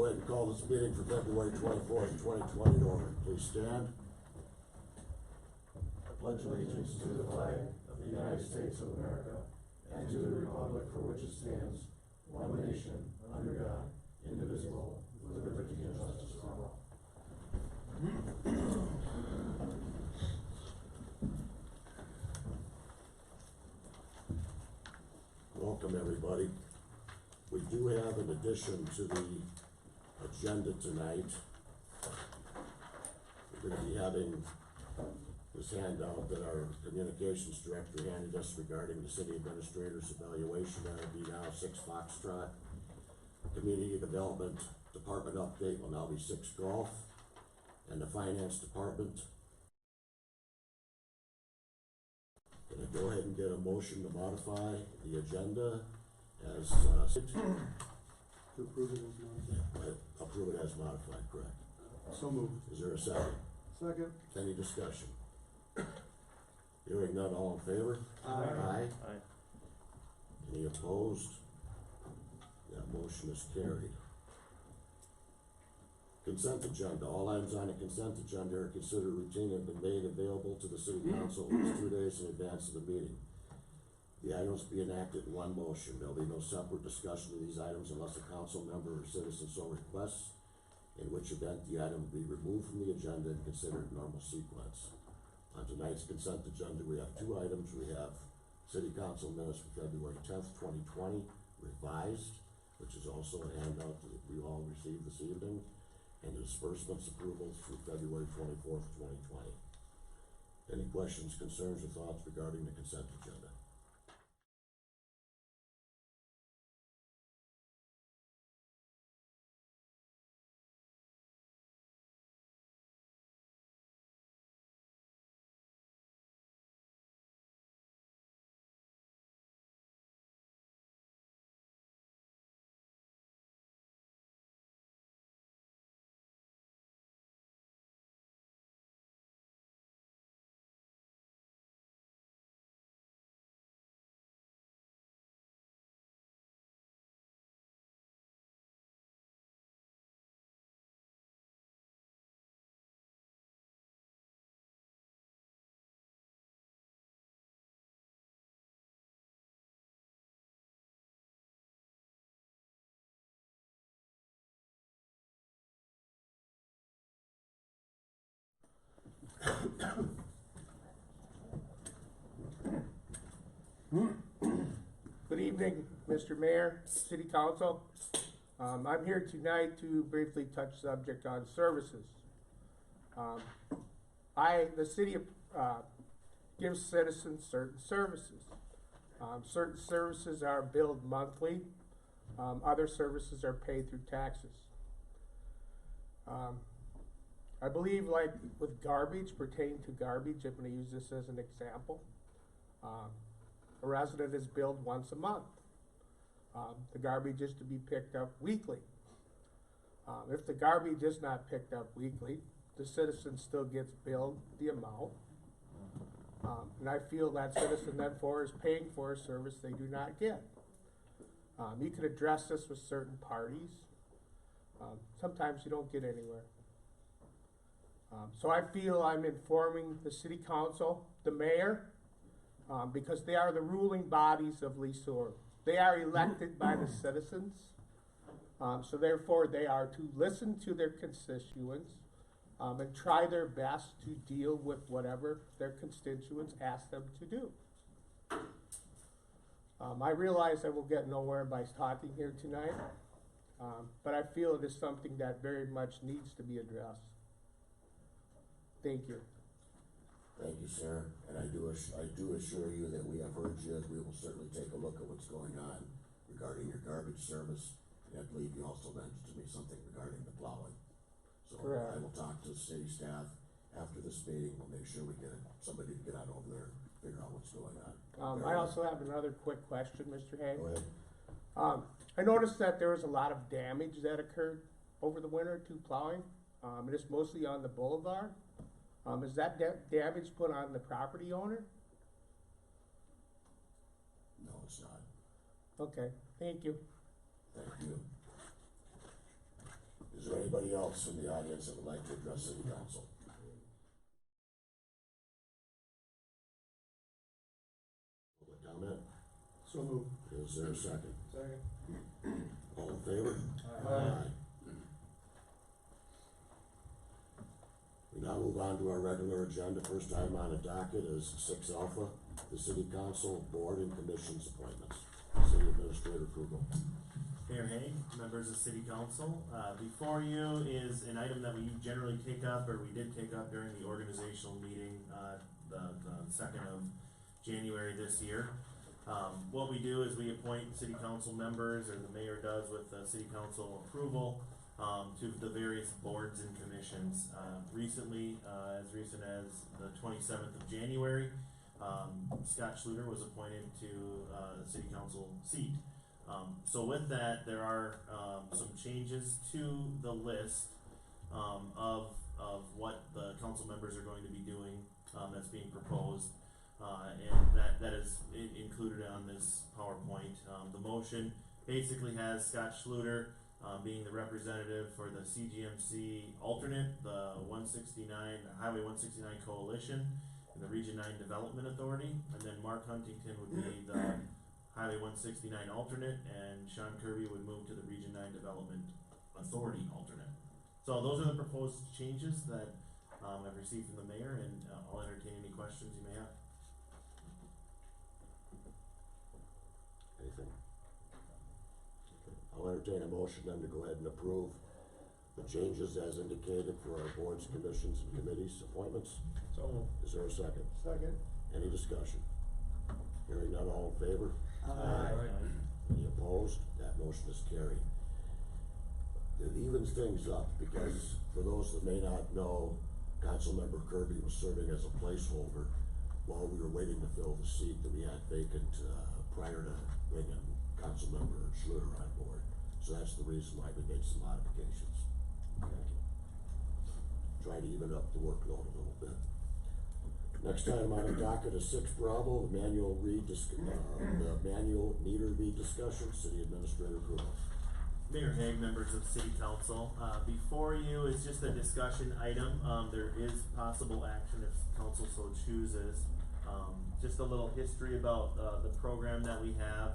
go ahead and call this meeting for February 24th, 2020 to order. Please stand. I pledge allegiance to the flag of the United States of America and to the republic for which it stands, one nation, under God, indivisible, with liberty and justice for all. Welcome, everybody. We do have an addition to the agenda tonight. We're going to be having this handout that our communications director handed us regarding the city administrator's evaluation. That'll be now 6 Foxtrot. Community Development Department update will now be 6 Golf. And the Finance Department. Can I go ahead and get a motion to modify the agenda as To approve it as modified. approve it as modified, correct? So moved. Is there a second? Second. Any discussion? Hearing none, all in favor? Aye. Aye. Any opposed? That motion is carried. Consent agenda. All items on the consent agenda are considered routine and have been made available to the city council at least 2 days in advance of the meeting. The items be enacted in one motion. There'll be no separate discussion of these items unless a council member or citizen so requests, in which event the item will be removed from the agenda and considered normal sequence. On tonight's consent agenda, we have 2 items. We have city council minutes for February 10th, 2020, revised, which is also a handout that we all received this evening, and the disbursements approvals through February 24th, 2020. Any questions, concerns, or thoughts regarding the consent agenda? Good evening, Mr. Mayor, City Council. I'm here tonight to briefly touch subject on services. The city gives citizens certain services. Certain services are billed monthly. Other services are paid through taxes. I believe, like with garbage, pertaining to garbage, I'm going to use this as an example. A resident is billed once a month. The garbage is to be picked up weekly. If the garbage is not picked up weekly, the citizen still gets billed the amount. And I feel that citizen therefore is paying for a service they do not get. You can address this with certain parties. Sometimes you don't get anywhere. So I feel I'm informing the city council, the mayor, because they are the ruling bodies of Sueur. They are elected by the citizens, so therefore they are to listen to their constituents and try their best to deal with whatever their constituents ask them to do. I realize I will get nowhere by talking here tonight, but I feel it is something that very much needs to be addressed. Thank you. Thank you, sir. And I do assure you that we have heard you. We will certainly take a look at what's going on regarding your garbage service. And I believe you also mentioned to me something regarding the plowing. So Correct. I will talk to the city staff after this meeting. We'll make sure we get somebody to get out over there and figure out what's going on. I also have another quick question, Mr. Hay. Go ahead. I noticed that there was a lot of damage that occurred over the winter to plowing. And it's mostly on the boulevard. Is that damage put on the property owner? No, it's not. Okay, thank you. Thank you. there anybody else in the audience that would like to address city council? Public comment? So moved. Is there a second? Second. All in favor? Aye. We now move on to our regular agenda. First item on the docket is 6 Alpha, the city council, board and commissions appointments. City administrator approval. Mayor Haig, members of city council, before you is an item that we generally take up, or we did take up during the organizational meeting, the 2nd of January this year. What we do is we appoint city council members, or the mayor does with city council approval, to the various boards and commissions. Recently, as recent as the 27th of January, Scott Schluter was appointed to the city council seat. So with that, there are some changes to the list of what the council members are going to be doing that's being proposed. And that is included on this PowerPoint. The motion basically has Scott Schluter being the representative for the CGMC alternate, the Highway 169 Coalition, and the Region 9 Development Authority, and then Mark Huntington would be the Highway 169 alternate, and Sean Kirby would move to the Region 9 Development Authority alternate. So those are the proposed changes that I've received from the mayor, and I'll entertain any questions you may have. Anything? I'll entertain a motion then to go ahead and approve the changes as indicated for our boards, commissions, and committees appointments. So. Is there a second? Second. Any discussion? Hearing none, all in favor? Aye. Any opposed? That motion is carried. It evens things up because for those that may not know, Councilmember Kirby was serving as a placeholder while we were waiting to fill the seat that we had vacant prior to bringing Councilmember Schluter on board. So that's the reason why we made some modifications. Try to even up the workload a little bit. Next item on the docket is 6 Bravo, the manual meter read discussion, city administrator approval. Mayor Haig, members of city council, before you is just a discussion item. There is possible action if council so chooses. Just a little history about the program that we have.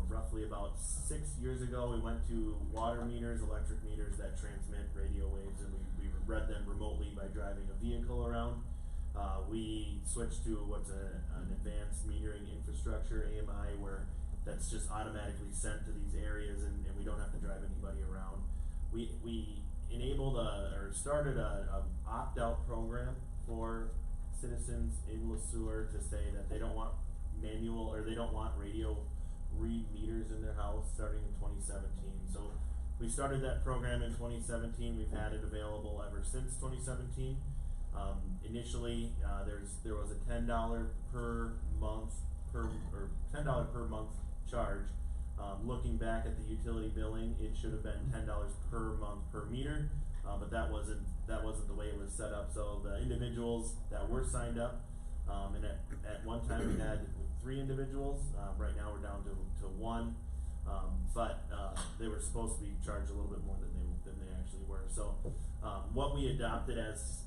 Roughly about 6 years ago, we went to water meters, electric meters that transmit radio waves, and we read them remotely by driving a vehicle around. We switched to what's an advanced metering infrastructure, AMI, where that's just automatically sent to these areas, and we don't have to drive anybody around. We enabled or started a opt-out program for citizens in Sueur to say that they don't want manual, or they don't want radio read meters in their house starting in 2017. So we started that program in 2017. We've had it available ever since 2017. Initially, there was a $10 per month charge. Looking back at the utility billing, it should have been $10 per month per meter, but that wasn't the way it was set up. So the individuals that were signed up, and at one time we had 3 individuals. Right now we're down to 1, but they were supposed to be charged a little bit more than they actually were. So what we adopted as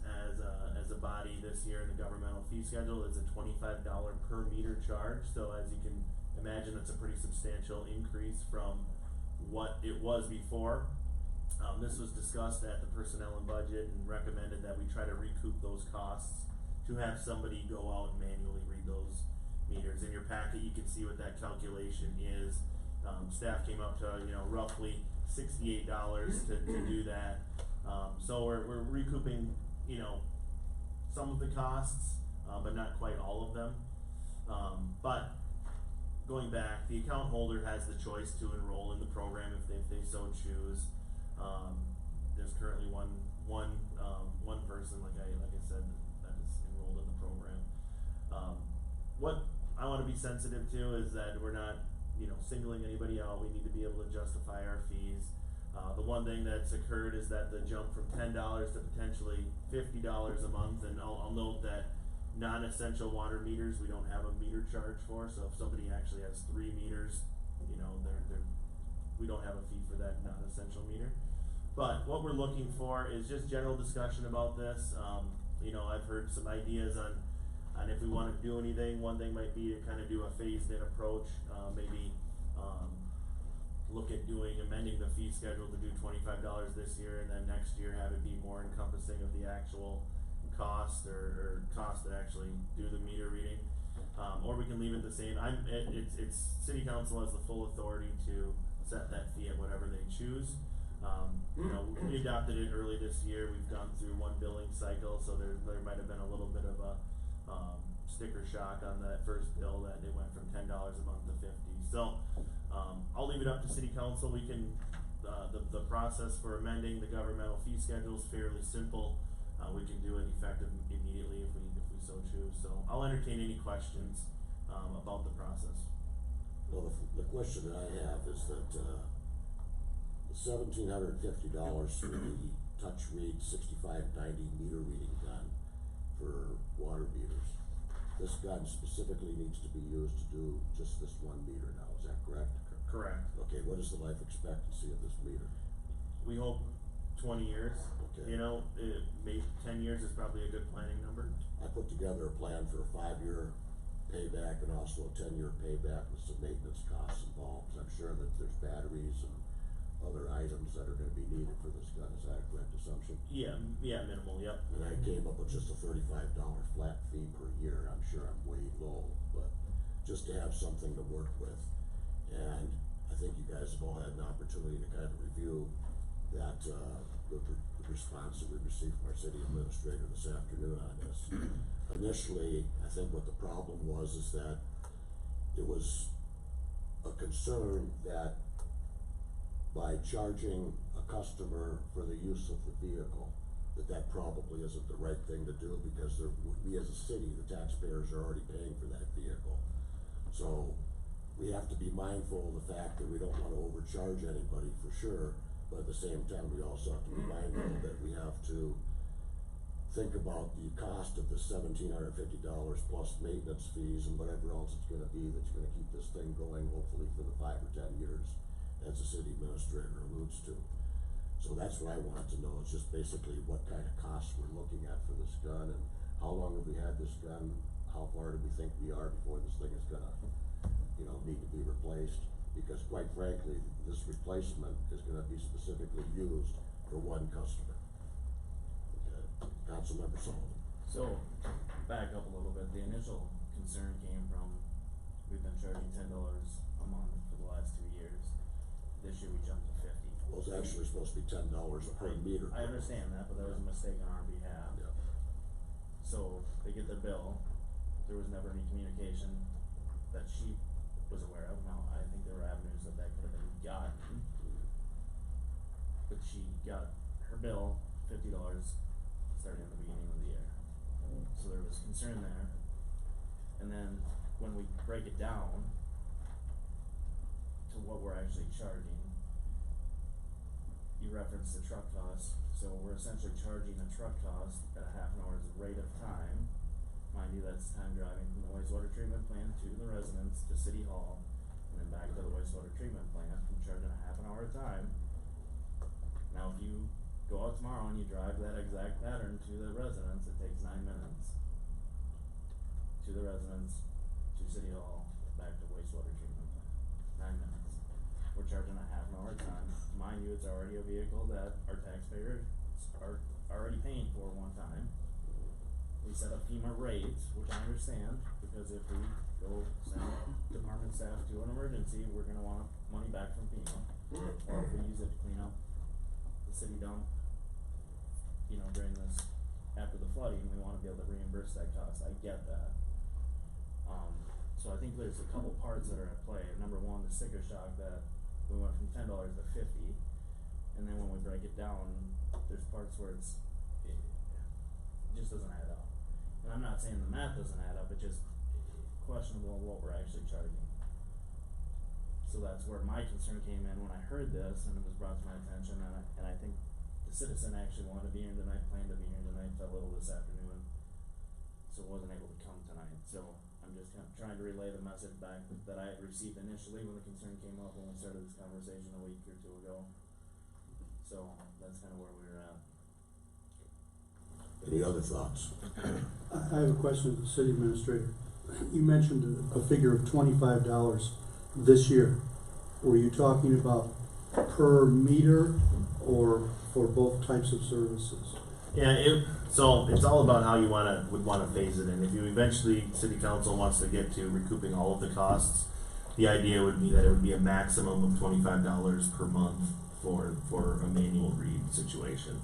a body this year in the governmental fee schedule is a $25 per meter charge. So as you can imagine, that's a pretty substantial increase from what it was before. This was discussed at the personnel and budget and recommended that we try to recoup those costs to have somebody go out and manually read those meters. In your packet, you can see what that calculation is. Staff came up to, roughly $68 to do that. So we're recouping, some of the costs, but not quite all of them. But going back, the account holder has the choice to enroll in the program if they so choose. There's currently one person, like I said, that is enrolled in the program. What I want to be sensitive to is that we're not, singling anybody out. We need to be able to justify our fees. The one thing that's occurred is that the jump from $10 to potentially $50 a month, and I'll note that non-essential water meters we don't have a meter charge for. So if somebody actually has 3 meters, they're we don't have a fee for that non-essential meter. But what we're looking for is just general discussion about this. You know, I've heard some ideas on if we wanna do anything. One thing might be to kinda do a phased-in approach, maybe, look at amending the fee schedule to do $25 this year, and then next year have it be more encompassing of the actual cost or cost to actually do the meter reading. Or we can leave it the same. It's city council has the full authority to set that fee at whatever they choose. You know, we adopted it early this year. We've gone through one billing cycle, so there might have been a little bit of a sticker shock on that first bill that it went from $10 a month to $50. So I'll leave it up to city council. We can the process for amending the governmental fee schedule is fairly simple. We can do it effective immediately if we so choose. So I'll entertain any questions about the process. Well, the question that I have is that, the $1,750 for the touch read 6590 meter reading gun for water meters. This gun specifically needs to be used to do just this one meter now, is that correct? Correct. Okay, what is the life expectancy of this meter? We hope 20 years. Okay. You know, maybe 10 years is probably a good planning number. I put together a plan for a 5-year payback and also a 10-year payback with some maintenance costs involved. I'm sure that there's batteries and other items that are gonna be needed for this gun, is that a correct assumption? Yeah, minimal, yep. And I came up with just a $35 flat fee per year. I'm sure I'm way low, but just to have something to work with. And I think you guys have all had an opportunity to kind of review that, the response that we received from our city administrator this afternoon on this. Initially, I think what the problem was is that it was a concern that by charging a customer for the use of the vehicle, that probably isn't the right thing to do, because we as a city, the taxpayers are already paying for that vehicle. So we have to be mindful of the fact that we don't wanna overcharge anybody for sure, but at the same time, we also have to be mindful that we have to think about the cost of the $1,750 plus maintenance fees and whatever else it's gonna be that's gonna keep this thing going, hopefully for the 5 or 10 years, as the city administrator alludes to. So that's what I want to know, is just basically what kind of costs we're looking at for this gun, and how long have we had this gun, how far do we think we are before this thing is gonna, need to be replaced? Because quite frankly, this replacement is gonna be specifically used for one customer. Okay, Councilmember Sullivan. So, back up a little bit, the initial concern came from, we've been charging $10 a month for the last 2 years. This year we jumped to 50. Well, it's actually supposed to be $10 per meter. I understand that, but that was a mistake on our behalf. Yeah. So, they get their bill, there was never any communication that she was aware of. Now, I think there were avenues that could have been gotten. But she got her bill, $50, starting at the beginning of the year. So there was concern there. And then, when we break it down to what we're actually charging, you referenced the truck cost, so we're essentially charging a truck cost at a half an hour's rate of time. Mind you, that's time driving from the wastewater treatment plant to the residence, to City Hall, and then back to the wastewater treatment plant. I'm charging a half an hour at a time. Now, if you go out tomorrow and you drive that exact pattern to the residence, it takes 9 minutes. To the residence, to City Hall, back to wastewater treatment plant. 9 minutes. We're charging a half an hour at a time. Mind you, it's already a vehicle that our taxpayers are already paying for one time. We set up FEMA rates, which I understand, because if we go send department staff to an emergency, we're gonna want money back from FEMA. Or if we use it to clean up the city dump, during this, after the flooding, we wanna be able to reimburse that cost. I get that. So I think there's a couple parts that are at play. Number one, the sticker shock, that we went from $10 to 50, and then when we break it down, there's parts where it just doesn't add up. And I'm not saying the math doesn't add up, it's just questionable what we're actually charging. So that's where my concern came in when I heard this and it was brought to my attention, and I think the citizen actually wanted to be here tonight, planned to be here tonight, fell ill this afternoon, so wasn't able to come tonight. So I'm I'm just kind of trying to relay the message back that I had received initially when the concern came up when we started this conversation a week or two ago. So, that's kind of where we were at. Any other thoughts? I have a question of the city administrator. You mentioned a figure of $25 this year. Were you talking about per meter or for both types of services? Yeah, so it's all about how you would wanna phase it in. If you eventually, city council wants to get to recouping all of the costs, the idea would be that it would be a maximum of $25 per month for a manual read situation.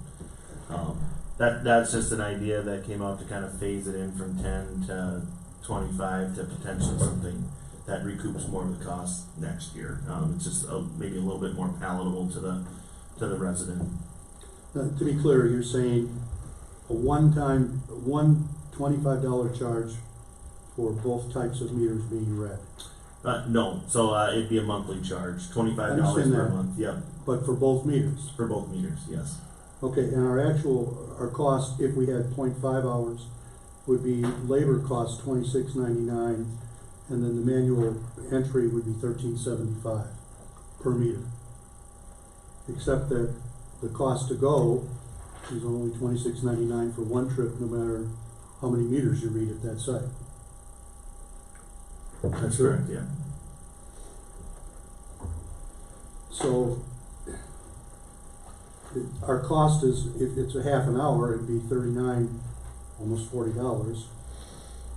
That's just an idea that came out to kind of phase it in from 10 to 25 to potentially something that recoups more of the cost next year. It's just maybe a little bit more palatable to the resident. To be clear, you're saying one $25 charge for both types of meters being read. No, so it'd be a monthly charge, $25 per Understand that. month. Yep, But for both meters? for both meters. Yes. Okay, and our cost, if we had 0.5 hours, would be labor cost $26.99, and then the manual entry would be $13.75 per meter. Except that the cost to go is only $26.99 for one trip, no matter how many meters you read at that site. That's correct. Yeah. So, our cost is, if it's a half an hour, it'd be $39, almost $40.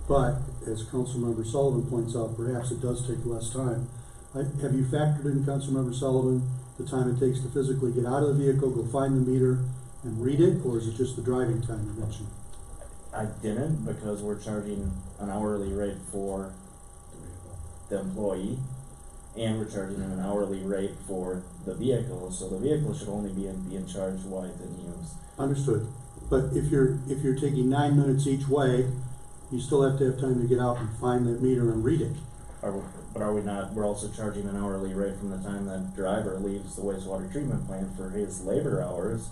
But, as Councilmember Sullivan points out, perhaps it does take less time. Have you factored in, Councilmember Sullivan, the time it takes to physically get out of the vehicle, go find the meter, and read it, or is it just the driving time you mentioned? I didn't, because we're charging an hourly rate for the employee, and we're charging him an hourly rate for the vehicle, so the vehicle should only be in charge while it's in use. Understood. But if you're taking 9 minutes each way, you still have to have time to get out and find that meter and read it. But are we not, we're also charging an hourly rate from the time that driver leaves the wastewater treatment plant for his labor hours.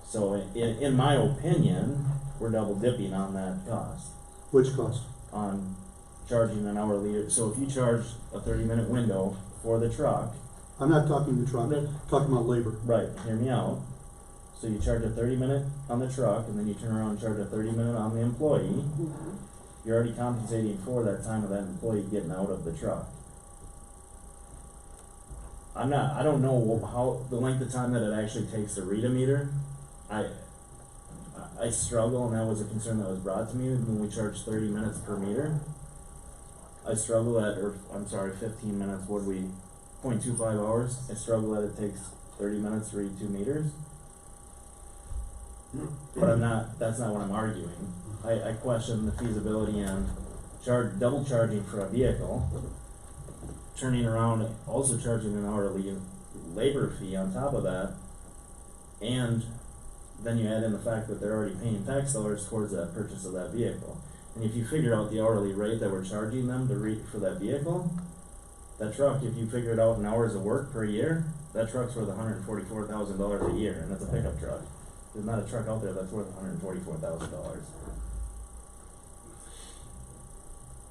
So in my opinion, we're double dipping on that cost, Which cost? on charging an hourly, so if you charge a 30-minute window for the truck. I'm not talking the truck, I'm talking about labor. Right, hear me out. So you charge a 30-minute on the truck, and then you turn around and charge a 30-minute on the employee. You're already compensating for that time of that employee getting out of the truck. I don't know how, the length of time that it actually takes to read a meter. I struggle, and that was a concern that was brought to me when we charged 30 minutes per meter. I struggle at, 15 minutes, 0.25 hours. I struggle that it takes 30 minutes to read 2 meters. But that's not what I'm arguing. I question the feasibility on double charging for a vehicle, turning around, also charging an hourly labor fee on top of that, and then you add in the fact that they're already paying tax dollars towards that purchase of that vehicle. And if you figure out the hourly rate that we're charging them to read for that vehicle, that truck, if you figure it out in hours of work per year, that truck's worth $144,000 a year, and that's a pickup truck. There's not a truck out there that's worth $144,000.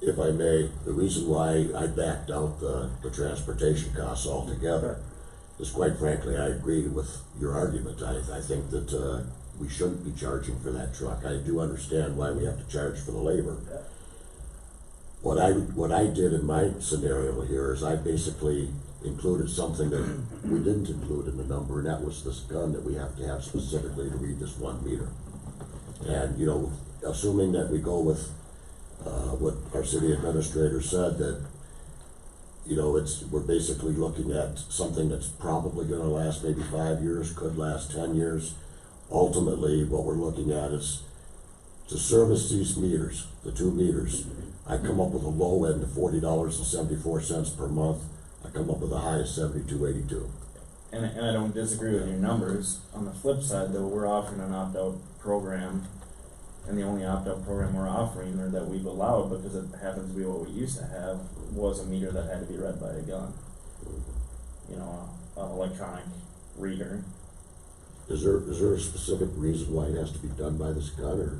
If I may, the reason why I backed out the transportation costs altogether is, quite frankly, I agree with your argument. I think that, we shouldn't be charging for that truck. I do understand why we have to charge for the labor. What I did in my scenario here is I basically included something that we didn't include in the number, and that was this gun that we have to have specifically to read this 1 meter. And, you know, assuming that we go with, what our city administrator said, that, you know, we're basically looking at something that's probably gonna last maybe 5 years, could last 10 years. Ultimately, what we're looking at is to service these meters, the 2 meters. I come up with a low end of $40.74 per month. I come up with a high of $72.82. And I don't disagree with your numbers. On the flip side, though, we're offering an opt-out program, and the only opt-out program we're offering, or that we've allowed, because it happens to be what we used to have, was a meter that had to be read by a gun. You know, an electronic reader. Is there a specific reason why it has to be done by this gun, or?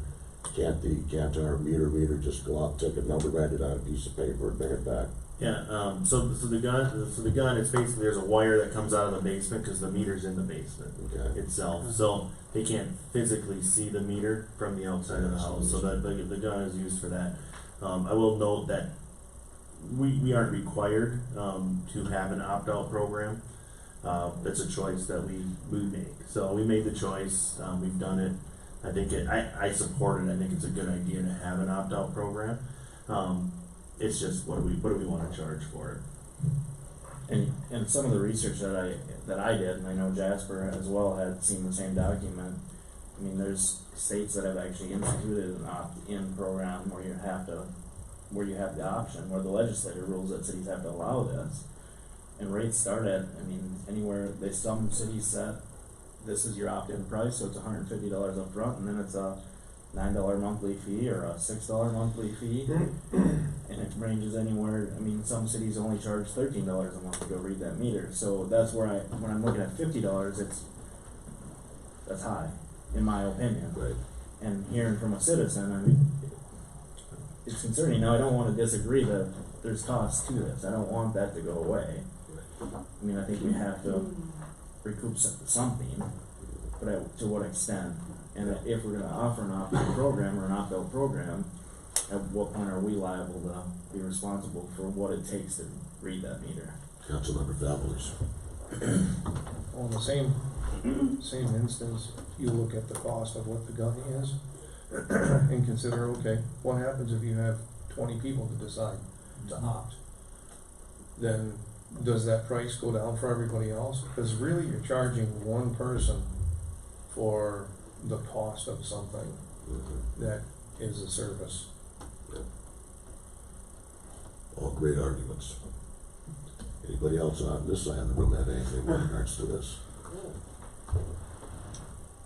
Can't our meter just go out, take a number, write it on a piece of paper, and bring it back? Yeah, so the gun, it's basically, there's a wire that comes out of the basement, cause the meter's in the basement Okay. itself, so they can't physically see the meter from the outside of the house, so that, the gun is used for that. I will note that we aren't required, to have an opt-out program. It's a choice that we make, so we made the choice, we've done it. I think I support it, I think it's a good idea to have an opt-out program. It's just, what do we wanna charge for it? And some of the research that I did, and I know Jasper as well had seen the same document. I mean, there's states that have actually instituted an opt-in program where you have the option, where the legislature rules that cities have to allow this. And rates start at, I mean, anywhere, some cities set, this is your opt-in price, so it's $150 up front, and then it's a $9 monthly fee or a $6 monthly fee. And it ranges anywhere, I mean, some cities only charge $13 a month to go read that meter, so that's where when I'm looking at $50, that's high, in my opinion. Right. And hearing from a citizen, I mean, it's concerning. Now, I don't wanna disagree that there's costs to this, I don't want that to go away. I mean, I think we have to recoup something, but to what extent? And if we're gonna offer an opt-in program or an opt-out program, at what point are we liable to be responsible for what it takes to read that meter? Councilmember Fabulous. On the same instance, you look at the cost of what the gun is and consider, okay, what happens if you have 20 people to decide to opt? Then does that price go down for everybody else? Because really you're charging one person for the cost of something that is a service. All great arguments. Anybody else on this side of the room have anything in regards to this?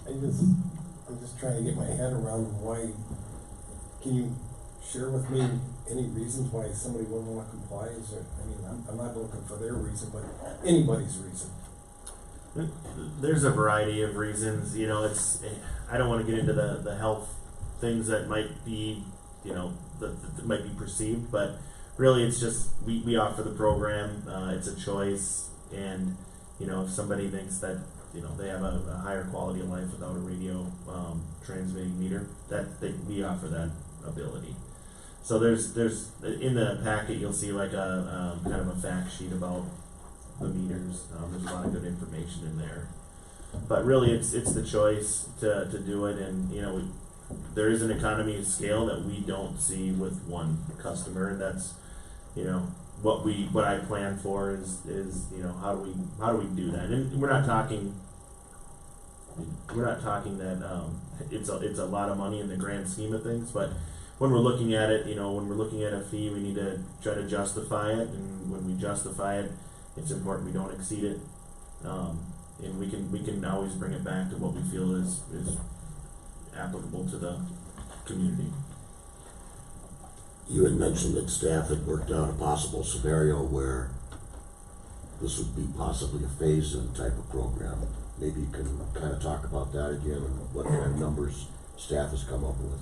I'm just trying to get my head around why, can you share with me any reasons why somebody wouldn't wanna comply? Is there, I mean, I'm not looking for their reason, but anybody's reason. There's a variety of reasons, you know, I don't wanna get into the health things that might be, you know, that might be perceived, but really it's just, we offer the program, it's a choice, and, you know, if somebody thinks that, you know, they have a higher quality of life without a radio, transmitting meter, we offer that ability. So there's, in the packet, you'll see like a, kind of a fact sheet about the meters, there's a lot of good information in there. But really, it's the choice to do it, and, you know, there is an economy of scale that we don't see with one customer, and that's, you know, what I plan for is, you know, how do we do that? And we're not talking that, it's a lot of money in the grand scheme of things, but when we're looking at it, you know, when we're looking at a fee, we need to try to justify it, and when we justify it, it's important we don't exceed it. And we can always bring it back to what we feel is applicable to the community. You had mentioned that staff had worked out a possible scenario where this would be possibly a phase-in type of program. Maybe you can kind of talk about that again and what kind of numbers staff has come up with.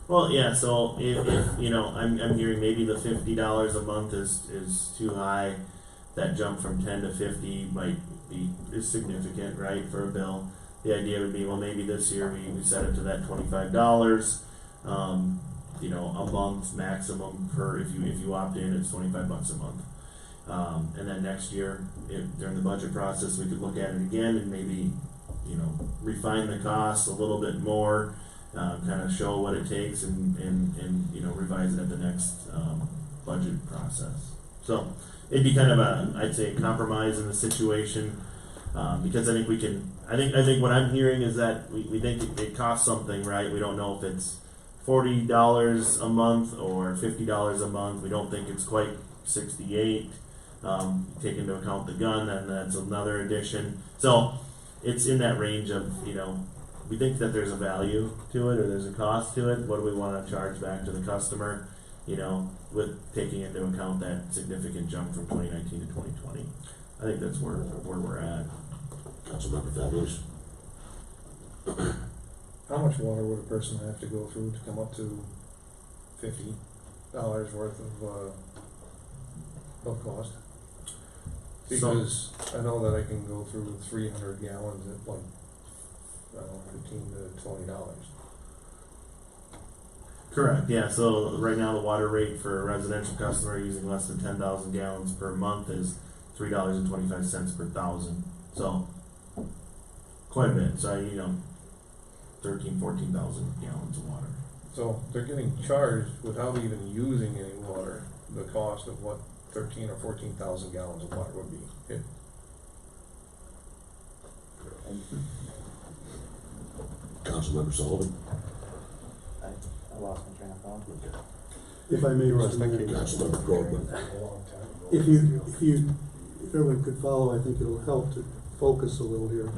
Well, yeah, so if you know, I'm hearing maybe the $50 a month is too high. That jump from 10 to 50 is significant, right, for a bill. The idea would be, well, maybe this year we set it to that $25, you know, a month maximum per, if you opt in, it's $25 a month. And then next year, during the budget process, we could look at it again and maybe, you know, refine the cost a little bit more, kind of show what it takes and, you know, revise it at the next, budget process. So it'd be kind of I'd say a compromise in the situation, because I think I think what I'm hearing is that we think it costs something, right? We don't know if it's $40 a month or $50 a month. We don't think it's quite 68. Take into account the gun, and that's another addition. So it's in that range of, you know, we think that there's a value to it or there's a cost to it. What do we want to charge back to the customer, you know, with taking into account that significant jump from 2019 to 2020. I think that's where we're at. Councilmember Fabulous. How much water would a person have to go through to come up to $50 worth of cost? Because I know that I can go through 300 gallons at like, I don't know, $15 to $20. Correct, yeah, so right now the water rate for a residential customer using less than 10,000 gallons per month is $3.25 per thousand, so quite a bit, so 14,000 gallons of water. So they're getting charged without even using any water, the cost of what 13 or 14,000 gallons of water would be. Councilmember Sullivan? I lost my train of thought. If I may, Mr. Thank Mayor. you. Councilmember Groveman? If everyone could follow, I think it'll help to focus a little here.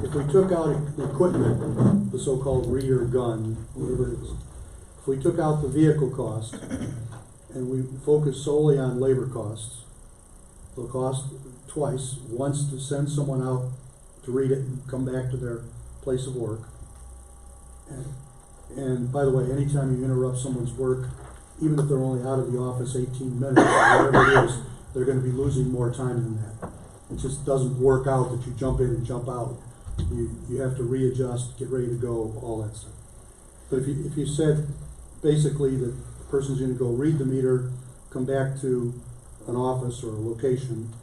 If we took out the equipment, the so-called reader gun, whatever it is, if we took out the vehicle cost and we focus solely on labor costs, it'll cost twice, once to send someone out to read it and come back to their place of work. And by the way, anytime you interrupt someone's work, even if they're only out of the office 18 minutes, or whatever it is, they're gonna be losing more time than that. It just doesn't work out that you jump in and jump out. You have to readjust, get ready to go, all that stuff. But if you said basically that the person's gonna go read the meter, come back to an office or a location,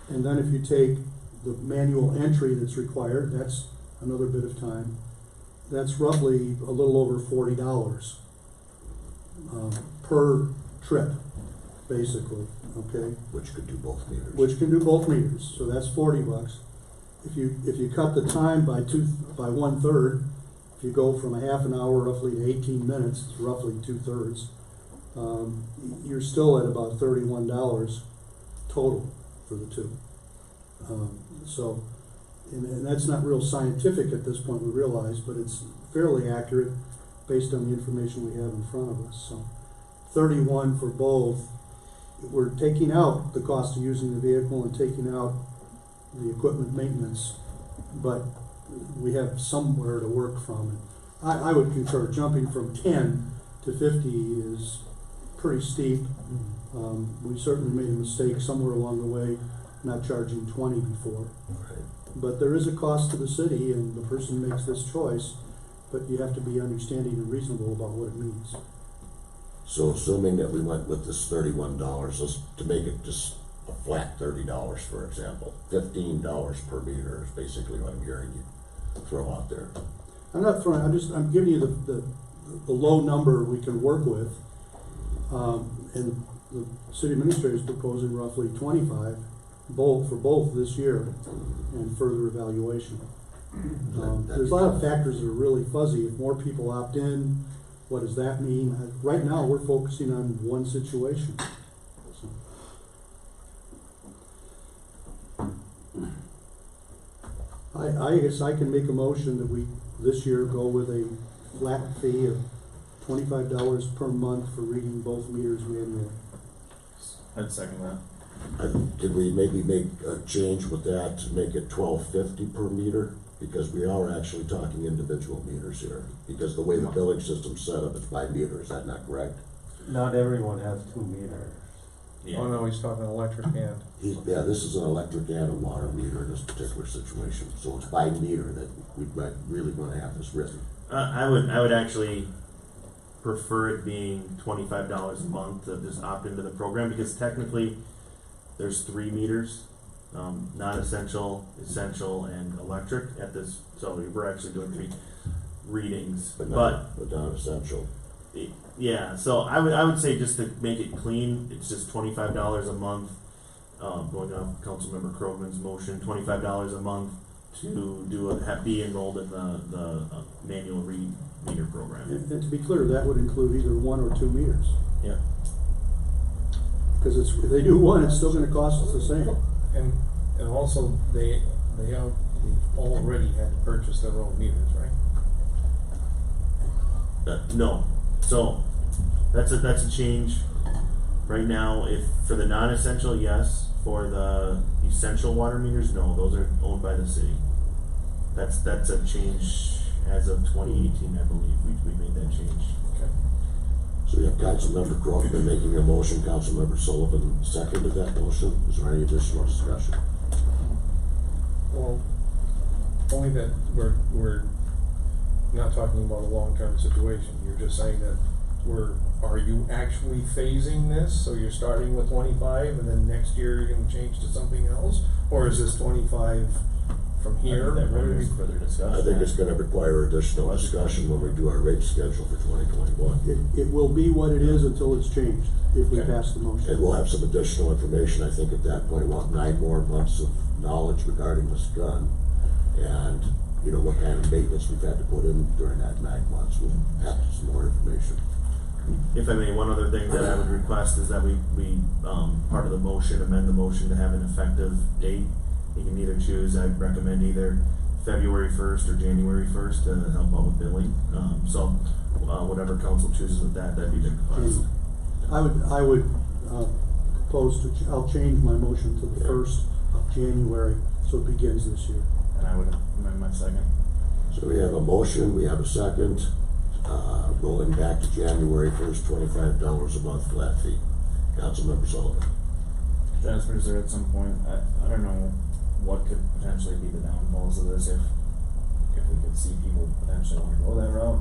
and then if you take the manual entry that's required, that's another bit of time. That's roughly a little over $40 per trip, basically, okay? Which could do both meters. Which can do both meters, so that's $40. If you cut the time by 1/3, if you go from a half an hour roughly to 18 minutes, it's roughly 2/3. You're still at about $31 total for the two. So, and that's not real scientific at this point, we realize, but it's fairly accurate based on the information we have in front of us, so. 31 for both, we're taking out the cost of using the vehicle and taking out the equipment maintenance, but we have somewhere to work from. I would concur, jumping from 10 to 50 is pretty steep. We certainly made a mistake somewhere along the way, not charging 20 before. Right. But there is a cost to the city, and the person makes this choice, but you have to be understanding and reasonable about what it means. So assuming that we went with this $31, let's, to make it just a flat $30, for example, $15 per meter is basically what I'm hearing you throw out there. I'm not throwing, I'm giving you the low number we can work with. And the city administrator is proposing roughly 25, for both this year and further evaluation. There's a lot of factors that are really fuzzy. If more people opt in, what does that mean? Right now, we're focusing on one situation. So. I guess I can make a motion that we, this year, go with a flat fee of $25 per month for reading both meters manually. I'd second that. Did we maybe make a change with that to make it $12.50 per meter? Because we are actually talking individual meters here, because the way the billing system's set up, it's by meter, is that not correct? Not everyone has 2 meters. Yeah. Oh no, he's talking electric and. Yeah, this is an electric and a water meter in this particular situation, so it's by meter that we really wanna have this written. I would actually prefer it being $25 a month to just opt into the program, because technically there's 3 meters, non-essential, essential, and electric at this, so we're actually doing 3 readings, But not essential. yeah, so I would say just to make it clean, it's just $25 a month, going off Councilmember Krogman's motion, $25 a month to be enrolled in the manual read meter program. And to be clear, that would include either 1 or 2 meters. Yeah. Because if they do one, it's still gonna cost us the same. And also, they already had to purchase their own meters, right? No, so that's a change. Right now, if for the non-essential, yes. For the essential water meters, no. Those are owned by the city. That's a change as of 2018, I believe, we made that change. So we have Councilmember Crockman making a motion, Councilmember Sullivan seconded that motion. Is there any additional discussion? Well, only that we're not talking about a long-term situation, you're just saying that are you actually phasing this, so you're starting with 25 and then next year you're gonna change to something else? Or is this 25 from here? That What are renders we- further discussion. I think it's gonna require additional discussion when we do our rate schedule for 2021. It will be what it is until it's changed, if we Okay. pass the motion. And we'll have some additional information, I think at that point, we'll have 9 more months of knowledge regarding this gun. And, you know, what kind of maintenance we've had to put in during that 9 months, we'll have some more information. If I may, one other thing that I would request is that we, part of the motion, amend the motion to have an effective date. You can either choose, I'd recommend either February 1st or January 1st to help out with billing. Whatever council chooses with that, that'd be the request. I would propose I'll change my motion to the 1st of January, so it begins this year. And I would amend my second. So we have a motion, we have a second, rolling back to January 1st, $25 a month flat fee. Councilmember Sullivan. Jasper, is there at some point, I don't know what could potentially be the downfalls of this if we could see people potentially wanna go that route.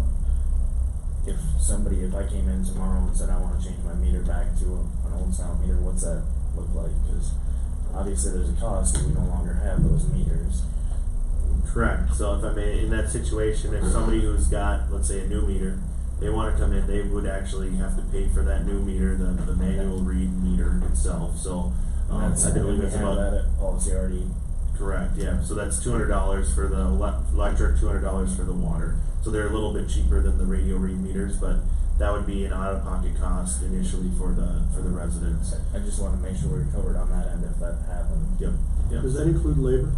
If I came in tomorrow and said I wanna change my meter back to an old style meter, what's that look like? Cause obviously there's a cost, we no longer have those meters. Correct, so if I may, in that situation, if somebody who's got, let's say, a new meter, they wanna come in, they would actually have to pay for that new meter, the manual read meter itself, so. And that's, I believe we it's have about, that at policy already. correct, yeah, so that's $200 for the electric, $200 for the water. So they're a little bit cheaper than the radio read meters, but that would be an out-of-pocket cost initially for the residents. I just wanna make sure we're covered on that end if that happened. Yep. Does that include labor?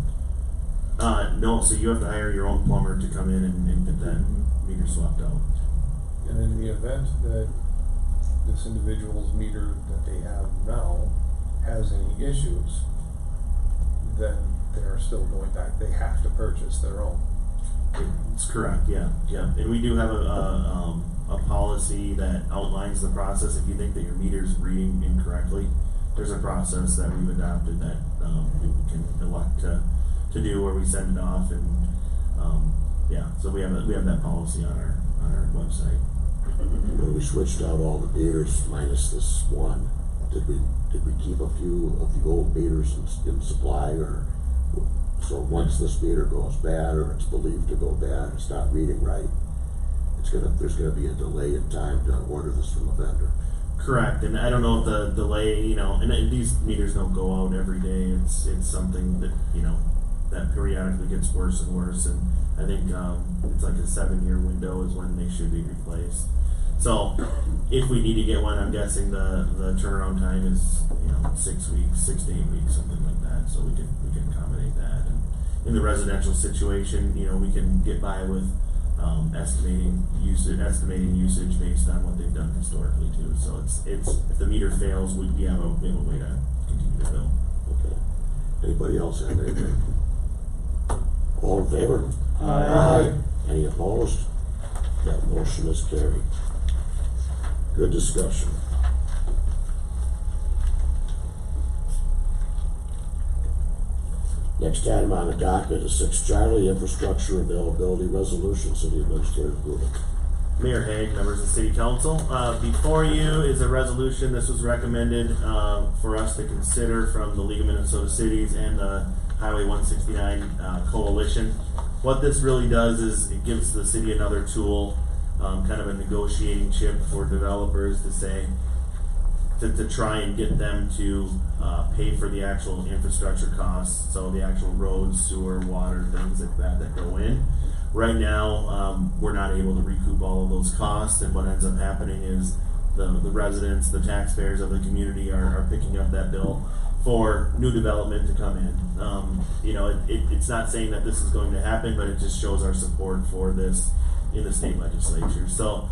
No, so you have to hire your own plumber to come in and get that meter swapped out. And in the event that this individual's meter that they have now has any issues, then they're still going back, they have to purchase their own. It's correct, yeah, and we do have a policy that outlines the process, if you think that your meter's reading incorrectly, there's a process that we've adopted that, you can elect to do where we send it off and, so we have that policy on our website. When we switched out all the meters minus this one, did we keep a few of the old meters in supply, or, so once this meter goes bad, or it's believed to go bad, it's not reading right, there's gonna be a delay in time to order this from a vendor. Correct, and I don't know if the delay, and these meters don't go out every day, it's something that, that periodically gets worse and worse, and I think, it's like a 7-year window is when they should be replaced. So, if we need to get one, I'm guessing the turnaround time is, 6 weeks, 6 to 8 weeks, something like that, so we can accommodate that. And in the residential situation, we can get by with, estimating usage based on what they've done historically too, so it's, if the meter fails, we have a way to continue to bill. Okay. Anybody else have anything? All in favor? Aye. Any opposed? That motion is carried. Good discussion. Next item on the docket is 6 Charlie Infrastructure Availability Resolution, City Administrator Rubin. Mayor Hague, members of City Council, before you is a resolution, this was recommended, for us to consider from the League of Minnesota Cities and the Highway 169, coalition. What this really does is it gives the city another tool, kind of a negotiating chip for developers to say, to try and get them to, pay for the actual infrastructure costs, so the actual roads, sewer, water, things like that go in. Right now, we're not able to recoup all of those costs, and what ends up happening is the residents, the taxpayers of the community are picking up that bill for new development to come in. It's not saying that this is going to happen, but it just shows our support for this in the state legislature. So,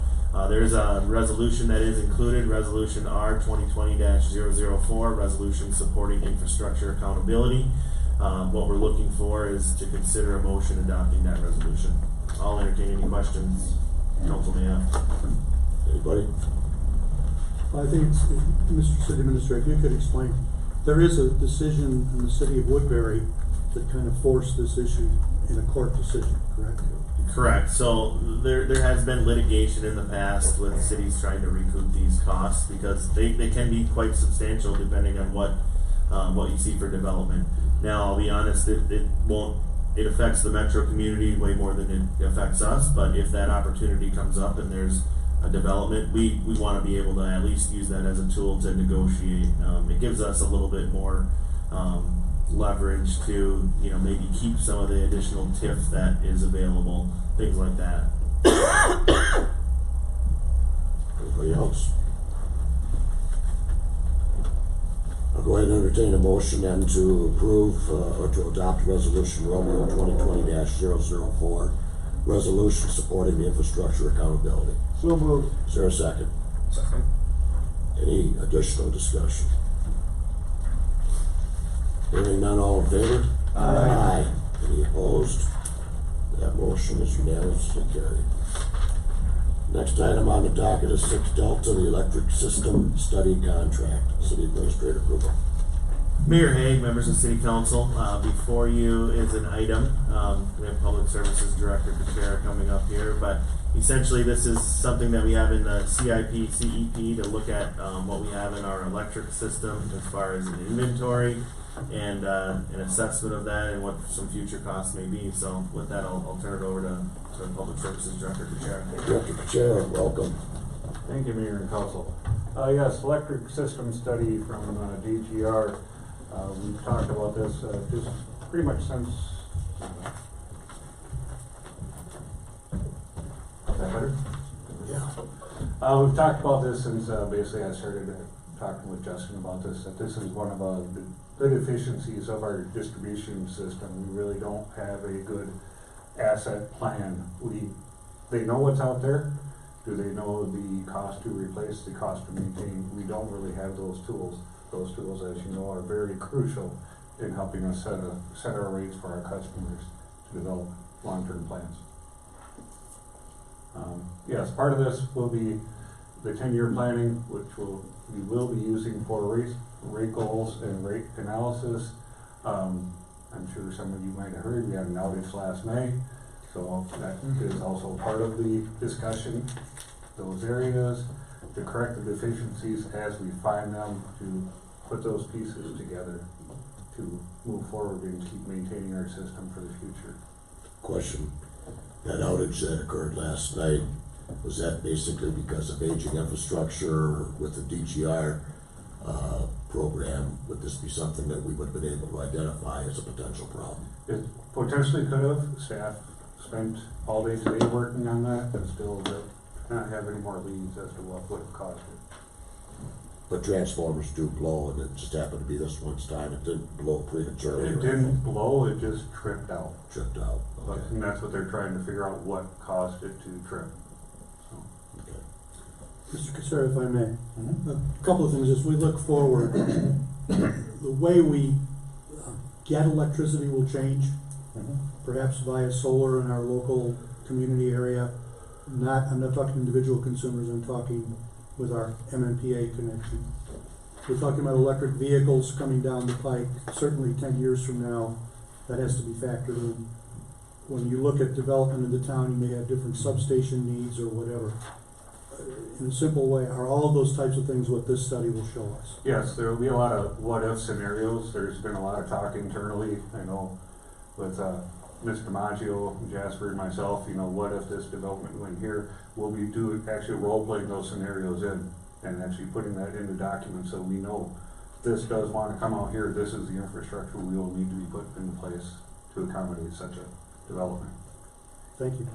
there's a resolution that is included, Resolution R 2020-004, resolution supporting infrastructure accountability. What we're looking for is to consider a motion adopting that resolution. I'll entertain any questions council may have. Anybody? I think it's, Mr. City Administrator, if you could explain, there is a decision in the city of Woodbury that kind of forced this issue in a court decision, correct? Correct, so there has been litigation in the past with cities trying to recoup these costs, because they can be quite substantial depending on what you see for development. Now, I'll be honest, it affects the metro community way more than it affects us, but if that opportunity comes up and there's a development, we wanna be able to at least use that as a tool to negotiate. It gives us a little bit more, leverage to, maybe keep some of the additional TIF that is available, things like that. Anybody else? I'll go ahead and entertain a motion then to approve, or to adopt resolution Romeo 2020-004, resolution supporting the infrastructure accountability. So moved. Is there a second? Second. Any additional discussion? Hearing none, all in favor? Aye. Any opposed? That motion is unanimously carried. Next item on the docket is 6 Delta, the electric system study contract. City Administrator approval. Mayor Hague, members of City Council, before you is an item. We have Public Services Director Kuchera coming up here, but essentially this is something that we have in the CEP to look at what we have in our electric system as far as an inventory and an assessment of that and what some future costs may be. So with that, I'll turn it over to Public Services Director Kuchera. Director Kuchera, welcome. Thank you, Mayor and Council. Yes, electric system study from DGR. We've talked about this just pretty much since. Is that better? Yeah. We've talked about this since basically I started talking with Justin about this, that this is one of the deficiencies of our distribution system. We really don't have a good asset plan. They know what's out there. Do they know the cost to replace, the cost to maintain? We don't really have those tools. Those tools, as you know, are very crucial in helping us set our rates for our customers to develop long-term plans. Yes, part of this will be the 10-year planning, which we will be using for rate goals and rate analysis. I'm sure some of you might have heard we had an outage last May, so that is also part of the discussion. Those areas to correct the deficiencies as we find them, to put those pieces together to move forward and keep maintaining our system for the future. Question. That outage that occurred last night, was that basically because of aging infrastructure with the DGR program? Would this be something that we would have been able to identify as a potential problem? It potentially could have. Staff spent all day today working on that, and still do not have any more leads as to what would have caused it. But transformers do blow, and it just happened to be this one's time. It didn't blow prematurely. It didn't blow, it just tripped out. Tripped out. But, Okay. and that's what they're trying to figure out, what caused it to trip. So. Okay. Mr. Kuchera, if I may, Mm-hmm. a couple of things as we look forward. The way we get electricity will change, perhaps via solar in our local community area. I'm not talking individual consumers, I'm talking with our MMPA connection. We're talking about electric vehicles coming down the pike, certainly 10 years from now, that has to be factored in. When you look at development in the town, you may have different substation needs or whatever. In a simple way, are all of those types of things what this study will show us? Yes, there will be a lot of what-if scenarios. There's been a lot of talk internally, I know, with Mr. Maggio, Jasper, and myself, what if this development went here? We'll be actually role-playing those scenarios in, and actually putting that into documents so we know this does want to come out here, this is the infrastructure we will need to be put into place to accommodate such a development. Thank you.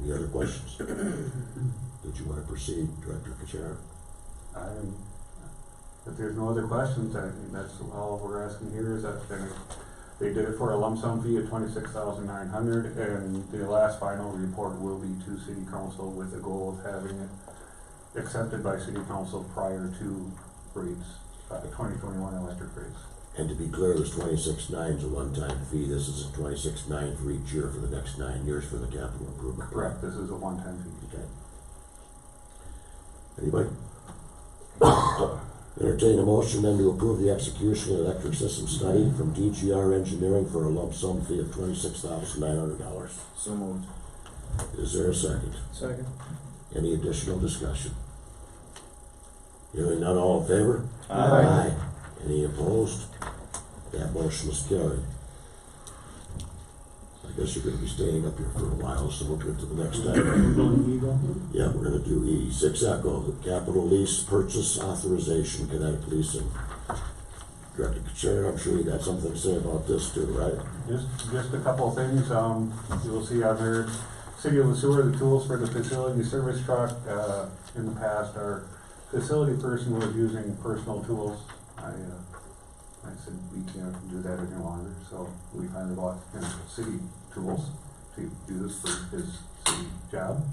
Any other questions? Did you want to proceed, Director Kuchera? If there's no other questions, I think that's all we're asking here is that they did it for a lump sum fee of $26,900, and the last final report will be to City Council with the goal of having it accepted by City Council prior to rates, 2021 electric rates. And to be clear, this 26.9 is a one-time fee. This is a 26.9 for each year for the next 9 years for the capital improvement. Correct, this is a one-time fee. Okay. Anybody? Entertain a motion then to approve the execution of electric system study from DGR Engineering for a lump sum fee of $26,900. So moved. Is there a second? Second. Any additional discussion? Hearing none, all in favor? Aye. Any opposed? That motion is carried. I guess you're gonna be staying up here for a while, so we'll get to the next item. Going Eagle? Yeah, we're gonna do E, 6 Echo, the capital lease purchase authorization, Kinetic Leasing. Director Sharon, I'm sure you got something to say about this too, right? Just a couple of things, you'll see on there, City of Sueur, the tools for the facility service truck, in the past, our facility person was using personal tools. I said, we can't do that any longer, so we finally bought city tools to use for his city job.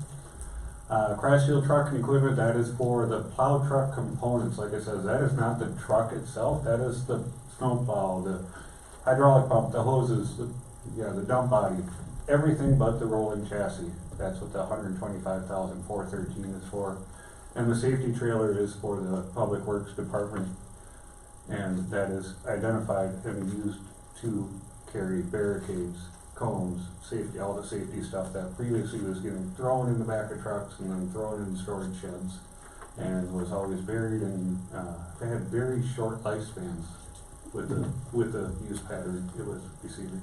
Crash seal truck and equipment, that is for the plow truck components, like I said, that is not the truck itself, that is the snow plow, the hydraulic pump, the hoses, the dump body, everything but the rolling chassis. That's what the $125,413 is for. And the safety trailer is for the Public Works Department. And that is identified and used to carry barricades, cones, safety, all the safety stuff that previously was getting thrown in the back of trucks and then thrown in storage sheds and was always buried, and they had very short lifespans with the use pattern it was receiving.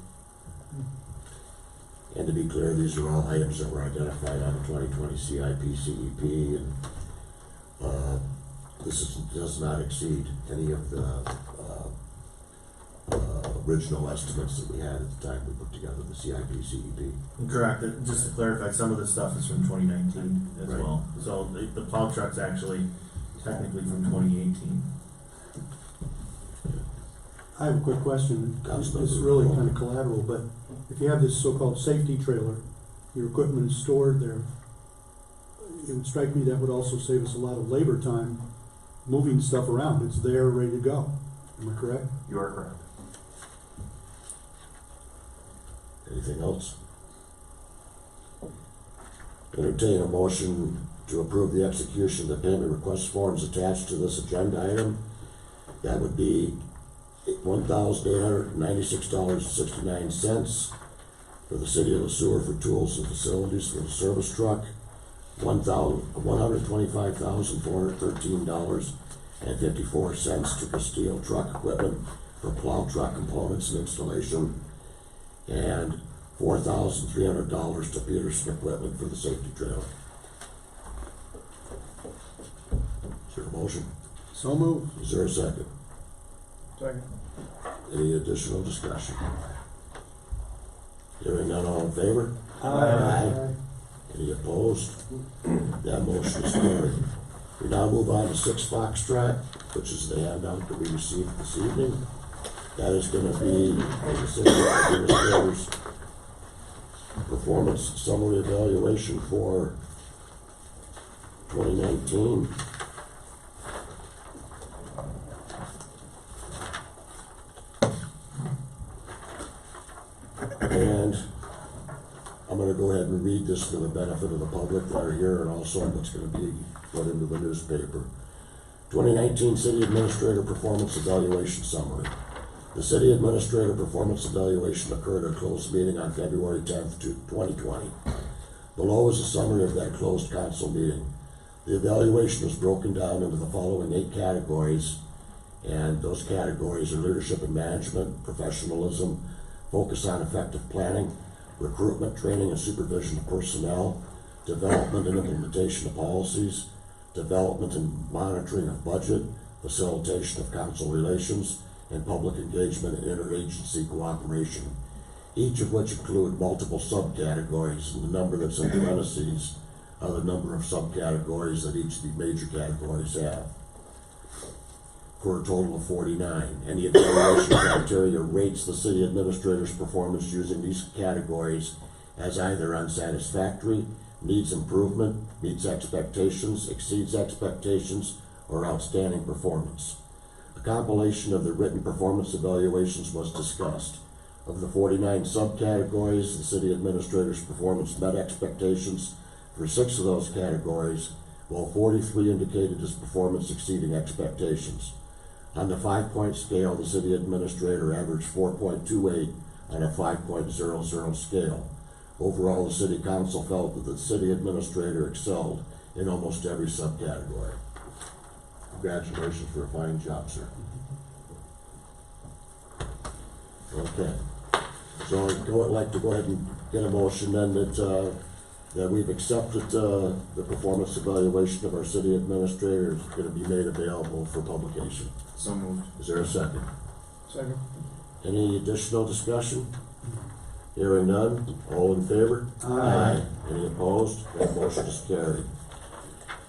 And to be clear, these are all items that were identified on the 2020 CIP, and does not exceed any of the original estimates that we had at the time we put together the CIP. Correct, just to clarify, some of this stuff is from 2019 as Right. well, so the plow truck's actually technically from 2018. I have a quick question. Councilmember This is really Bowman. kind of collateral, but if you have this so-called safety trailer, your equipment is stored there, it would strike me that would also save us a lot of labor time moving stuff around. It's there, ready to go. Am I correct? You are correct. Anything else? Entertain a motion to approve the execution of the payment request forms attached to this agenda item. That would be $1,896.69 for the city of Sueur for tools and facilities for the service truck, $125,413.54 to Castile Truck Equipment for plow truck components and installation, and $4,300 to Peterson Equipment for the safety trailer. Is there a motion? So moved. Is there a second? Second. Any additional discussion? Hearing none, all in favor? Aye. Any opposed? That motion is carried. We now move on to 6 Foxtrot, which is the handout that we received this evening. That is gonna be the city administrator's performance summary evaluation for 2019. And I'm gonna go ahead and read this for the benefit of the public that are here, and also what's gonna be put into the newspaper. 2019 City Administrator Performance Evaluation Summary. The City Administrator Performance Evaluation occurred at a closed meeting on February 10th, 2020. Below is a summary of that closed council meeting. The evaluation was broken down into the following 8 categories, and those categories are leadership and management, professionalism, focus on effective planning, recruitment, training, and supervision of personnel, development and implementation of policies, development and monitoring of budget, facilitation of council relations, and public engagement and interagency cooperation, each of which include multiple subcategories, and the number that's in parentheses are the number of subcategories that each of the major categories have, for a total of 49. Any evaluation criteria rates the city administrator's performance using these categories as either unsatisfactory, needs improvement, meets expectations, exceeds expectations, or outstanding performance. A A compilation of the written performance evaluations was discussed. Of the 49 subcategories, the city administrator's performance met expectations for 6 of those categories, while 43 indicated his performance exceeding expectations. On the 5-point scale, the city administrator averaged 4.28 on a 5.00 scale. Overall, the city council felt that the city administrator excelled in almost every subcategory. Congratulations for a fine job, sir. Okay, so I'd like to go ahead and get a motion then that we've accepted, the performance evaluation of our city administrator is gonna be made available for publication. So moved. Is there a second? Second. Any additional discussion? Hearing none, all in favor? Aye. Any opposed? That motion is carried.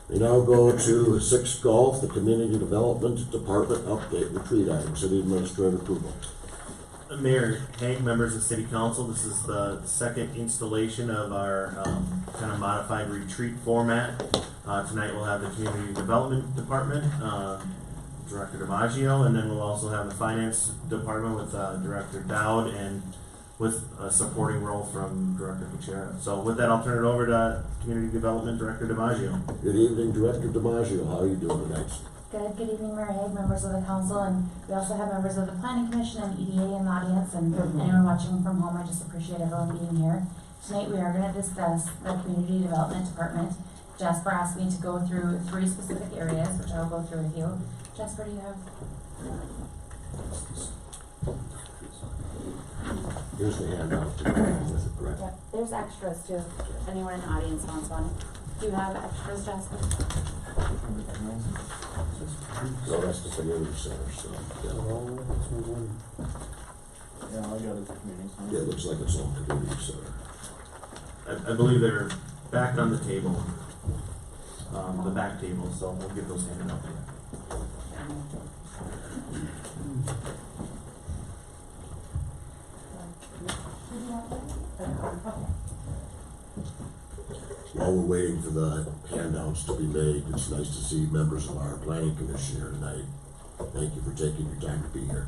We now go to 6 Golf, the Community Development Department update retreat item, city administrator approval. Mayor Hank, members of City Council, this is the second installation of our kind of modified retreat format. Tonight we'll have the Community Development Department, Director DiMaggio, and then we'll also have the Finance Department with Director Dowd and with a supporting role from Director Kuchera. So with that, I'll turn it over to Community Development Director DiMaggio. Good evening, Director DiMaggio, how are you doing tonight? Good evening, Mayor Hague, members of the council, and we also have members of the planning commission and EDA in the audience, and anyone watching from home. I just appreciate everyone being here. Tonight, we are gonna discuss the community development department. Jasper asked me to go through 3 specific areas, which I'll go through with you. Jasper, do you have? Here's the handout. Correct. Yep, there's extras too, if anyone in the audience wants one. Do you have extras, Jasper? No, that's the community center, so, yeah. Yeah, all I got is the community center. Yeah, it looks like it's all community center. I believe they're back on the table, the back table, so we'll get those handed out. While we're waiting for the handouts to be made, it's nice to see members of our planning commission here tonight. Thank you for taking your time to be here.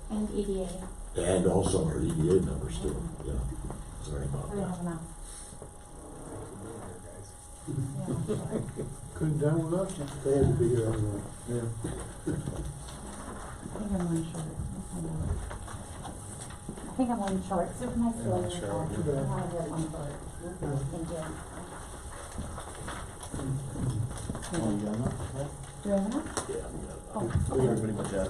And EDA. And also our EDA members too, yeah. Sorry about We that. have enough. Couldn't done without you. They had to be here anyway. I think I'm one short. I think I'm one short. Super nice to you. Sure. I want to get one short. Thank you. Oh, you got enough? Do we have enough? Oh, Everybody but Jack.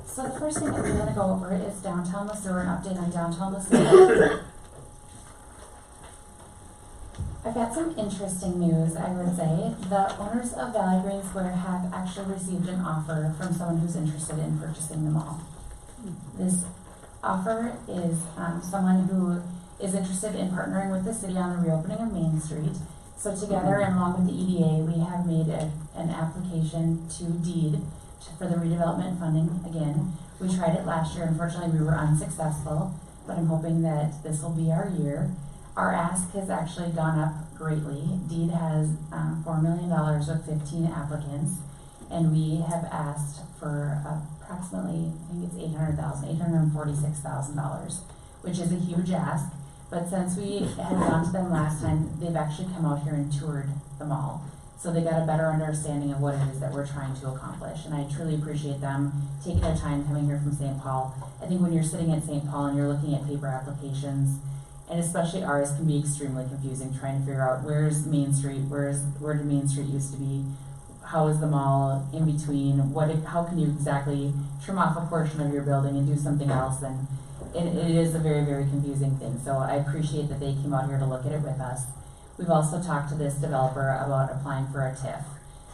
So the first thing that we're gonna go over is downtown Sueur, an update on downtown Sueur. I've got some interesting news, I would say. The owners of Valley Green Square have actually received an offer from someone who's interested in purchasing the mall. This offer is someone who is interested in partnering with the city on the reopening of Main Street. So together and along with the EDA, we have made an application to deed for the redevelopment funding again. We tried it last year, unfortunately we were unsuccessful, but I'm hoping that this will be our year. Our ask has actually gone up greatly. Deed has $4 million with 15 applicants, and we have asked for approximately, I think it's $846,000, which is a huge ask. But since we had gone to them last time, they've actually come out here and toured the mall. So they got a better understanding of what it is that we're trying to accomplish. And I truly appreciate them taking their time coming here from St. Paul. I think when you're sitting at St. Paul and you're looking at paper applications, and especially ours can be extremely confusing, trying to figure out where's Main Street, where did Main Street used to be, how is the mall in between, how can you exactly trim off a portion of your building and do something else, and it is a very, very confusing thing. So I appreciate that they came out here to look at it with us. We've also talked to this developer about applying for a TIF.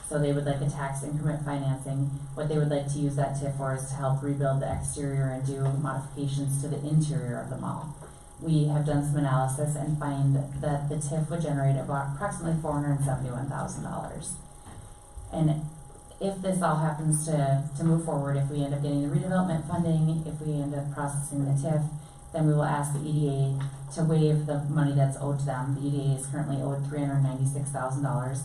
So they would like a tax increment financing. What they would like to use that TIF for is to help rebuild the exterior and do modifications to the interior of the mall. We have done some analysis and find that the TIF would generate about approximately $471,000. And if this all happens to move forward, if we end up getting the redevelopment funding, if we end up processing the TIF, then we will ask the EDA to waive the money that's owed to them. The EDA is currently owed $396,000.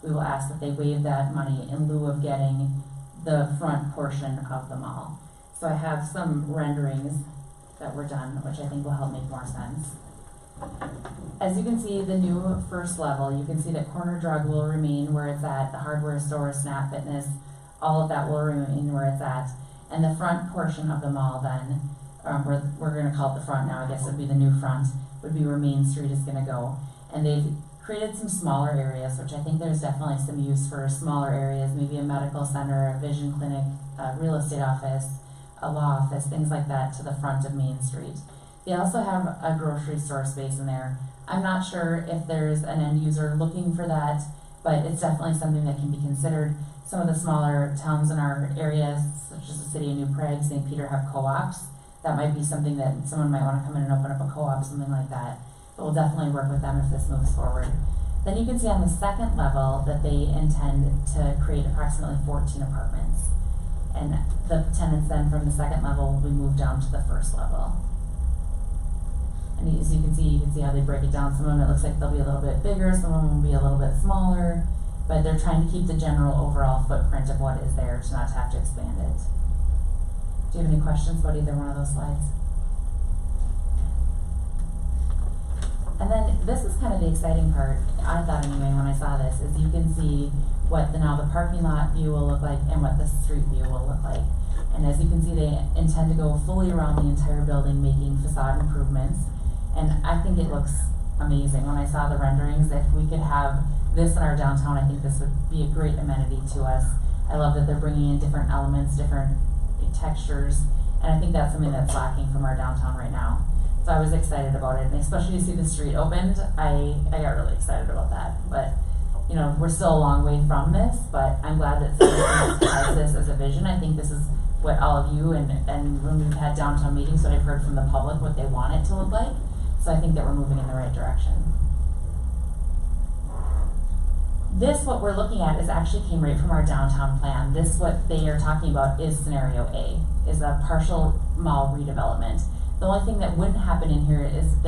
We will ask that they waive that money in lieu of getting the front portion of the mall. So I have some renderings that were done, which I think will help make more sense. As you can see, the new first level, you can see that Corner Drug will remain where it's at, the hardware store, Snap Fitness, all of that will remain where it's at. And the front portion of the mall then, we're gonna call it the front now, I guess it'd be the new front, would be where Main Street is gonna go. And they've created some smaller areas, which I think there's definitely some use for smaller areas, maybe a medical center, a vision clinic, a real estate office, a law office, things like that to the front of Main Street. They also have a grocery store space in there. I'm not sure if there's an end user looking for that, but it's definitely something that can be considered. Some of the smaller towns in our area, such as the city of New Prague, St. Peter, have co-ops. That might be something that someone might want to come in and open up a co-op, something like that. But we'll definitely work with them if this moves forward. Then you can see on the second level that they intend to create approximately 14 apartments. And the tenants then from the second level will be moved down to the first level. And as you can see how they break it down. Some of them it looks like they'll be a little bit bigger, some of them will be a little bit smaller, but they're trying to keep the general overall footprint of what is there to not have to expand it. Do you have any questions about either one of those slides? And then this is kind of the exciting part, I thought anyway when I saw this, is you can see what now the parking lot view will look like and what the street view will look like. And as you can see, they intend to go fully around the entire building, making facade improvements. And I think it looks amazing. When I saw the renderings, if we could have this in our downtown, I think this would be a great amenity to us. I love that they're bringing in different elements, different textures, and I think that's something that's lacking from our downtown right now. So I was excited about it, and especially to see the street opened, I got really excited about that. But, you know, we're still a long way from this, but I'm glad that someone has this as a vision. I think this is what all of you and when we've had downtown meetings, what I've heard from the public, what they want it to look like. So I think that we're moving in the right direction. This, what we're looking at, is actually came right from our downtown plan. This, what they are talking about, is scenario A, is a partial mall redevelopment. The only thing that wouldn't happen in here is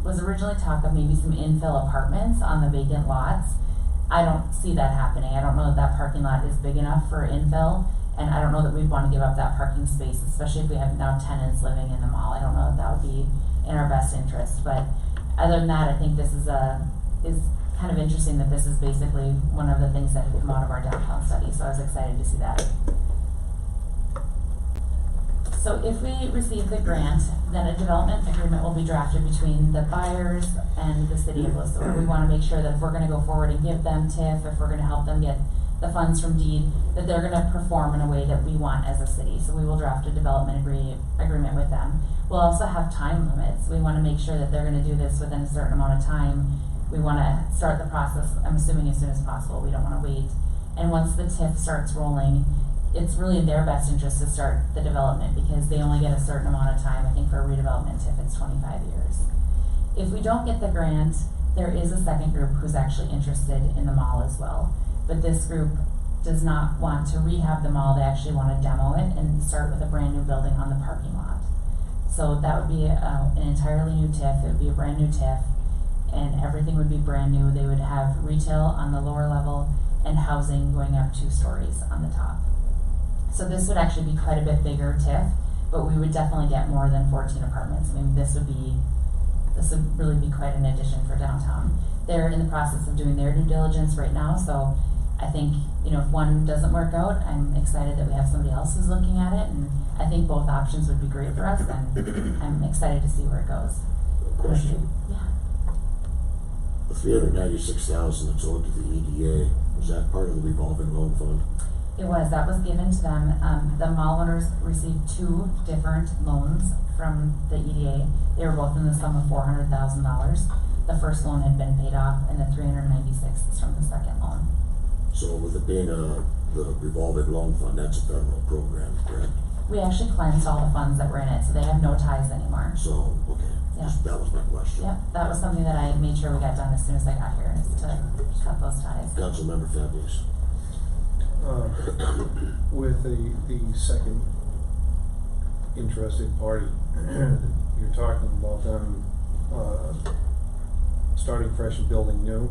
was originally talk of maybe some infill apartments on the vacant lots. I don't see that happening. I don't know that that parking lot is big enough for infill, and I don't know that we'd want to give up that parking space, especially if we have now tenants living in the mall. I don't know that that would be in our best interest, but other than that, I think this is kind of interesting that this is basically one of the things that had come out of our downtown study, so I was excited to see that. So if we receive the grant, then a development agreement will be drafted between the buyers and the city of Sueur. We want to make sure that if we're going to go forward and give them TIF, if we're going to help them get the funds from deed, that they're going to perform in a way that we want as a city. So we will draft a development agreement with them. We'll also have time limits. We want to make sure that they're going to do this within a certain amount of time. We want to start the process, I'm assuming, as soon as possible. We don't want to wait. And once the TIF starts rolling, it's really in their best interest to start the development because they only get a certain amount of time. I think for a redevelopment TIF, it's 25 years. If we don't get the grant, there is a second group who's actually interested in the mall as well. But this group does not want to rehab the mall. They actually want to demo it and start with a brand new building on the parking lot. So that would be an entirely new TIF. It would be a brand new TIF, and everything would be brand new. They would have retail on the lower level and housing going up 2 stories on the top. So this would actually be quite a bit bigger TIF, but we would definitely get more than 14 apartments. I mean, this would really be quite an addition for downtown. They're in the process of doing their due diligence right now, so I think, you know, if one doesn't work out, I'm excited that we have somebody else who's looking at it, and I think both options would be great for us, and I'm excited to see where it goes. Question. Yeah. The $396,000 that's owed to the EDA, was that part of the revolving loan fund? It was. That was given to them. The mall owners received 2 different loans from the EDA. They were both in the sum of $400,000. The first loan had been paid off, and the $396,000 is from the second loan. So with it being the revolving loan fund, that's a federal program, correct? We actually cleansed all the funds that were in it, so they have no ties anymore. So, okay, Yeah. that was my question. Yep, that was something that I made sure we got done as soon as I got here, is to cut those ties. Councilmember Fabius. With the second interested party, you're talking about them, starting fresh and building new,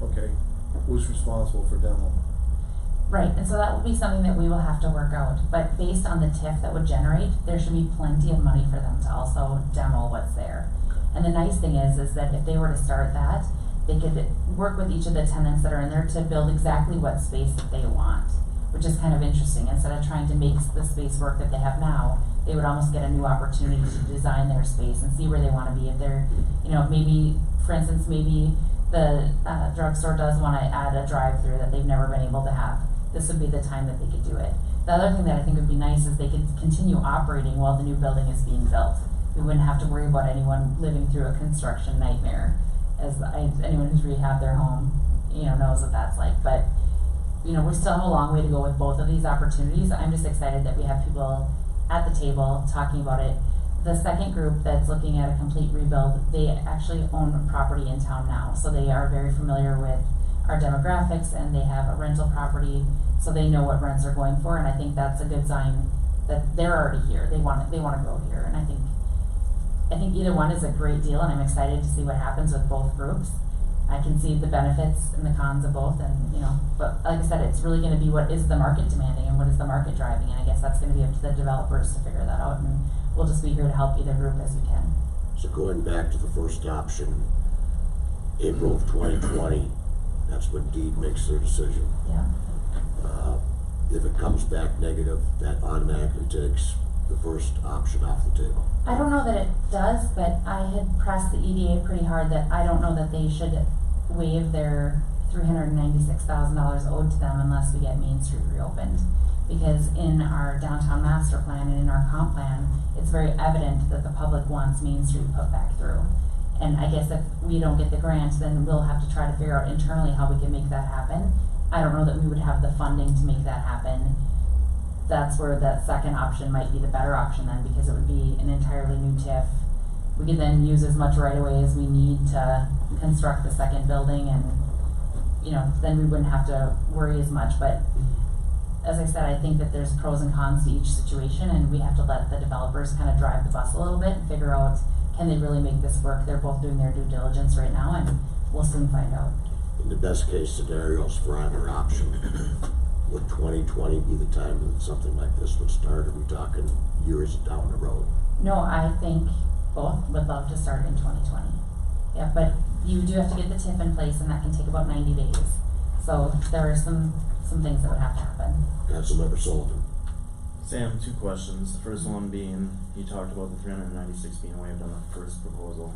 okay, who's responsible for demo? Right, and so that will be something that we will have to work out, but based on the TIF that would generate, there should be plenty of money for them to also demo what's there. And the nice thing is that if they were to start that, they could work with each of the tenants that are in there to build exactly what space that they want, which is kind of interesting. Instead of trying to make the space work that they have now, they would almost get a new opportunity to design their space and see where they wanna be. If they're, maybe, for instance, maybe the drugstore does wanna add a drive-through that they've never been able to have. This would be the time that they could do it. The other thing that I think would be nice is they could continue operating while the new building is being built. We wouldn't have to worry about anyone living through a construction nightmare, as anyone who's rehabbed their home, knows what that's like. But, we still have a long way to go with both of these opportunities. I'm just excited that we have people at the table talking about it. The second group that's looking at a complete rebuild, they actually own property in town now, so they are very familiar with our demographics, and they have a rental property, so they know what rents are going for, and I think that's a good sign that they're already here. They want to grow here, and I think either one is a great deal, and I'm excited to see what happens with both groups. I can see the benefits and the cons of both, and but like I said, it's really going to be what is the market demanding and what is the market driving, and I guess that's going to be up to the developers to figure that out, and we'll just be here to help either group as we can. So going back to the first option, April of 2020, that's when Deed makes their decision. Yeah. If it comes back negative, that automatically takes the first option off the table. I don't know that it does, but I had pressed the EDA pretty hard that I don't know that they should waive their $396,000 owed to them unless we get Main Street reopened. Because in our downtown master plan and in our comp plan, it's very evident that the public wants Main Street put back through. And I guess if we don't get the grant, then we'll have to try to figure out internally how we can make that happen. I don't know that we would have the funding to make that happen. That's where that second option might be the better option then, because it would be an entirely new TIF. We could then use as much right away as we need to construct the second building, and then we wouldn't have to worry as much. But as I said, I think that there's pros and cons to each situation, and we have to let the developers kind of drive the bus a little bit and figure out, can they really make this work? They're both doing their due diligence right now, and we'll soon find out. In the best case scenarios for either option, would 2020 be the time that something like this would start? Are we talking years down the road? No, I think both would love to start in 2020. Yeah, but you do have to get the TIF in place, and that can take about 90 days. So there are some things that would have to happen. Councilmember Sullivan. Sam, two questions. The first one being, you talked about the 396 being waived on the first proposal.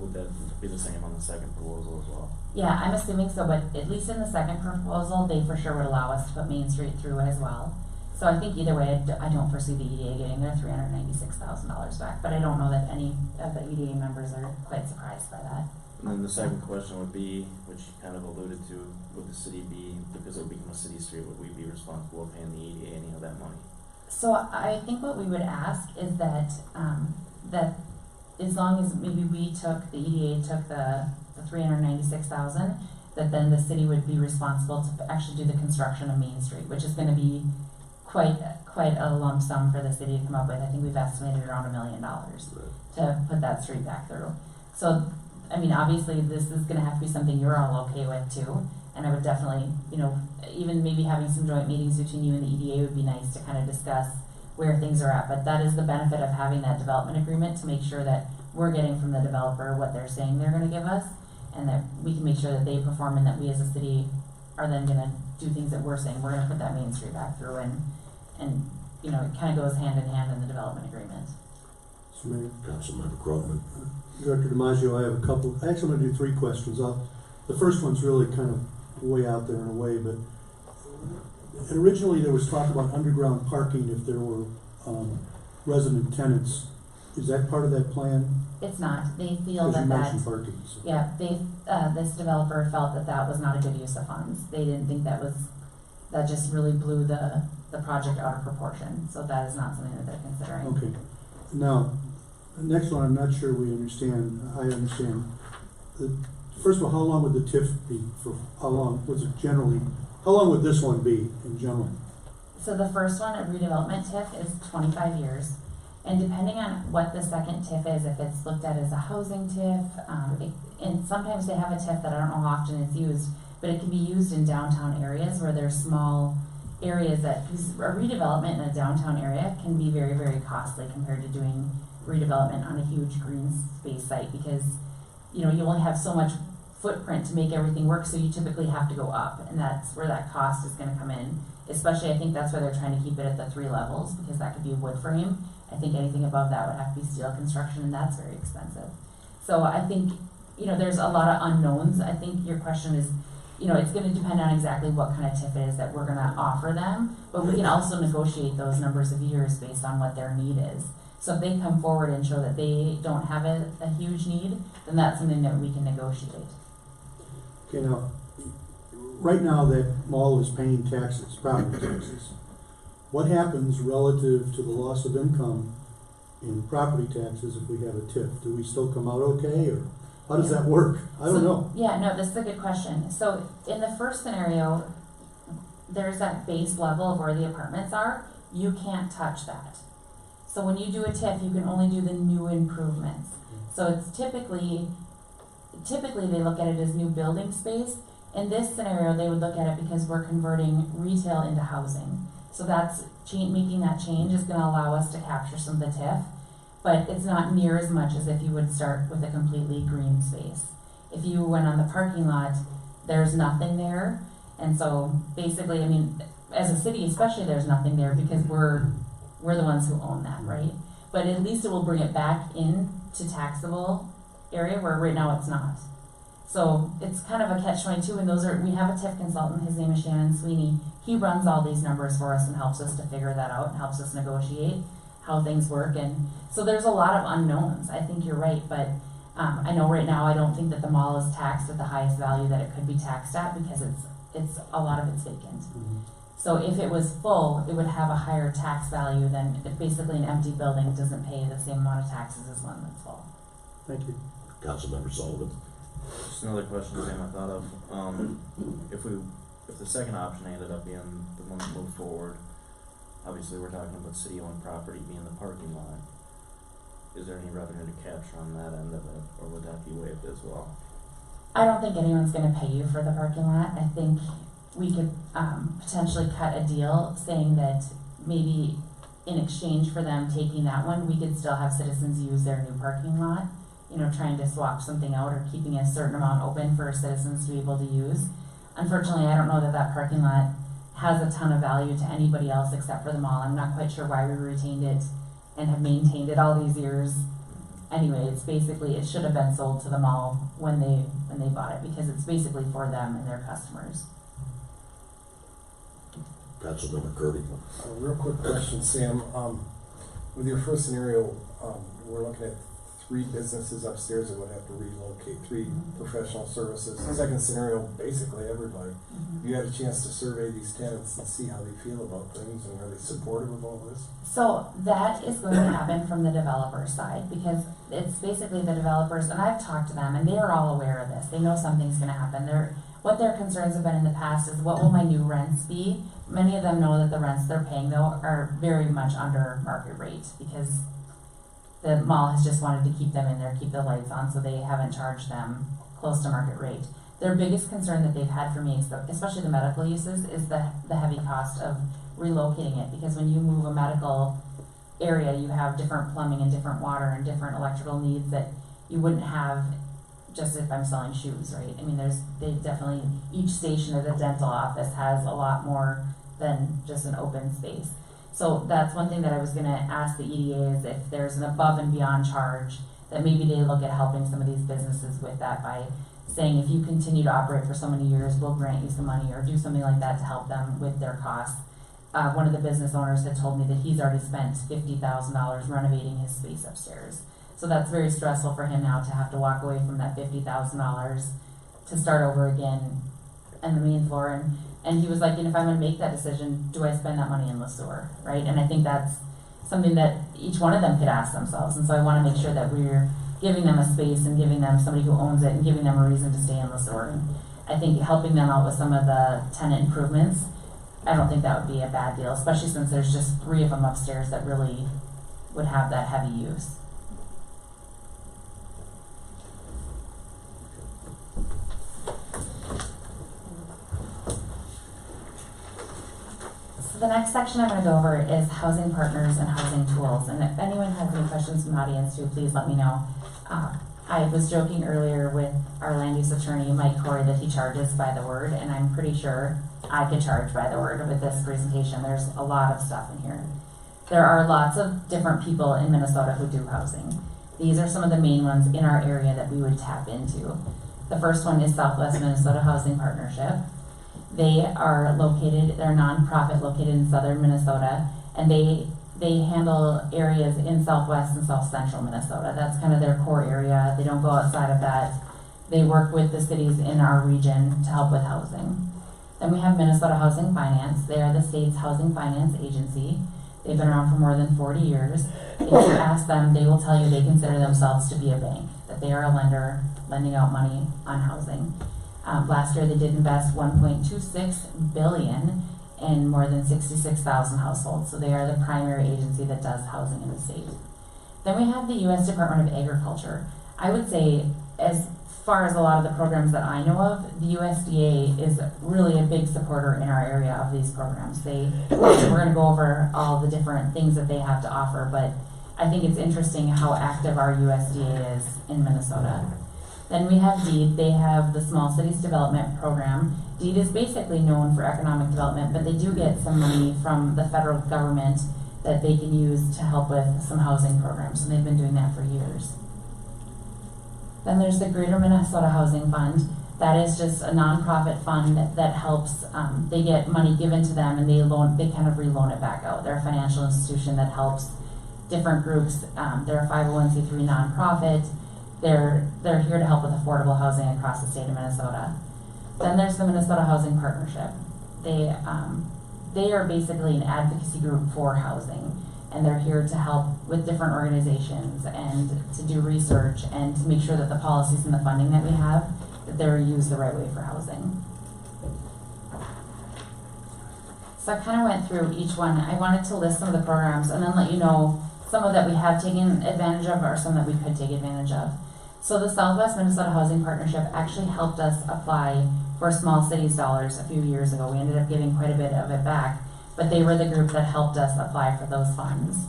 Would that be the same on the second proposal as well? Yeah, I'm assuming so, but at least in the second proposal, they for sure would allow us to put Main Street through as well. So I think either way, I don't foresee the EDA getting their $396,000 back, but I don't know that any of the EDA members are quite surprised by that. And then the second question would be, which you kind of alluded to, would the city be, because it would become a city street, would we be responsible for paying the EDA any of that money? So I think what we would ask is that, that as long as maybe the EDA took the $396,000, that then the city would be responsible to actually do the construction of Main Street, which is gonna be quite a lump sum for the city to come up with. I think we've estimated around $1 million to put that street back through. So, I mean, obviously this is gonna have to be something you're all okay with too, and I would definitely, even maybe having some joint meetings between you and the EDA would be nice to kind of discuss where things are at, but that is the benefit of having that development agreement, to make sure that we're getting from the developer what they're saying they're gonna give us, and that we can make sure that they perform, and that we as a city are then gonna do things that we're saying. We're gonna put that Main Street back through, and it kind of goes hand in hand in the development agreement. Mr. Mayor. Councilmember Cronin. Director DiMaggio, I have a couple, actually I'm gonna do 3 questions. The first one's really kind of way out there in a way, but originally there was talk about underground parking if there were resident tenants. Is that part of that plan? It's not. They feel Because you that mentioned parking, so. yeah, this developer felt that was not a good use of funds. They didn't think that just really blew the project out of proportion. So that is not something that they're considering. Okay. Now, the next one, I'm not sure I understand. First of all, how long would the TIF be? For how long? Was it generally How long would this one be in general? So the first one, a redevelopment TIF, is 25 years. And depending on what the second TIF is, if it's looked at as a housing TIF, and sometimes they have a TIF that I don't know how often it's used, but it can be used in downtown areas where there's small areas that, because a redevelopment in a downtown area can be very, very costly compared to doing redevelopment on a huge green space site, because, you know, you only have so much footprint to make everything work, so you typically have to go up, and that's where that cost is gonna come in. Especially, I think that's why they're trying to keep it at the 3 levels, because that could be a wood frame. I think anything above that would have to be steel construction, and that's very expensive. So I think, you know, there's a lot of unknowns. I think your question is, you know, it's gonna depend on exactly what kind of TIF it is that we're gonna offer them, but we can also negotiate those numbers of years based on what their need is. So if they come forward and show that they don't have a huge need, then that's something that we can negotiate. Okay, now, right now that mall is paying taxes, property taxes. What happens relative to the loss of income in property taxes if we have a TIF? Do we still come out okay, or how does that work? I don't know. Yeah, no, this is a good question. So in the first scenario, there's that base level of where the apartments are. You can't touch that. So when you do a TIF, you can only do the new improvements. So it's typically they look at it as new building space. In this scenario, they would look at it because we're converting retail into housing. So that's making that change is gonna allow us to capture some of the TIF, but it's not near as much as if you would start with a completely green space. If you went on the parking lot, there's nothing there, and so basically, I mean, as a city especially, there's nothing there because we're the ones who own that, right? But at least it will bring it back into taxable area where right now it's not. So it's kind of a catch-22, and we have a TIF consultant, his name is Shannon Sweeney. He runs all these numbers for us and helps us to figure that out and helps us negotiate how things work. And so there's a lot of unknowns. I think you're right, but I know right now I don't think that the mall is taxed at the highest value that it could be taxed at because it's a lot of it's vacant. Mm-hmm. So if it was full, it would have a higher tax value than basically an empty building doesn't pay the same amount of taxes as one that's full. Thank you. Councilmember Sullivan. Just another question, Sam, I thought of, if the second option ended up being the one that moved forward, obviously we're talking about city-owned property being the parking lot. Is there any revenue to capture on that end of it, or would that be waived as well? I don't think anyone's gonna pay you for the parking lot. I think we could potentially cut a deal saying that maybe in exchange for them taking that one, we could still have citizens use their new parking lot. You know, trying to swap something out or keeping a certain amount open for citizens to be able to use. Unfortunately, I don't know that parking lot has a ton of value to anybody else except for the mall. I'm not quite sure why we retained it and have maintained it all these years. Anyway, it's basically, it should have been sold to the mall when they bought it because it's basically for them and their customers. Councilmember Kirby. Real quick question, Sam. With your first scenario, we're looking at 3 businesses upstairs that would have to relocate, 3 professional services. Second scenario, basically everybody. You had a chance to survey these tenants and see how they feel about things, and are they supportive of all this? So that is going to happen from the developer side because it's basically the developers, and I've talked to them and they are all aware of this. They know something's gonna happen. What their concerns have been in the past is what will my new rents be? Many of them know that the rents they're paying though are very much under market rate because the mall has just wanted to keep them in there, keep the lights on, so they haven't charged them close to market rate. Their biggest concern that they've had for me, especially the medical uses, is the heavy cost of relocating it. Because when you move a medical area, you have different plumbing and different water and different electrical needs that you wouldn't have just if I'm selling shoes, right? I mean, each station at a dental office has a lot more than just an open space. So that's one thing that I was gonna ask the EDA is if there's an above and beyond charge, that maybe they look at helping some of these businesses with that by saying if you continue to operate for so many years, we'll grant you some money or do something like that to help them with their costs. One of the business owners had told me that he's already spent $50,000 renovating his space upstairs. So that's very stressful for him now to have to walk away from that $50,000 to start over again on the main floor. And he was like, and if I'm gonna make that decision, do I spend that money in Sueur, right? And I think that's something that each one of them could ask themselves. And so I wanna make sure that we're giving them a space and giving them somebody who owns it and giving them a reason to stay in Sueur. I think helping them out with some of the tenant improvements, I don't think that would be a bad deal, especially since there's just 3 of them upstairs that really would have that heavy use. So the next section I'm gonna go over is housing partners and housing tools, and if anyone has any questions from the audience too, please let me know. I was joking earlier with our land use attorney, Mike Corey, that he charges by the word, and I'm pretty sure I could charge by the word with this presentation. There's a lot of stuff in here. There are lots of different people in Minnesota who do housing. These are some of the main ones in our area that we would tap into. The first one is Southwest Minnesota Housing Partnership. They're a nonprofit located in southern Minnesota, and they handle areas in southwest and south central Minnesota. That's kind of their core area. They don't go outside of that. They work with the cities in our region to help with housing. Then we have Minnesota Housing Finance. They are the state's housing finance agency. They've been around for more than 40 years. If you ask them, they will tell you they consider themselves to be a bank, that they are a lender lending out money on housing. Last year they did invest $1.26 billion in more than 66,000 households. So they are the primary agency that does housing in the state. Then we have the U.S. Department of Agriculture. I would say, as far as a lot of the programs that I know of, the USDA is really a big supporter in our area of these programs. We're going to go over all the different things that they have to offer, but I think it's interesting how active our USDA is in Minnesota. Then we have DEED. They have the Small Cities Development Program. DEED is basically known for economic development, but they do get some money from the federal government that they can use to help with some housing programs, and they've been doing that for years. Then there's the Greater Minnesota Housing Fund. That is just a nonprofit fund that helps, they get money given to them and they kind of re-loan it back out. They're a financial institution that helps different groups. They're a 501c3 nonprofit. They're here to help with affordable housing across the state of Minnesota. Then there's the Minnesota Housing Partnership. They are basically an advocacy group for housing, and they're here to help with different organizations and to do research and to make sure that the policies and the funding that we have, that they're used the right way for housing. So I kind of went through each one. I wanted to list some of the programs and then let you know some of that we have taken advantage of or some that we could take advantage of. So the Southwest Minnesota Housing Partnership actually helped us apply for Small Cities dollars a few years ago. We ended up giving quite a bit of it back, but they were the group that helped us apply for those funds.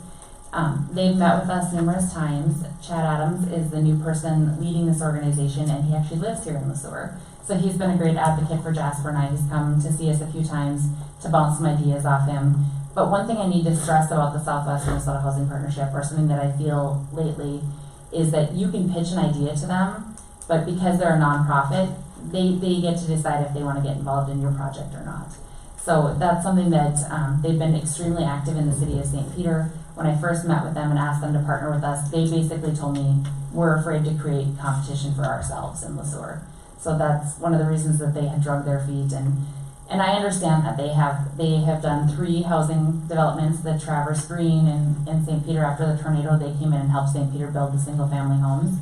They've met with us numerous times. Chad Adams is the new person leading this organization, and he actually lives here in the Sueur. So he's been a great advocate for Jasper and I. He's come to see us a few times to bounce some ideas off him. But one thing I need to stress about the Southwest Minnesota Housing Partnership, or something that I feel lately, is that you can pitch an idea to them, but because they're a nonprofit, they get to decide if they want to get involved in your project or not. So that's something that they've been extremely active in the city of St. Peter. When I first met with them and asked them to partner with us, they basically told me we're afraid to create competition for ourselves in Sueur. So that's one of the reasons that they had drug their feet, and I understand that they have done 3 housing developments, the Traverse Green and St. Peter. After the tornado, they came in and helped St. Peter build the single family homes.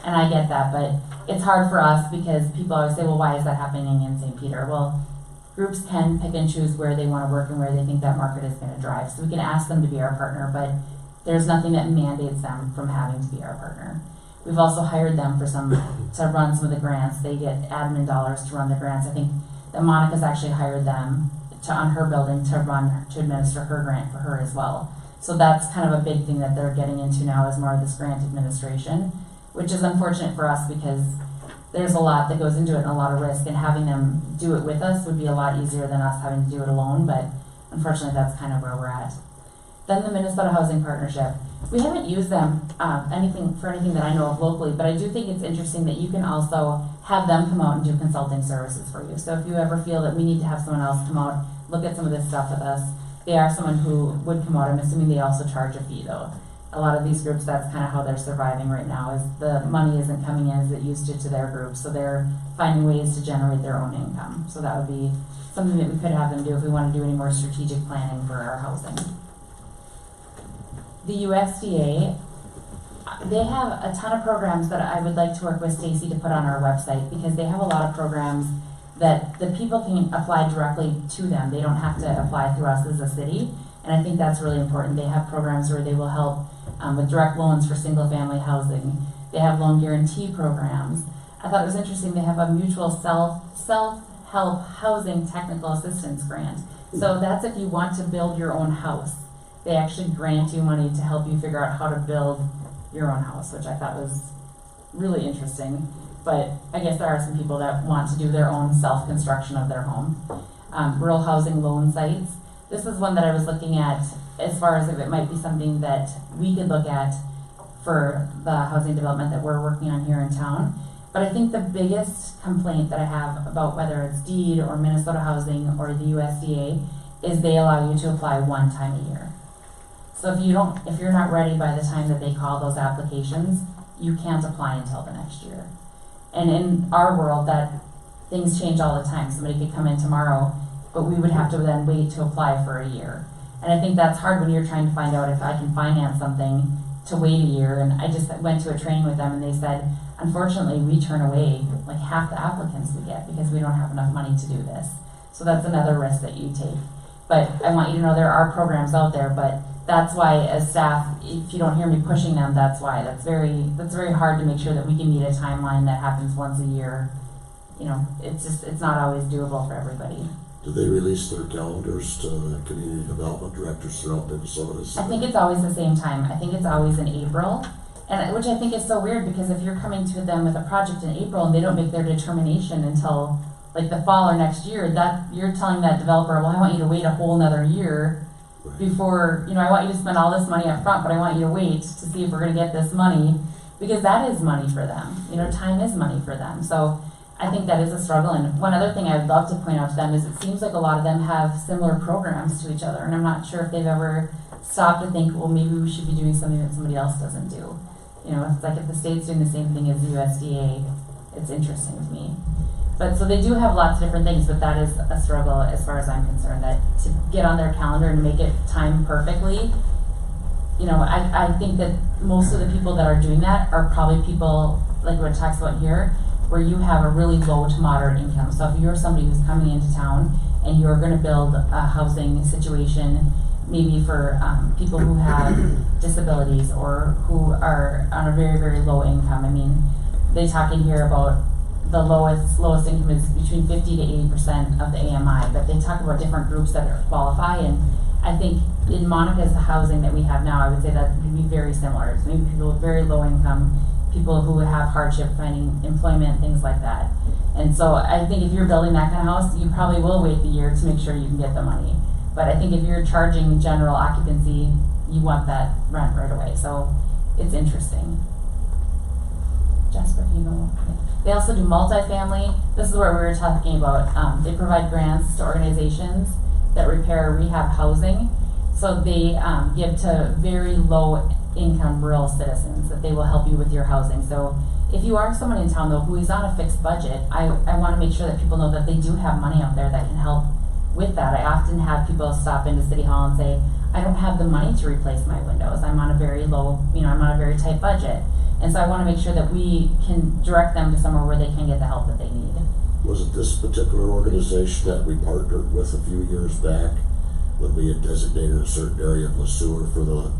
And I get that, but it's hard for us because people always say, well, why is that happening in St. Peter? Well, groups can pick and choose where they want to work and where they think that market is going to drive. So we can ask them to be our partner, but there's nothing that mandates them from having to be our partner. We've also hired them for to run some of the grants. They get admin dollars to run the grants. I think that Monica's actually hired them on her building to administer her grant for her as well. So that's kind of a big thing that they're getting into now, is more of this grant administration, which is unfortunate for us because there's a lot that goes into it and a lot of risk, and having them do it with us would be a lot easier than us having to do it alone, but unfortunately that's kind of where we're at. Then the Minnesota Housing Partnership. We haven't used them for anything that I know of locally, but I do think it's interesting that you can also have them come out and do consulting services for you. So if you ever feel that we need to have someone else come out, look at some of this stuff with us, they are someone who would come out. I'm assuming they also charge a fee though. A lot of these groups, that's kind of how they're surviving right now, is the money isn't coming in as it used to their group, so they're finding ways to generate their own income. So that would be something that we could have them do if we want to do any more strategic planning for our housing. The USDA, they have a ton of programs that I would like to work with Stacy to put on our website, because they have a lot of programs that the people can apply directly to them. They don't have to apply through us as a city. And I think that's really important. They have programs where they will help with direct loans for single-family housing. They have loan guarantee programs. I thought it was interesting, they have a mutual self-help housing technical assistance grant. So that's if you want to build your own house. They actually grant you money to help you figure out how to build your own house, which I thought was really interesting. But I guess there are some people that want to do their own self-construction of their home. Rural housing loan sites. This is one that I was looking at as far as if it might be something that we could look at for the housing development that we're working on here in town. But I think the biggest complaint that I have about whether it's DEED or Minnesota Housing or the USDA is they allow you to apply one time a year. So if you're not ready by the time that they call those applications, you can't apply until the next year. And in our world, that things change all the time. Somebody could come in tomorrow, but we would have to then wait to apply for a year. And I think that's hard when you're trying to find out if I can finance something to wait a year. And I just went to a training with them and they said, unfortunately, we turn away like half the applicants we get because we don't have enough money to do this. So that's another risk that you take. But I want you to know there are programs out there, but that's why as staff, if you don't hear me pushing them, that's why. That's very hard to make sure that we can meet a timeline that happens once a year. You know, it's not always doable for everybody. Do they release their calendars to the community development directors throughout Minnesota? I think it's always the same time. I think it's always in April. And which I think is so weird because if you're coming to them with a project in April and they don't make their determination until like the fall or next year, that you're telling that developer, well, I want you to wait a whole nother year before, you know, I want you to spend all this money up front, but I want you to wait to see if we're gonna get this money because that is money for them. You know, time is money for them. So I think that is a struggle. And one other thing I'd love to point out to them is it seems like a lot of them have similar programs to each other. And I'm not sure if they've ever stopped to think, well, maybe we should be doing something that somebody else doesn't do. You know, it's like if the state's doing the same thing as the USDA, it's interesting to me. But so they do have lots of different things, but that is a struggle as far as I'm concerned, that to get on their calendar and make it time perfectly, you know, I think that most of the people that are doing that are probably people, like what it talks about here, where you have a really low to moderate income. So if you're somebody who's coming into town and you're gonna build a housing situation, maybe for people who have disabilities or who are on a very, very low income. I mean, they talk in here about the lowest income is between 50 to 80% of the AMI, but they talk about different groups that qualify. And I think in Monica's housing that we have now, I would say that would be very similar. It's maybe people with very low income, people who have hardship finding employment, things like that. And so I think if you're building that kind of house, you probably will wait the year to make sure you can get the money. But I think if you're charging general occupancy, you want that rent right away. So it's interesting. Jasper, can you go? Okay. They also do multifamily. This is where we were talking about. They provide grants to organizations that repair rehab housing. So they give to very low income rural citizens that they will help you with your housing. So if you are someone in town though who is on a fixed budget, I want to make sure that people know that they do have money out there that can help with that. I often have people stop into City Hall and say, I don't have the money to replace my windows. I'm on a very low, you know, I'm on a very tight budget. And so I want to make sure that we can direct them to somewhere where they can get the help that they need. Was it this particular organization that we partnered with a few years back when we had designated a certain area of Sueur for the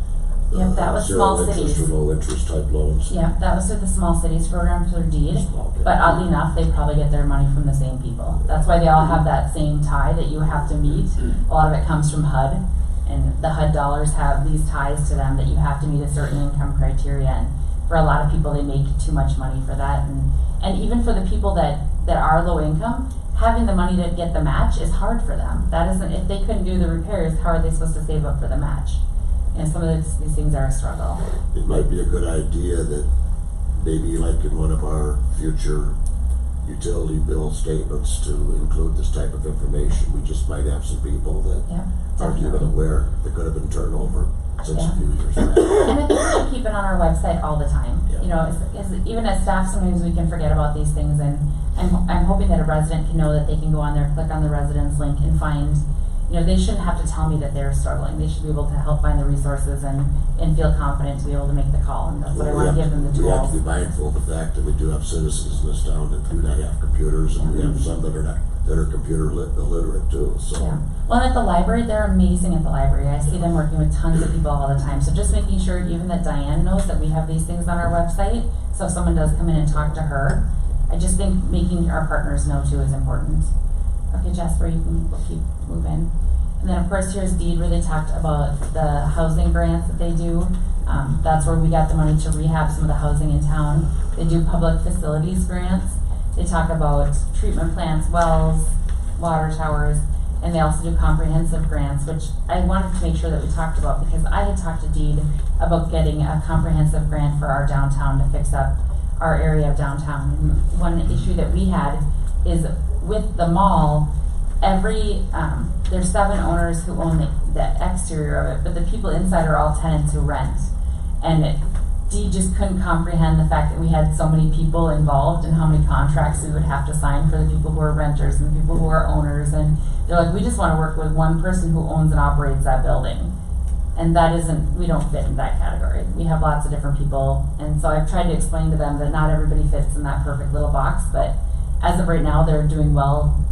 Yep, that was small zero interest cities. or low interest type loans? Yeah, that was through the small cities program through DEED. Okay. But oddly enough, they probably get their money from the same people. That's why they all have that same tie that you have to meet. A lot of it comes from HUD, and the HUD dollars have these ties to them that you have to meet a certain income criteria. And for a lot of people, they make too much money for that. And even for the people that are low income, having the money to get the match is hard for them. That isn't, if they couldn't do the repairs, how are they supposed to save up for the match? And some of these things are a struggle. It might be a good idea that maybe like in one of our future utility bill statements to include this type of information. We just might have some people that Yeah, aren't even definitely. aware that could have been turned over since a few years back. And I think we should keep it on our website all the time. Yeah. You know, as even as staff, sometimes we can forget about these things, and I'm hoping that a resident can know that they can go on there, click on the residents link, and find, you know, they shouldn't have to tell me that they're struggling. They should be able to help find the resources and feel confident to be able to make the call, and that's what I wanna give them the We have tools. to be mindful of the fact that we do have citizens in this town that do not have computers, and we have some that are computer illiterate too, so. Yeah, well, and at the library, they're amazing at the library. I see them working with tons of people all the time. So just making sure even that Diane knows that we have these things on our website. So if someone does come in and talk to her, I just think making our partners know too is important. Okay, Jasper, you can keep moving. And then of course, here's Deed where they talked about the housing grants that they do. That's where we got the money to rehab some of the housing in town. They do public facilities grants. They talk about treatment plants, wells, water towers, and they also do comprehensive grants, which I wanted to make sure that we talked about because I had talked to Deed about getting a comprehensive grant for our downtown to fix up our area of downtown. And one issue that we had is with the mall, there's 7 owners who own the exterior of it, but the people inside are all tenants who rent. And Deed just couldn't comprehend the fact that we had so many people involved and how many contracts we would have to sign for the people who are renters and the people who are owners. And they're like, we just want to work with one person who owns and operates that building. And we don't fit in that category. We have lots of different people. And so I've tried to explain to them that not everybody fits in that perfect little box, but as of right now, they're doing well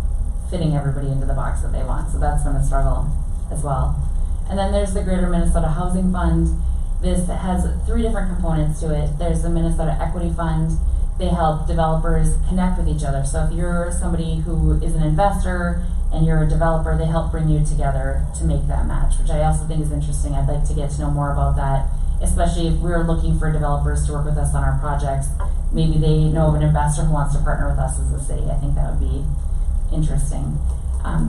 fitting everybody into the box that they want. So that's been a struggle as well. And then there's the Greater Minnesota Housing Fund. This has 3 different components to it. There's the Minnesota Equity Fund. They help developers connect with each other. So if you're somebody who is an investor and you're a developer, they help bring you together to make that match, which I also think is interesting. I'd like to get to know more about that, especially if we're looking for developers to work with us on our projects. Maybe they know of an investor who wants to partner with us as a city. I think that would be interesting.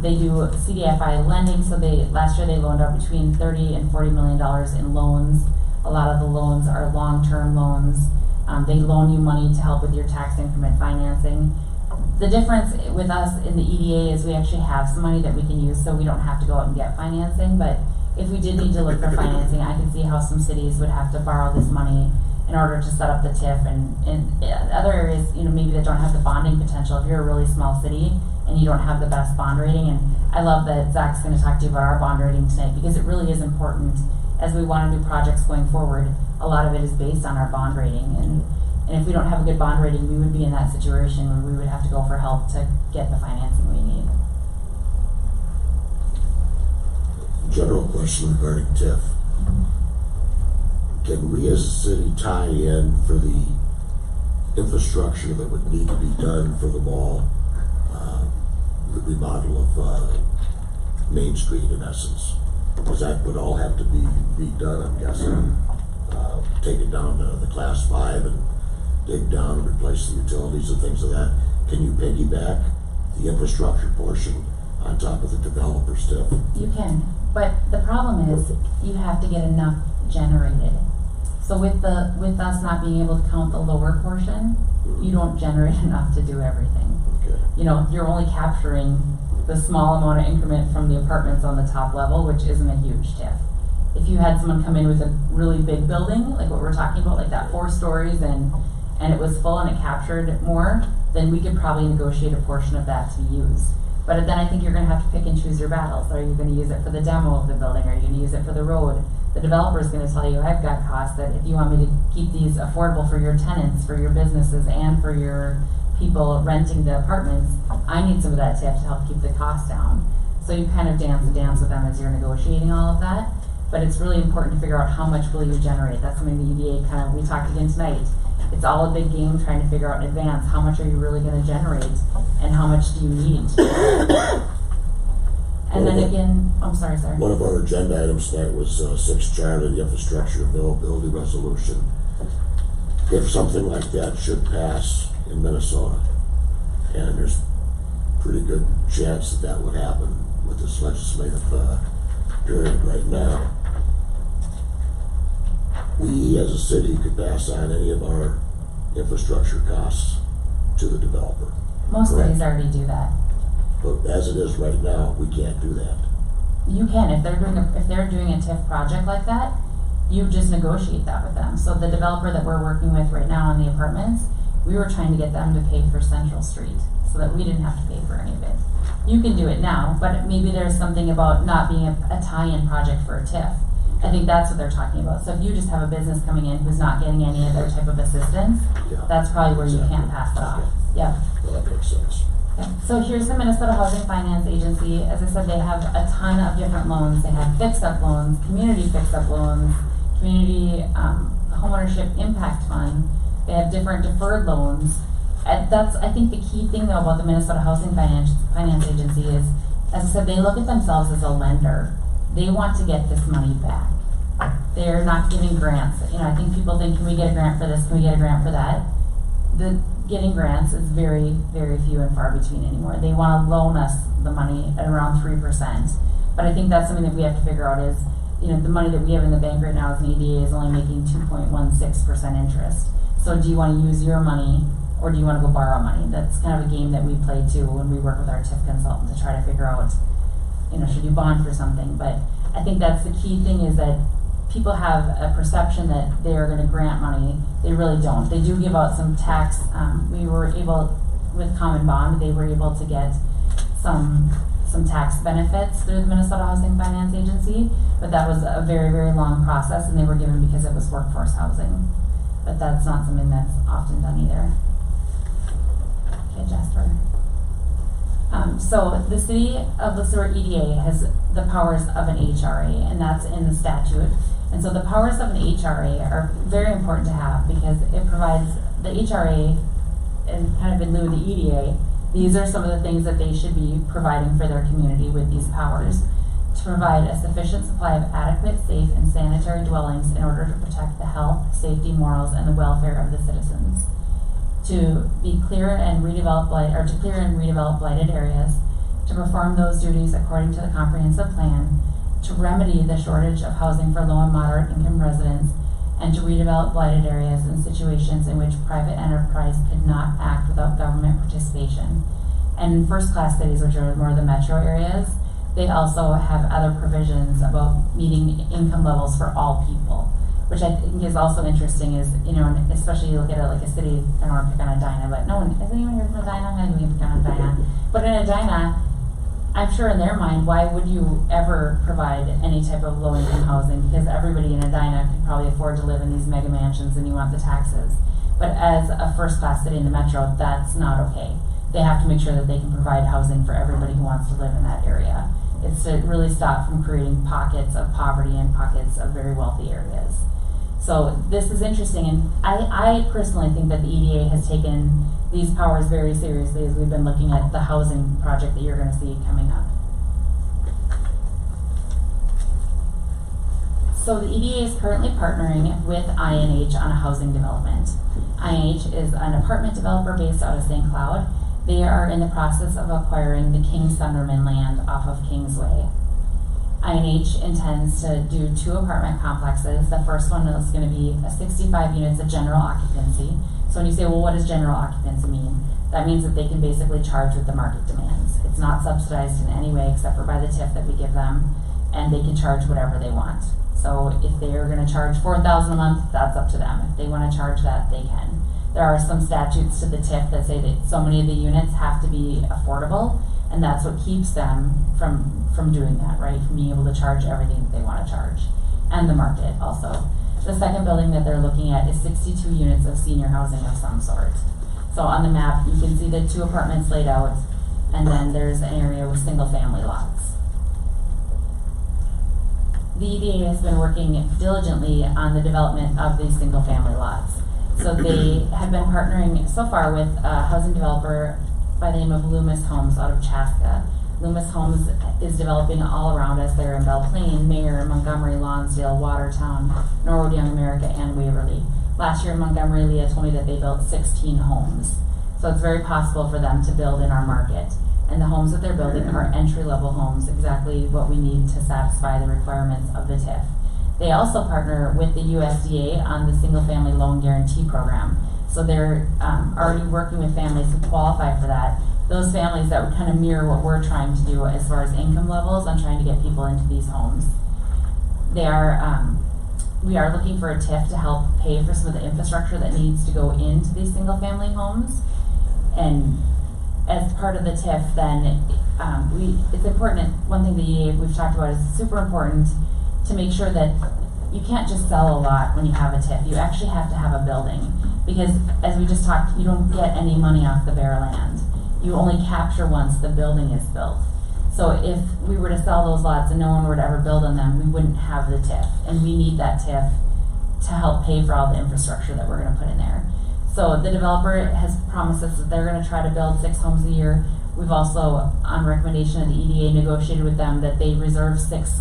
They do CDFI lending, so last year they loaned out between $30 and $40 million in loans. A lot of the loans are long-term loans. They loan you money to help with your tax increment financing. The difference with us in the EDA is we actually have some money that we can use, so we don't have to go out and get financing. But if we did need to look for financing, I can see how some cities would have to borrow this money in order to set up the TIF, and other areas, maybe that don't have the bonding potential. If you're a really small city and you don't have the best bond rating, and I love that Zach's going to talk to you about our bond rating tonight because it really is important as we want to do projects going forward. A lot of it is based on our bond rating, and if we don't have a good bond rating, we would be in that situation where we would have to go for help to get the financing we need. General question regarding TIF. Can we as a city tie in for the infrastructure that would need to be done for the mall, the remodel of Main Street in essence? Because that would all have to be redone, I'm guessing. Take it down to the class 5 and dig down and replace the utilities and things of that. Can you piggyback the infrastructure portion on top of the developer stuff? You can, but the problem is you have to get enough generated. So with us not being able to count the lower portion, you don't generate enough to do everything. Okay. You're only capturing the small amount of increment from the apartments on the top level, which isn't a huge TIF. If you had someone come in with a really big building, like what we're talking about, like that 4 stories and it was full and it captured more, then we could probably negotiate a portion of that to be used. But then I think you're gonna have to pick and choose your battles. Are you gonna use it for the demo of the building? Are you gonna use it for the road? The developer is gonna tell you, I've got costs that if you want me to keep these affordable for your tenants, for your businesses, and for your people renting the apartments, I need some of that TIF to help keep the cost down. So you kind of dance with them as you're negotiating all of that. But it's really important to figure out how much will you generate. That's something the EDA we talked again tonight. It's all a big game trying to figure out in advance how much are you really gonna generate and how much do you need. And then again, I'm sorry. One of our agenda items tonight was 6 charter, the infrastructure availability resolution. If something like that should pass in Minnesota, and there's pretty good chance that would happen with this legislative period right now, we as a city could pass on any of our infrastructure costs to the developer. Most Correct. cities already do that. But as it is right now, we can't do that. You can, if they're doing a TIF project like that, you just negotiate that with them. So the developer that we're working with right now on the apartments, we were trying to get them to pay for Central Street so that we didn't have to pay for any of it. you can do it now, but maybe there's something about not being a tie-in project for a TIF. I think that's what they're talking about. So if you just have a business coming in who's not getting any other type of assistance, Yeah. that's probably where you can't pass it off. Yep. Well, that makes sense. Yeah. So here's the Minnesota Housing Finance Agency. As I said, they have a ton of different loans. They have fix-up loans, community fix-up loans, community homeownership impact fund. They have different deferred loans. That's, I think, the key thing though about the Minnesota Housing Finance Agency is, as I said, they look at themselves as a lender. They want to get this money back. They're not giving grants. You know, I think people think, can we get a grant for this? Can we get a grant for that? The getting grants is very, very few and far between anymore. They want to loan us the money at around 3%. But I think that's something that we have to figure out is, you know, the money that we have in the bank right now as an EDA is only making 2.16% interest. So do you want to use your money or do you want to go borrow money? That's kind of a game that we play too when we work with our TIF consultant to try to figure out, you know, should you bond for something? But I think that's the key thing is that people have a perception that they are going to grant money. They really don't. They do give out some tax. We were able, with Common Bond, they were able to get some tax benefits through the Minnesota Housing Finance Agency, but that was a very, very long process, and they were given because it was workforce housing. But that's not something that's often done either. Okay, Jasper. So the city of the Sueur EDA has the powers of an HRA, and that's in the statute. And so the powers of an HRA are very important to have because it provides the HRA, and kind of in lieu of the EDA, these are some of the things that they should be providing for their community with these powers. To provide a sufficient supply of adequate, safe, and sanitary dwellings in order to protect the health, safety, morals, and the welfare of the citizens. To clear and redevelop blighted areas, to perform those duties according to the comprehensive plan, to remedy the shortage of housing for low and moderate income residents, and to redevelop blighted areas in situations in which private enterprise could not act without government participation. And in first-class cities, which are more the metro areas, they also have other provisions about meeting income levels for all people, which I think is also interesting is, you know, especially you look at it like a city, I don't want to pick on Edina, but no one, has anyone heard from Edina? I'm going to pick on Edina. But in Edina, I'm sure in their mind, why would you ever provide any type of low-income housing? Because everybody in Edina could probably afford to live in these mega mansions and you want the taxes. But as a first-class city in the metro, that's not okay. They have to make sure that they can provide housing for everybody who wants to live in that area. It's to really stop from creating pockets of poverty and pockets of very wealthy areas. So this is interesting, and I personally think that the EDA has taken these powers very seriously as we've been looking at the housing project that you're going to see coming up. So the EDA is currently partnering with INH on a housing development. INH is an apartment developer based out of St. Cloud. They are in the process of acquiring the King Sunderman land off of Kingsway. INH intends to do 2 apartment complexes. The first one is going to be a 65 units of general occupancy. So when you say, well, what does general occupancy mean? That means that they can basically charge what the market demands. It's not subsidized in any way except for by the TIF that we give them, and they can charge whatever they want. So if they are going to charge $4,000 a month, that's up to them. If they want to charge that, they can. There are some statutes to the TIF that say that so many of the units have to be affordable, and that's what keeps them from doing that, right? From being able to charge everything that they want to charge. And the market also. The second building that they're looking at is 62 units of senior housing of some sort. So on the map, you can see the 2 apartments laid out, and then there's an area with single family lots. The EDA has been working diligently on the development of these single family lots. So they have been partnering so far with a housing developer by the name of Loomis Homes out of Chaska. Loomis Homes is developing all around us. They're in Belle Plaine, Mayer, Montgomery, Lonsdale, Watertown, Norwood, Young America, and Waverly. Last year in Montgomery, Leah told me that they built 16 homes. So it's very possible for them to build in our market. And the homes that they're building are entry-level homes, exactly what we need to satisfy the requirements of the TIF. They also partner with the USDA on the Single Family Loan Guarantee Program. So they're already working with families who qualify for that. Those families that would kind of mirror what we're trying to do as far as income levels on trying to get people into these homes. They are, we are looking for a TIF to help pay for some of the infrastructure that needs to go into these single family homes. And as part of the TIF, then it's important, one thing that we've talked about is super important to make sure that you can't just sell a lot when you have a TIF. You actually have to have a building, because as we just talked, you don't get any money off the bare land. You only capture once the building is built. So if we were to sell those lots and no one were to ever build on them, we wouldn't have the TIF, and we need that TIF to help pay for all the infrastructure that we're gonna put in there. So the developer has promised us that they're gonna try to build 6 homes a year. We've also, on recommendation of the EDA, negotiated with them that they reserve 6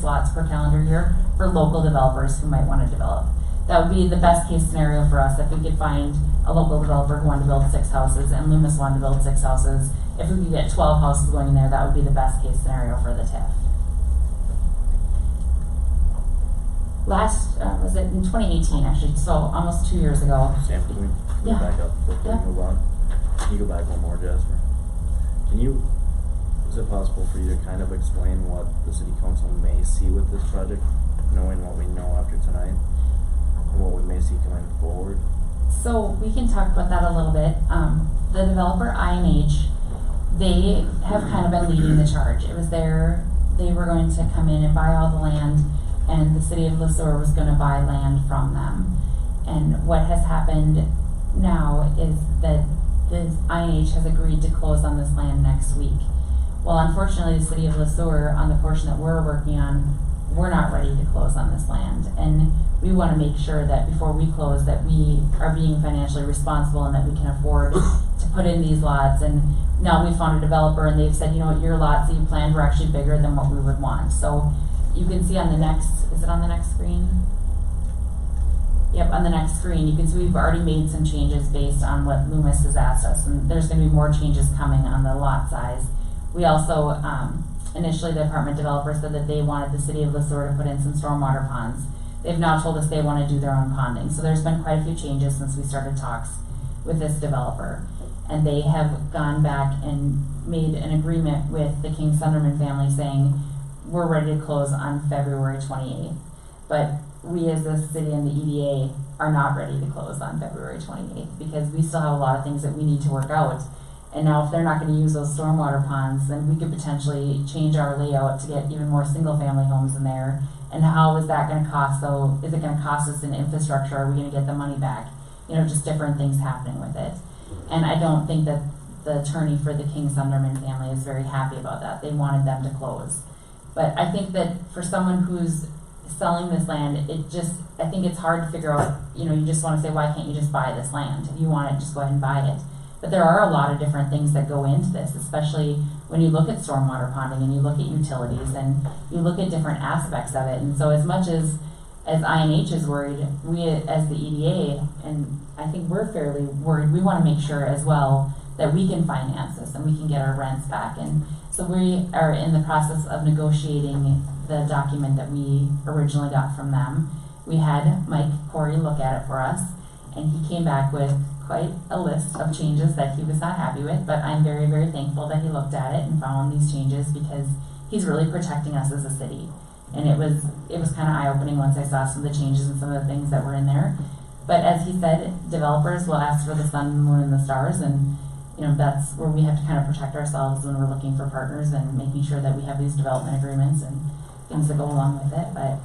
lots per calendar year for local developers who might wanna develop. That would be the best case scenario for us, if we could find a local developer who wanted to build 6 houses and Loomis wanted to build 6 houses. If we could get 12 houses going in there, that would be the best case scenario for the TIF. Was it in 2018 actually, so almost 2 years ago. Sam, can we Yeah. back up before Yeah. we move on? Can you go back one more, Jasper? Is it possible for you to kind of explain what the city council may see with this project, knowing what we know after tonight? And what we may see coming forward? So we can talk about that a little bit. The developer INH, they have kind of been leading the charge. It was they were going to come in and buy all the land, and the city of Sueur was gonna buy land from them. And what has happened now is that the INH has agreed to close on this land next week. Well, unfortunately, the city of Sueur, on the portion that we're working on, we're not ready to close on this land. And we wanna make sure that before we close, that we are being financially responsible and that we can afford to put in these lots. And now we found a developer and they've said, you know what, your lots that you planned were actually bigger than what we would want. So you can see on the next, is it on the next screen? Yep, on the next screen, you can see we've already made some changes based on what Loomis has asked us, and there's gonna be more changes coming on the lot size. We also, initially the apartment developer said that they wanted the city of Sueur to put in some stormwater ponds. They've now told us they wanna do their own ponding, so there's been quite a few changes since we started talks with this developer. And they have gone back and made an agreement with the King Sunderman family saying, we're ready to close on February 28th. But we as the city and the EDA are not ready to close on February 28th because we still have a lot of things that we need to work out. And now if they're not gonna use those stormwater ponds, then we could potentially change our layout to get even more single family homes in there. And how is that gonna cost? So is it gonna cost us in infrastructure? Are we gonna get the money back? You know, just different things happening with it. And I don't think that the attorney for the King Sunderman family is very happy about that. They wanted them to close. But I think that for someone who's selling this land, I think it's hard to figure out, you know, you just wanna say, why can't you just buy this land? If you want it, just go ahead and buy it. But there are a lot of different things that go into this, especially when you look at stormwater ponding and you look at utilities and you look at different aspects of it. And so as much as INH is worried, we as the EDA, and I think we're fairly worried, we wanna make sure as well that we can finance this and we can get our rents back. And so we are in the process of negotiating the document that we originally got from them. We had Mike Corey look at it for us, and he came back with quite a list of changes that he was not happy with, but I'm very, very thankful that he looked at it and found these changes because he's really protecting us as a city. And it was kind of eye-opening once I saw some of the changes and some of the things that were in there. But as he said, developers will ask for the sun, the moon, and the stars, and you know, that's where we have to kind of protect ourselves when we're looking for partners and making sure that we have these development agreements and things that go along with it. But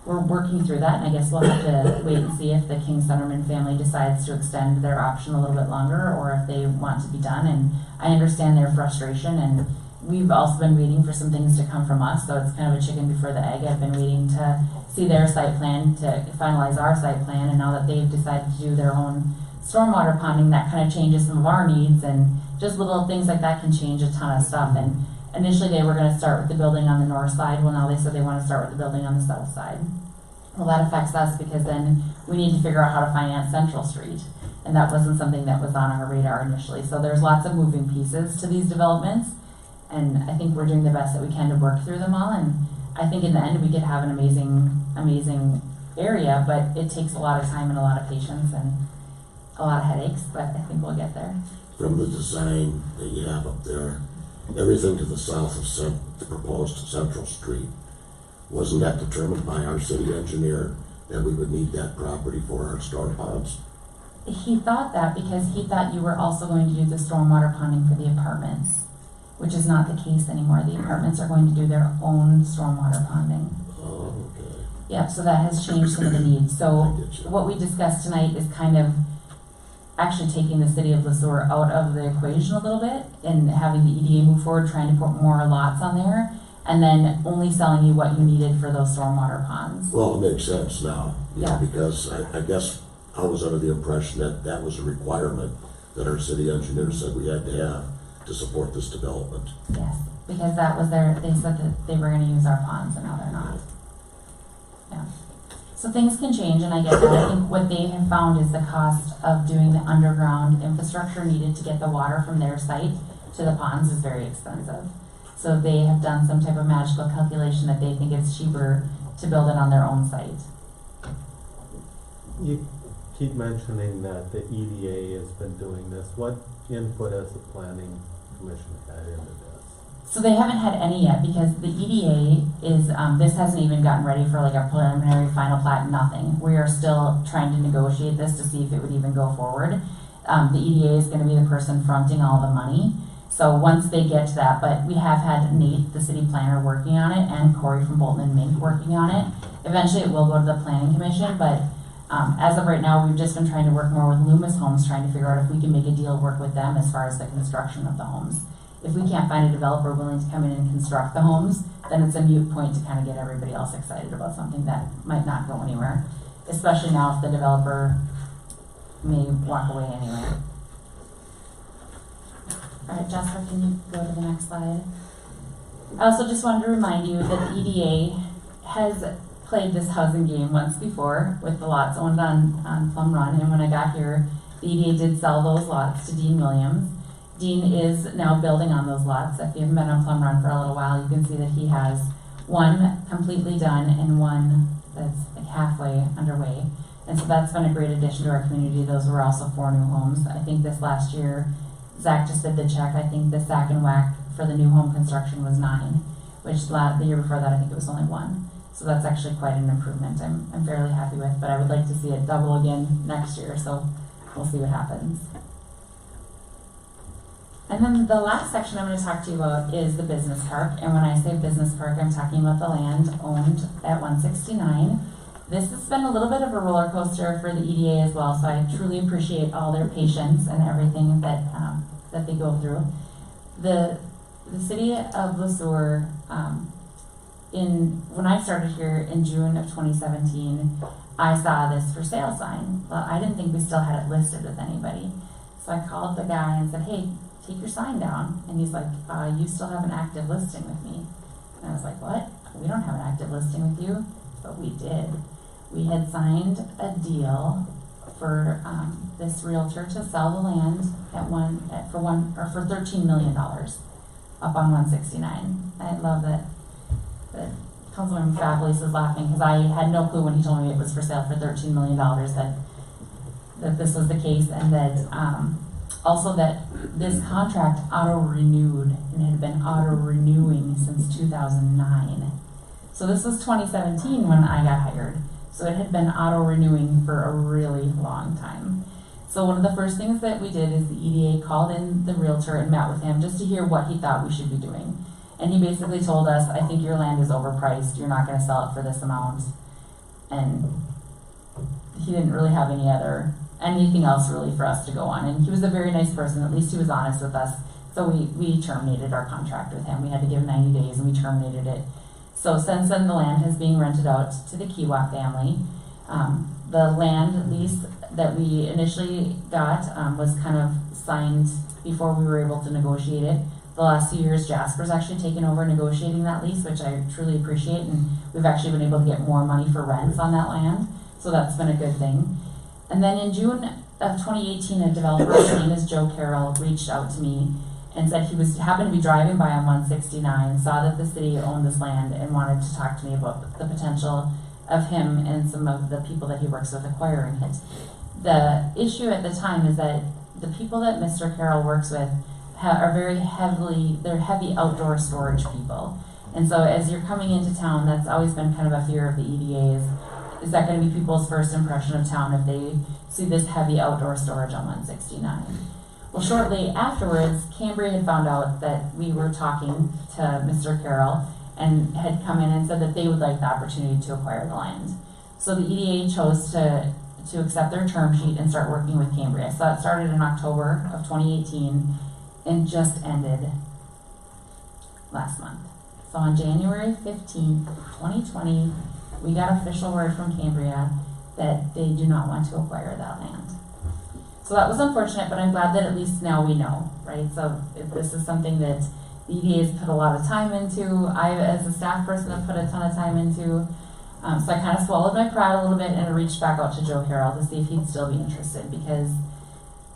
we're working through that, and I guess we'll have to wait and see if the King Sunderman family decides to extend their option a little bit longer or if they want to be done. And I understand their frustration, and we've also been waiting for some things to come from us, so it's kind of a chicken before the egg. I've been waiting to see their site plan, to finalize our site plan, and now that they've decided to do their own stormwater ponding, that kind of changes some of our needs, and just little things like that can change a ton of stuff. And initially they were gonna start with the building on the north side, well now they said they wanna start with the building on the south side. Well, that affects us because then we need to figure out how to finance Central Street, and that wasn't something that was on our radar initially. So there's lots of moving pieces to these developments, and I think we're doing the best that we can to work through them all, and I think in the end we could have an amazing area, but it takes a lot of time and a lot of patience and a lot of headaches, but I think we'll get there. From the design that you have up there, everything to the south of the proposed Central Street, wasn't that determined by our city engineer that we would need that property for our storm ponds? He thought that because he thought you were also going to do the stormwater ponding for the apartments, which is not the case anymore. The apartments are going to do their own stormwater ponding. Oh, okay. Yep, so that has changed some of the needs. So I get you. what we discussed tonight is kind of actually taking the city of Sueur out of the equation a little bit and having the EDA move forward, trying to put more lots on there, and then only selling you what you needed for those stormwater ponds. Well, it makes sense now, you know, Yeah. because I guess I was under the impression that that was a requirement that our city engineer said we had to have to support this development. Yes, because that was they said that they were gonna use our ponds and now they're not. Yeah. So things can change and I get that. I think what they have found is the cost of doing the underground infrastructure needed to get the water from their site to the ponds is very expensive. So they have done some type of magical calculation that they think it's cheaper to build it on their own site. You keep mentioning that the EDA has been doing this. What input has the planning commission had into this? So they haven't had any yet because the EDA is, this hasn't even gotten ready for like a preliminary final plat, nothing. We are still trying to negotiate this to see if it would even go forward. The EDA is gonna be the person fronting all the money. So once they get to that, but we have had Nate, the city planner, working on it and Corey from Bolton and Mink working on it. Eventually it will go to the planning commission, but as of right now, we've just been trying to work more with Loomis Homes, trying to figure out if we can make a deal work with them as far as the construction of the homes. If we can't find a developer willing to come in and construct the homes, then it's a moot point to kind of get everybody else excited about something that might not go anywhere. Especially now if the developer may walk away anyway. Alright, Jasper, can you go to the next slide? I also just wanted to remind you that the EDA has played this housing game once before with the lots owned on Plum Run, and when I got here, the EDA did sell those lots to Dean Williams. Dean is now building on those lots. If you haven't been on Plum Run for a little while, you can see that he has one completely done and one that's like halfway underway. And so that's been a great addition to our community. Those were also 4 new homes. I think this last year, Zach just did the check. I think the Sack and Whack for the new home construction was 9, which the year before that I think it was only 1. So that's actually quite an improvement. I'm fairly happy with, but I would like to see it double again next year. So we'll see what happens. And then the last section I'm going to talk to you about is the business park. And when I say business park, I'm talking about the land owned at 169. This has been a little bit of a roller coaster for the EDA as well, so I truly appreciate all their patience and everything that that they go through. The city of Sueur, when I started here in June of 2017, I saw this for sale sign. Well, I didn't think we still had it listed with anybody, so I called the guy and said, "Hey, take your sign down." And he's like, "You still have an active listing with me." And I was like, "What? We don't have an active listing with you." But we did. We had signed a deal for this realtor to sell the land for $13 million up on 169. I love that Councilwoman Fabulous is laughing because I had no clue when he told me it was for sale for $13 million that this was the case, and that also that this contract auto-renewed and had been auto-renewing since 2009. So this was 2017 when I got hired. So it had been auto-renewing for a really long time. So one of the first things that we did is the EDA called in the realtor and met with him just to hear what he thought we should be doing. And he basically told us, "I think your land is overpriced. You're not going to sell it for this amount." And he didn't really have anything else really for us to go on. And he was a very nice person. At least he was honest with us. So we terminated our contract with him. We had to give 90 days and we terminated it. So since then, the land is being rented out to the Kiwa family. The land lease that we initially got was kind of signed before we were able to negotiate it. The last few years, Jasper's actually taken over negotiating that lease, which I truly appreciate, and we've actually been able to get more money for rents on that land, so that's been a good thing. And then in June of 2018, a developer, his name is Joe Carroll, reached out to me and said he happened to be driving by on 169, saw that the city owned this land, and wanted to talk to me about the potential of him and some of the people that he works with acquiring it. The issue at the time is that the people that Mr. Carroll works with are they're heavy outdoor storage people. And so as you're coming into town, that's always been kind of a fear of the EDA is that going to be people's first impression of town if they see this heavy outdoor storage on 169? Well, shortly afterwards, Cambria had found out that we were talking to Mr. Carroll and had come in and said that they would like the opportunity to acquire the land. So the EDA chose to accept their term sheet and start working with Cambria. So that started in October of 2018 and just ended last month. So on January 15th, 2020, we got official word from Cambria that they do not want to acquire that land. So that was unfortunate, but I'm glad that at least now we know, right? So if this is something that the EDA has put a lot of time into, I, as a staff person, have put a ton of time into. So I kind of swallowed my pride a little bit and reached back out to Joe Carroll to see if he'd still be interested, because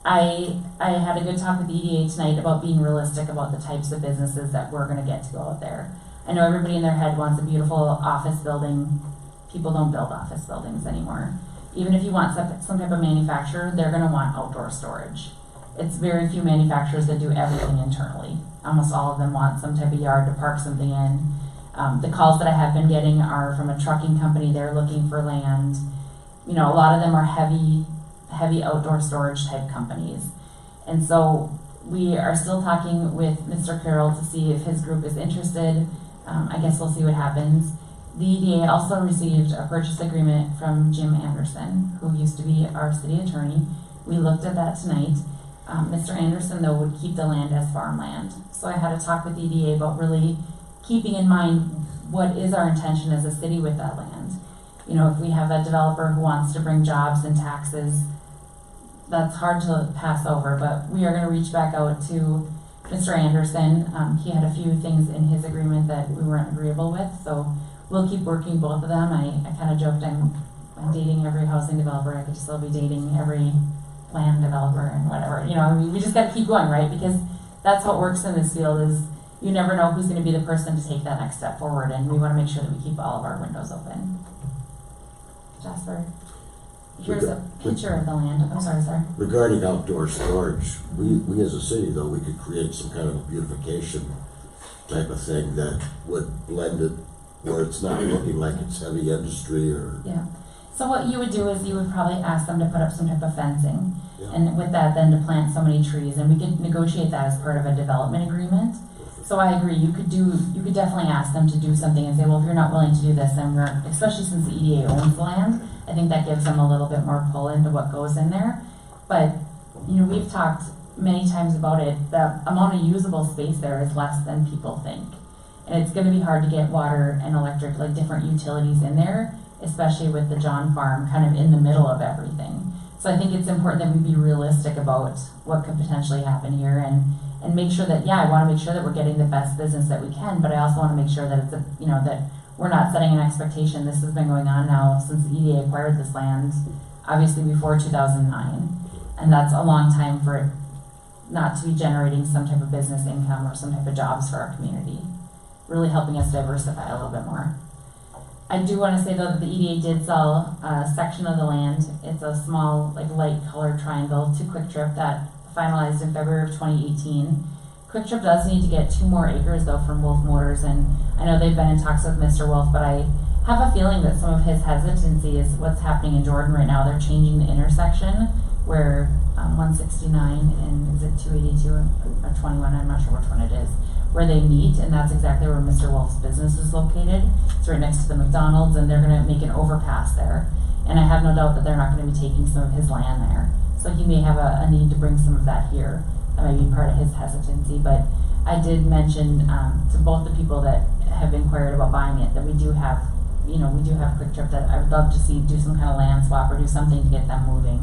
I had a good talk with the EDA tonight about being realistic about the types of businesses that we're going to get to go out there. I know everybody in their head wants a beautiful office building. People don't build office buildings anymore. Even if you want some type of manufacturer, they're going to want outdoor storage. It's very few manufacturers that do everything internally. Almost all of them want some type of yard to park something in. The calls that I have been getting are from a trucking company. They're looking for land. You know, a lot of them are heavy outdoor storage type companies. And so we are still talking with Mr. Carroll to see if his group is interested. I guess we'll see what happens. The EDA also received a purchase agreement from Jim Anderson, who used to be our city attorney. We looked at that tonight. Mr. Anderson, though, would keep the land as farmland. So I had a talk with the EDA about really keeping in mind what is our intention as a city with that land. You know, if we have a developer who wants to bring jobs and taxes, that's hard to pass over, but we are going to reach back out to Mr. Anderson. He had a few things in his agreement that we weren't agreeable with, so we'll keep working both of them. I kind of joked I'm dating every housing developer. I could still be dating every land developer and whatever. You know, I mean, we just got to keep going, right? Because that's what works in this field is you never know who's going to be the person to take that next step forward, and we want to make sure that we keep all of our windows open. Jasper, here's a picture of the land. I'm sorry, sir. Regarding outdoor storage, we as a city though, we could create some kind of a beautification type of thing that would blend it where it's not looking like it's heavy industry or. Yeah. So what you would do is you would probably ask them to put up some type of fencing, Yeah. and with that then to plant so many trees, and we could negotiate that as part of a development agreement. So I agree, you could definitely ask them to do something and say, well, if you're not willing to do this, then we're, especially since the EDA owns the land, I think that gives them a little bit more pull into what goes in there. But, you know, we've talked many times about it, the amount of usable space there is less than people think. And it's gonna be hard to get water and electric, like different utilities in there, especially with the John Farm kind of in the middle of everything. So I think it's important that we be realistic about what could potentially happen here and make sure that, yeah, I wanna make sure that we're getting the best business that we can, but I also wanna make sure that it's that we're not setting an expectation. This has been going on now since the EDA acquired this land, obviously before 2009. And that's a long time for it not to be generating some type of business income or some type of jobs for our community. Really helping us diversify a little bit more. I do wanna say though that the EDA did sell a section of the land. It's a small, like light colored triangle to Quick Trip that finalized in February of 2018. Quick Trip does need to get 2 more acres though from Wolf Motors, and I know they've been in talks with Mr. Wolf, but I have a feeling that some of his hesitancy is what's happening in Jordan right now. They're changing the intersection where 169 and is it 282 or 21, I'm not sure which one it is, where they meet, and that's exactly where Mr. Wolf's business is located. It's right next to the McDonald's, and they're gonna make an overpass there. And I have no doubt that they're not gonna be taking some of his land there. So he may have a need to bring some of that here. That might be part of his hesitancy, but I did mention to both the people that have inquired about buying it that we do have Quick Trip that I would love to see do some kind of land swap or do something to get them moving.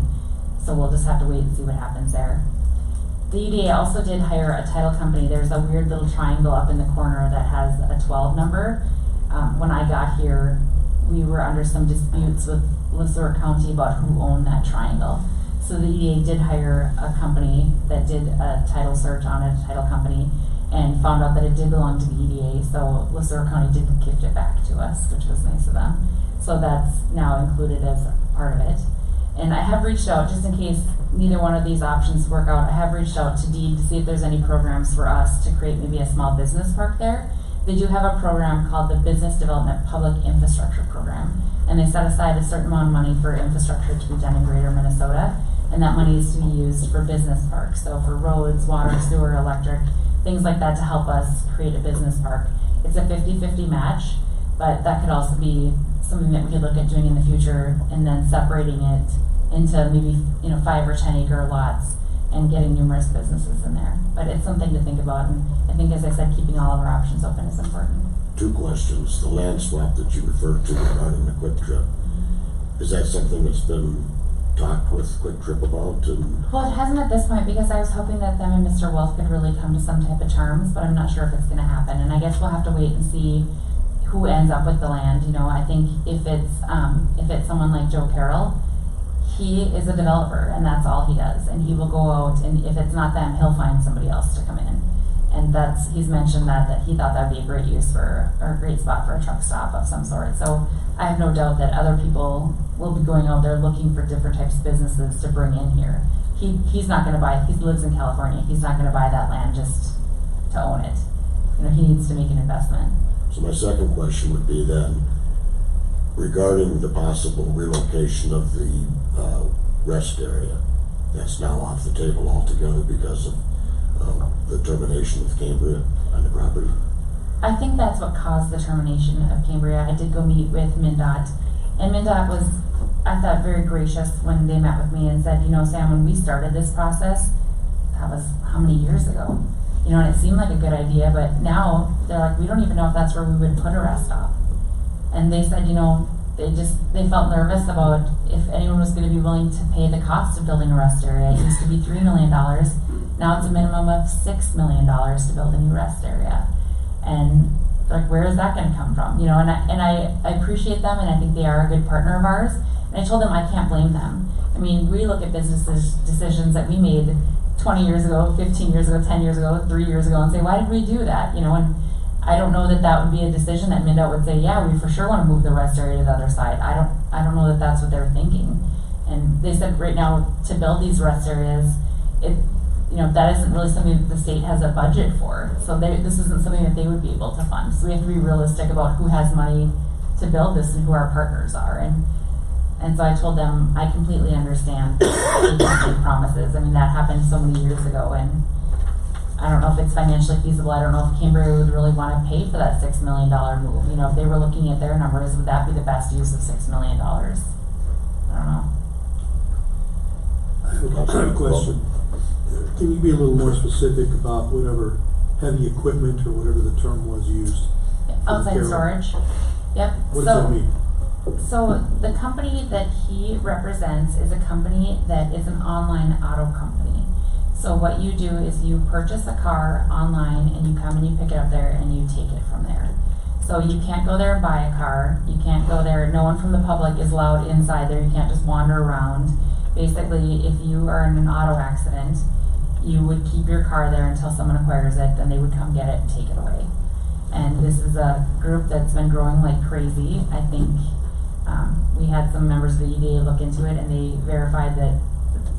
So we'll just have to wait and see what happens there. The EDA also did hire a title company. There's a weird little triangle up in the corner that has a 12 number. When I got here, we were under some disputes with Sueur County about who owned that triangle. So the EDA did hire a company that did a title search on a title company and found out that it did belong to the EDA. So Sueur County did gift it back to us, which was nice of them. So that's now included as part of it. And I have reached out, just in case neither one of these options work out, I have reached out to DEED to see if there's any programs for us to create maybe a small business park there. They do have a program called the Business Development Public Infrastructure Program. And they set aside a certain amount of money for infrastructure to be done in Greater Minnesota. and that money is to be used for business parks, so for roads, water, sewer, electric, things like that to help us create a business park. It's a 50-50 match, but that could also be something that we could look at doing in the future, and then separating it into maybe, 5 or 10 acre lots and getting numerous businesses in there. But it's something to think about, and I think, as I said, keeping all of our options open is important. 2 questions. The land swap that you referred to regarding the Quick Trip, is that something that's been talked with Quick Trip about? And Well, it hasn't at this point, because I was hoping that them and Mr. Wolf could really come to some type of terms, but I'm not sure if it's gonna happen, and I guess we'll have to wait and see who ends up with the land. I think if it's someone like Joe Carroll, he is a developer, and that's all he does, and he will go out, and if it's not them, he'll find somebody else to come in. And he's mentioned that he thought that'd be a great use or a great spot for a truck stop of some sort. So I have no doubt that other people will be going out there looking for different types of businesses to bring in here. He's not gonna buy, he lives in California, he's not gonna buy that land just to own it. He needs to make an investment. so my second question would be then, regarding the possible relocation of the, rest area, that's now off the table altogether because of, the termination with Cambria on the property. I think that's what caused the termination of Cambria. I did go meet with MnDOT, and MnDOT was, I thought, very gracious when they met with me and said, Sam, when we started this process, that was how many years ago? And it seemed like a good idea, but now they're like, we don't even know if that's where we would put a rest stop. And they said, they felt nervous about if anyone was gonna be willing to pay the cost of building a rest area. It used to be $3 million, now it's a minimum of $6 million to build a new rest area. And like, where is that gonna come from? And I appreciate them, and I think they are a good partner of ours. And I told them I can't blame them. I mean, we look at decisions that we made 20 years ago, 15 years ago, 10 years ago, 3 years ago, and say, why did we do that? And I don't know that would be a decision that MnDOT would say, yeah, we for sure wanna move the rest area to the other side. I don't know that that's what they're thinking. And they said right now, to build these rest areas, that isn't really something that the state has a budget for. So this isn't something that they would be able to fund. So we have to be realistic about who has money to build this and who our partners are. And so I told them, I completely understand they can't make promises. I mean, that happened so many years ago, and I don't know if it's financially feasible. I don't know if Cambria would really wanna pay for that $6 million move. If they were looking at their numbers, would that be the best use of $6 million? I don't know. I have a question. Can you be a little more specific about whatever heavy equipment or whatever the term was used? Outside Carol. storage, yep. What does that mean? So the company that he represents is a company that is an online auto company. So what you do is you purchase a car online, and you come and you pick it up there and you take it from there. So you can't go there and buy a car, you can't go there, no one from the public is allowed inside there, you can't just wander around. Basically, if you are in an auto accident, you would keep your car there until someone acquires it, then they would come get it and take it away. And this is a group that's been growing like crazy. I think, we had some members of the EDA look into it, and they verified that,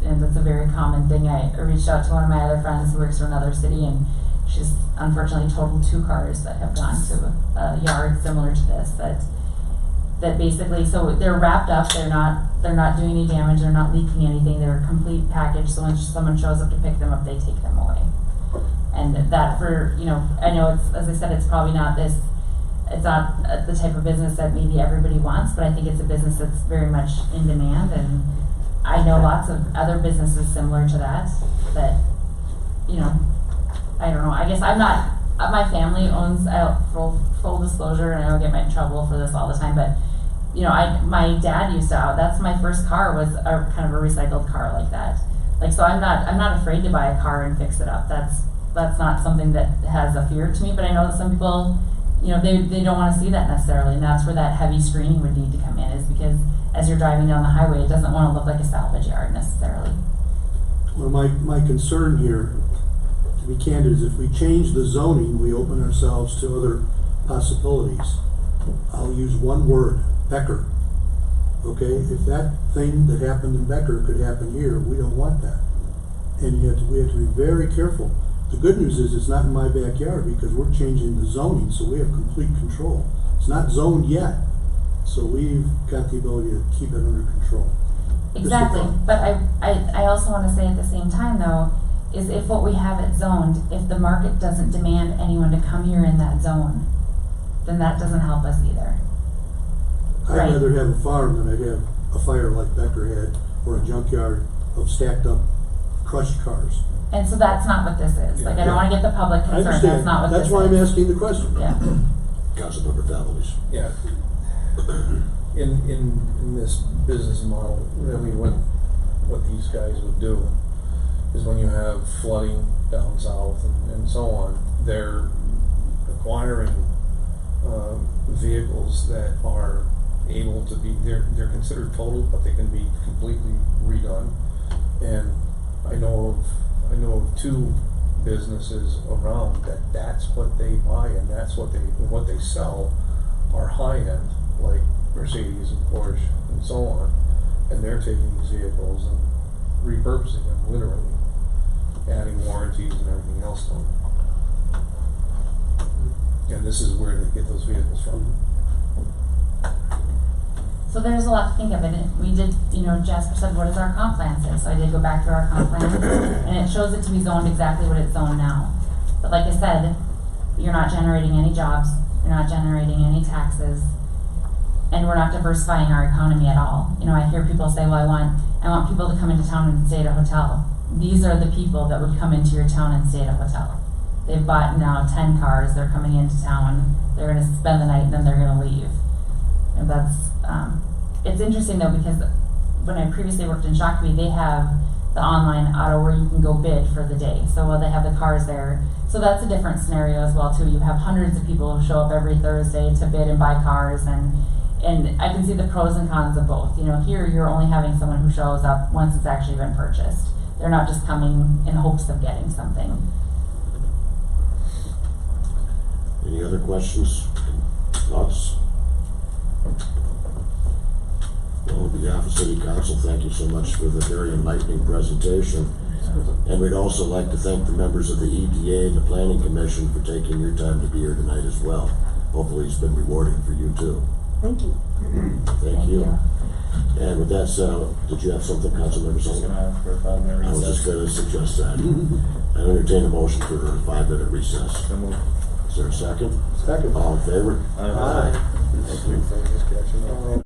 and that's a very common thing. I reached out to one of my other friends who works for another city, and she's unfortunately totaled 2 cars that have gone to a yard similar to this, that basically, so they're wrapped up, they're not doing any damage, they're not leaking anything, they're a complete package, so when someone shows up to pick them up, they take them away. And that for, I know it's, as I said, it's probably not this, it's not the type of business that maybe everybody wants, but I think it's a business that's very much in demand, and I know lots of other businesses similar to that, I don't know, I guess I'm not, my family owns, full disclosure, and I don't get in trouble for this all the time, but, my dad used to, that's my first car, was a kind of a recycled car like that. So I'm not afraid to buy a car and fix it up, that's not something that has a fear to me, but I know that some people, they don't wanna see that necessarily, and that's where that heavy screening would need to come in, is because as you're driving down the highway, it doesn't wanna look like a salvage yard necessarily. Well, my concern here, to be candid, is if we change the zoning, we open ourselves to other possibilities. I'll use one word, Becker. Okay, if that thing that happened in Becker could happen here, we don't want that. And we have to be very careful. The good news is it's not in my backyard, because we're changing the zoning, so we have complete control. It's not zoned yet, so we've got the ability to keep it under control. Exactly, but I also wanna say at the same time though, is if what we have it zoned, if the market doesn't demand anyone to come here in that zone, then that doesn't help us either. I'd Right. rather have a farm than I'd have a fire like Becker had, or a junkyard of stacked up crushed cars. And so that's not what this is, like, I don't wanna get the public I concerned, that's understand, not what this is. that's why I'm asking the question. Yeah, Councilmember Fellows. Yeah. In this business model, really what these guys would do is when you have flooding down south and so on, they're acquiring, vehicles that are able to be, they're considered total, but they can be completely redone. And I know of two businesses around that's what they buy and that's what they sell are high end, like Mercedes and Porsche and so on. And they're taking these vehicles and repurposing them, literally, adding warranties and everything else to them. And this is where they get those vehicles from. so there's a lot to think of, and we did, Jasper said, what does our comp plan say? So I did go back through our comp plan, and it shows it to be zoned exactly what it's zoned now. But like I said, you're not generating any jobs, you're not generating any taxes, and we're not diversifying our economy at all. I hear people say, well, I want people to come into town and stay at a hotel. These are the people that would come into your town and stay at a hotel. They've bought now 10 cars, they're coming into town, they're gonna spend the night, and then they're gonna leave. And that's, it's interesting though, because when I previously worked in Shakopee, they have the online auto where you can go bid for the day. So they have the cars there. So that's a different scenario as well too. You have hundreds of people who show up every Thursday to bid and buy cars, and I can see the pros and cons of both. Here you're only having someone who shows up once it's actually been purchased. They're not just coming in hopes of getting something. Any other questions, thoughts? Well, on behalf of City Council, thank you so much for the very enlightening presentation. And we'd also like to thank the members of the EDA and the Planning Commission for taking your time to be here tonight as well. Hopefully it's been rewarding for you too. Thank you. Thank you. And with that said, did you have something, Councilmember Just Sullivan? gonna ask for a 5-minute I was recess. just gonna suggest that. I entertain a motion for a 5-minute recess. So moved. Is there a second? Second. All in favor? Aye. Thank you. Just catching up.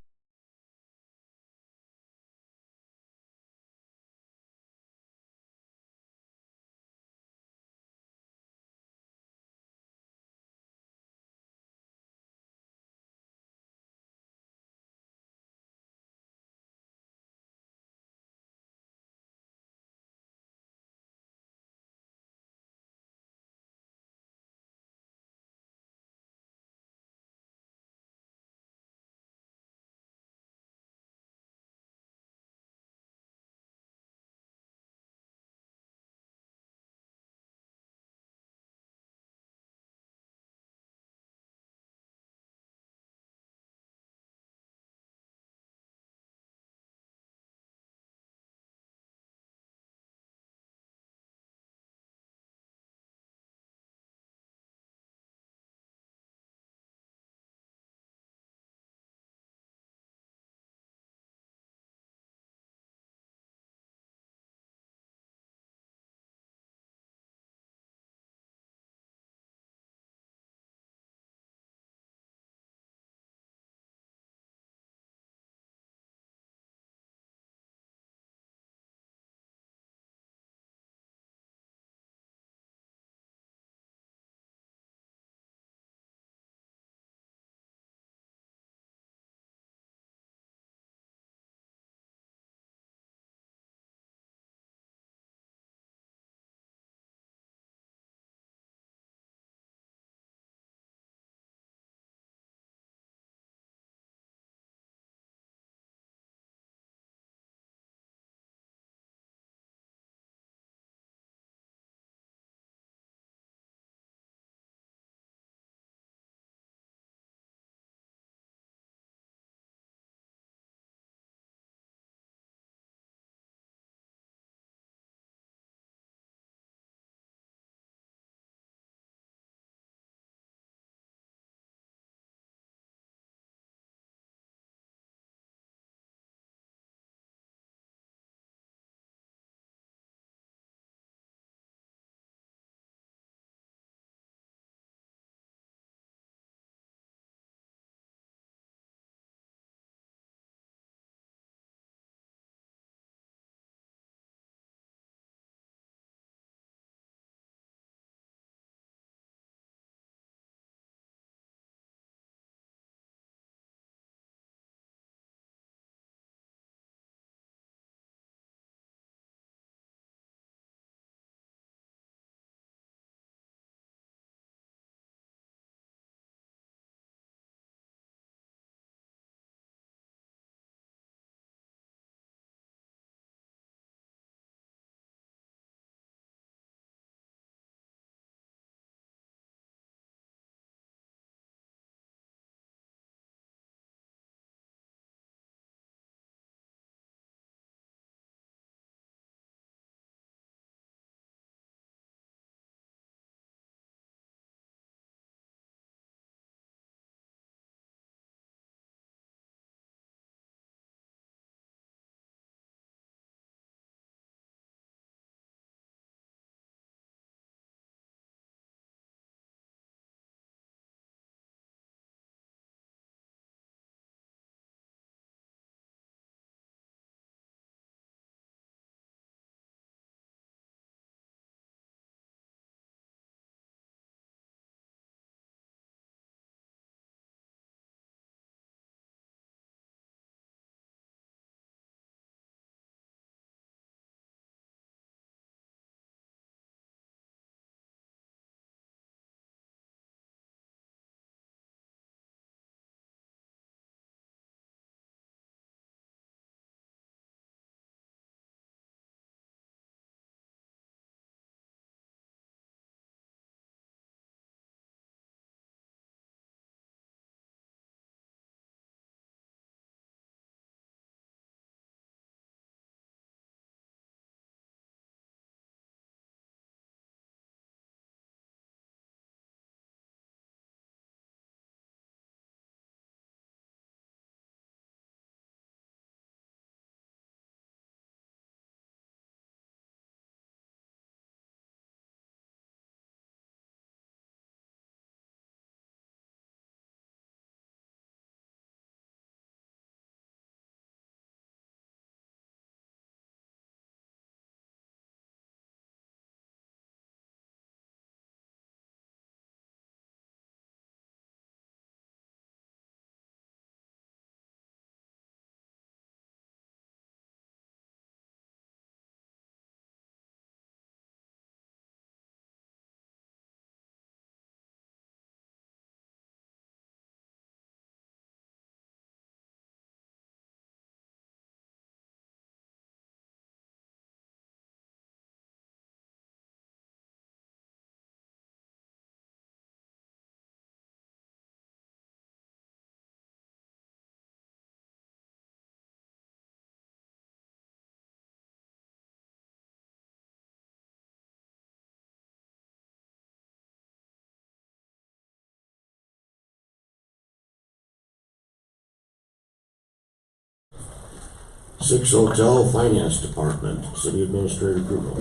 6 Hotel Finance Department, City Administrator approval.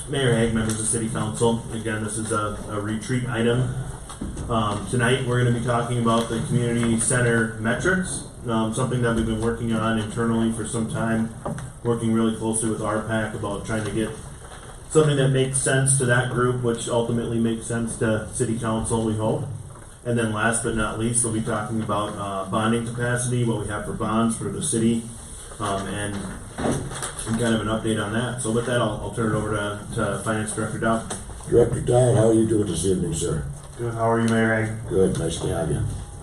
Mayor Hague, members of City Council, again, this is a retreat item. Tonight, we're gonna be talking about the community center metrics, something that we've been working on internally for some time, working really closely with RPAC about trying to get something that makes sense to that group, which ultimately makes sense to City Council, we hope. And then last but not least, we'll be talking about bonding capacity, what we have for bonds for the city, and kind of an update on that. So with that, I'll turn it over to Finance Director Dow. Director Dow, how are you doing this evening, sir? Good, how are you, Mayor Hague? Good, nice to have you.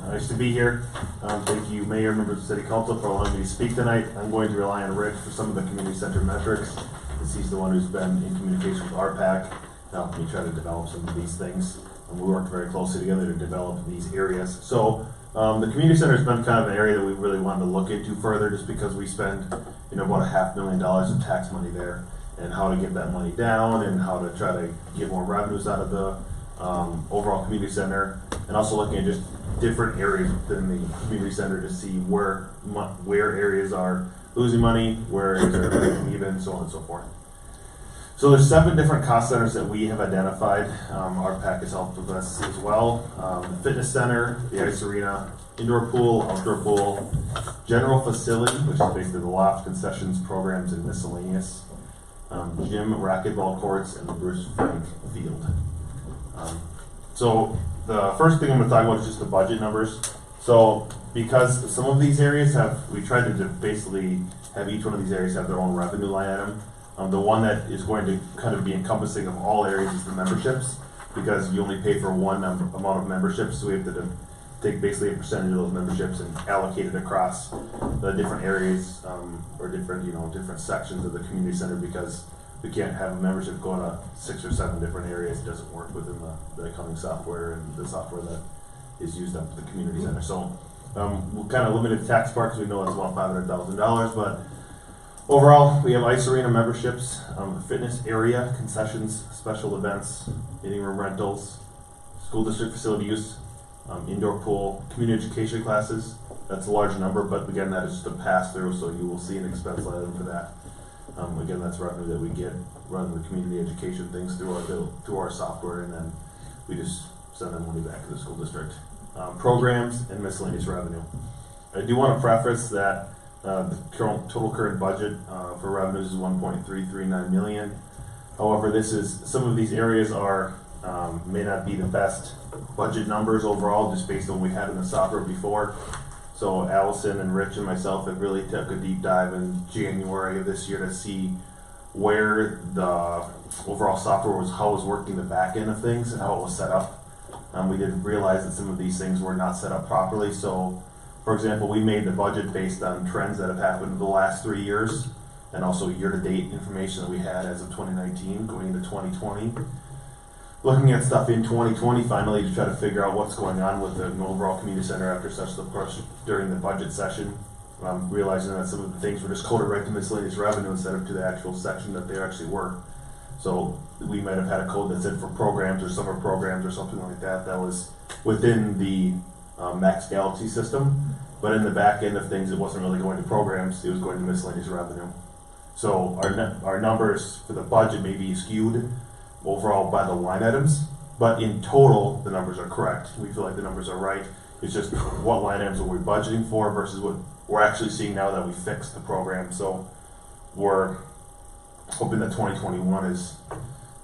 Nice to be here. Thank you, Mayor, members of City Council, for allowing me to speak tonight. I'm going to rely on Rich for some of the community center metrics, as he's the one who's been in communication with RPAC, helping me try to develop some of these things. And we worked very closely together to develop these areas. So, the community center has been kind of an area that we really wanted to look into further, just because we spend, about $500,000 of tax money there, and how to get that money down, and how to try to get more revenues out of the overall community center, and also looking at just different areas within the community center to see where areas are losing money, where areas are breaking even, so on and so forth. So there's 7 different cost centers that we have identified. RPAC has helped with us as well. The fitness center, the ice arena, indoor pool, outdoor pool, general facility, which is basically the loft, concessions, programs, and miscellaneous, gym, racquetball courts, and the Bruce Frank Field. So the first thing I'm going to talk about is just the budget numbers. So because some of these areas we tried to basically have each one of these areas have their own revenue line item. The one that is going to kind of be encompassing of all areas is the memberships, because you only pay for one amount of memberships, so we have to take basically a percentage of those memberships and allocate it across the different areas, or different sections of the community center, because we can't have a membership going to 6 or 7 different areas. It doesn't work within the accounting software and the software that is used up at the community center. So we're kind of limited the tax part because we know it's about $500,000, but overall, we have ice arena memberships, fitness area, concessions, special events, meeting room rentals, school district facility use, indoor pool, community education classes. That's a large number, but again, that is just a pass through, so you will see an expense line item for that. Again, that's revenue that we get running the community education things through our software, and then we just send that money back to the school district. Programs and miscellaneous revenue. I do want to preface that the total current budget for revenues is $1.339 million. However, some of these areas may not be the best budget numbers overall, just based on what we had in the software before. So Allison and Rich and myself have really took a deep dive in January of this year to see where the overall software how it was working the back end of things and how it was set up. We did realize that some of these things were not set up properly. So, for example, we made the budget based on trends that have happened in the last 3 years, and also year-to-date information that we had as of 2019 going into 2020. Looking at stuff in 2020 finally to try to figure out what's going on with the overall community center after such the push during the budget session. Realizing that some of the things were just coded right to miscellaneous revenue instead of to the actual section that they actually were. So we might have had a code that said for programs or summer programs or something like that was within the Max Galaxy system, but in the back end of things it wasn't really going to programs, it was going to miscellaneous revenue. So our numbers for the budget may be skewed overall by the line items, but in total the numbers are correct. We feel like the numbers are right. It's just what line items are we budgeting for versus what we're actually seeing now that we fixed the program. So we're hoping that 2021 is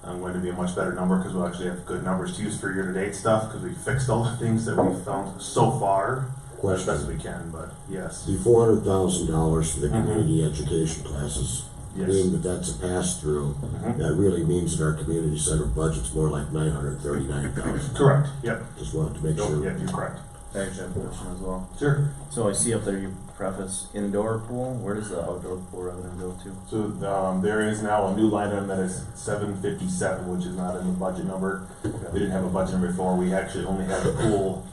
going to be a much better number, because we'll actually have good numbers to use for year-to-date stuff, because we fixed all the things that we've found so far as best as we can. But yes, The $400,000 for the community education classes, yes. being that that's a pass-through, that really means that our community center budget's more like $939,000. Correct, yep. Just wanted to make sure. Yep, you're correct. I actually have a question as well. Sure. So I see up there you preface indoor pool. Where does the outdoor pool revenue go to? So there is now a new line item that is $757, which is not in the budget number. We didn't have a budget number before. We actually only had the pool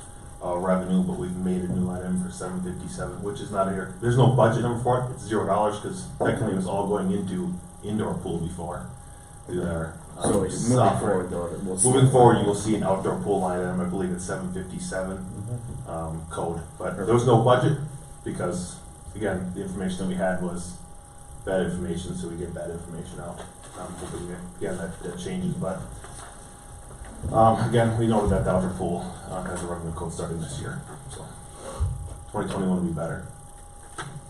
revenue, but we've made a new line item for $757, which is not in here. There's no budget number for it. It's $0 because technically it was all going into indoor pool before. So moving forward, though, we'll see. Moving forward, you will see an outdoor pool line item. I believe it's 757 code, but there was no budget because, again, the information that we had was bad information, so we get bad information out. I'm hoping that, again, that changes, but, again, we know that the outdoor pool, has a revenue code starting this year, so 2021 will be better.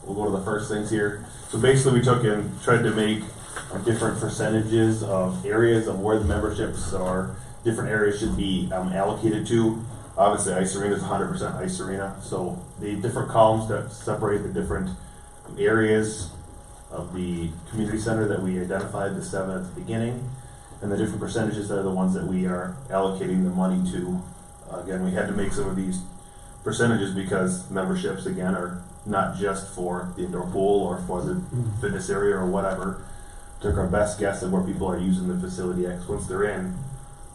We'll go to the first things here. So basically, we took and tried to make different percentages of areas of where the memberships or different areas should be allocated to. Obviously, Ice Arena is 100% Ice Arena, so the different columns that separate the different areas of the community center that we identified, the 7 at the beginning, and the different percentages that are the ones that we are allocating the money to. Again, we had to make some of these percentages because memberships, again, are not just for the indoor pool or for the fitness area or whatever. Took our best guess of where people are using the facility X. Once they're in,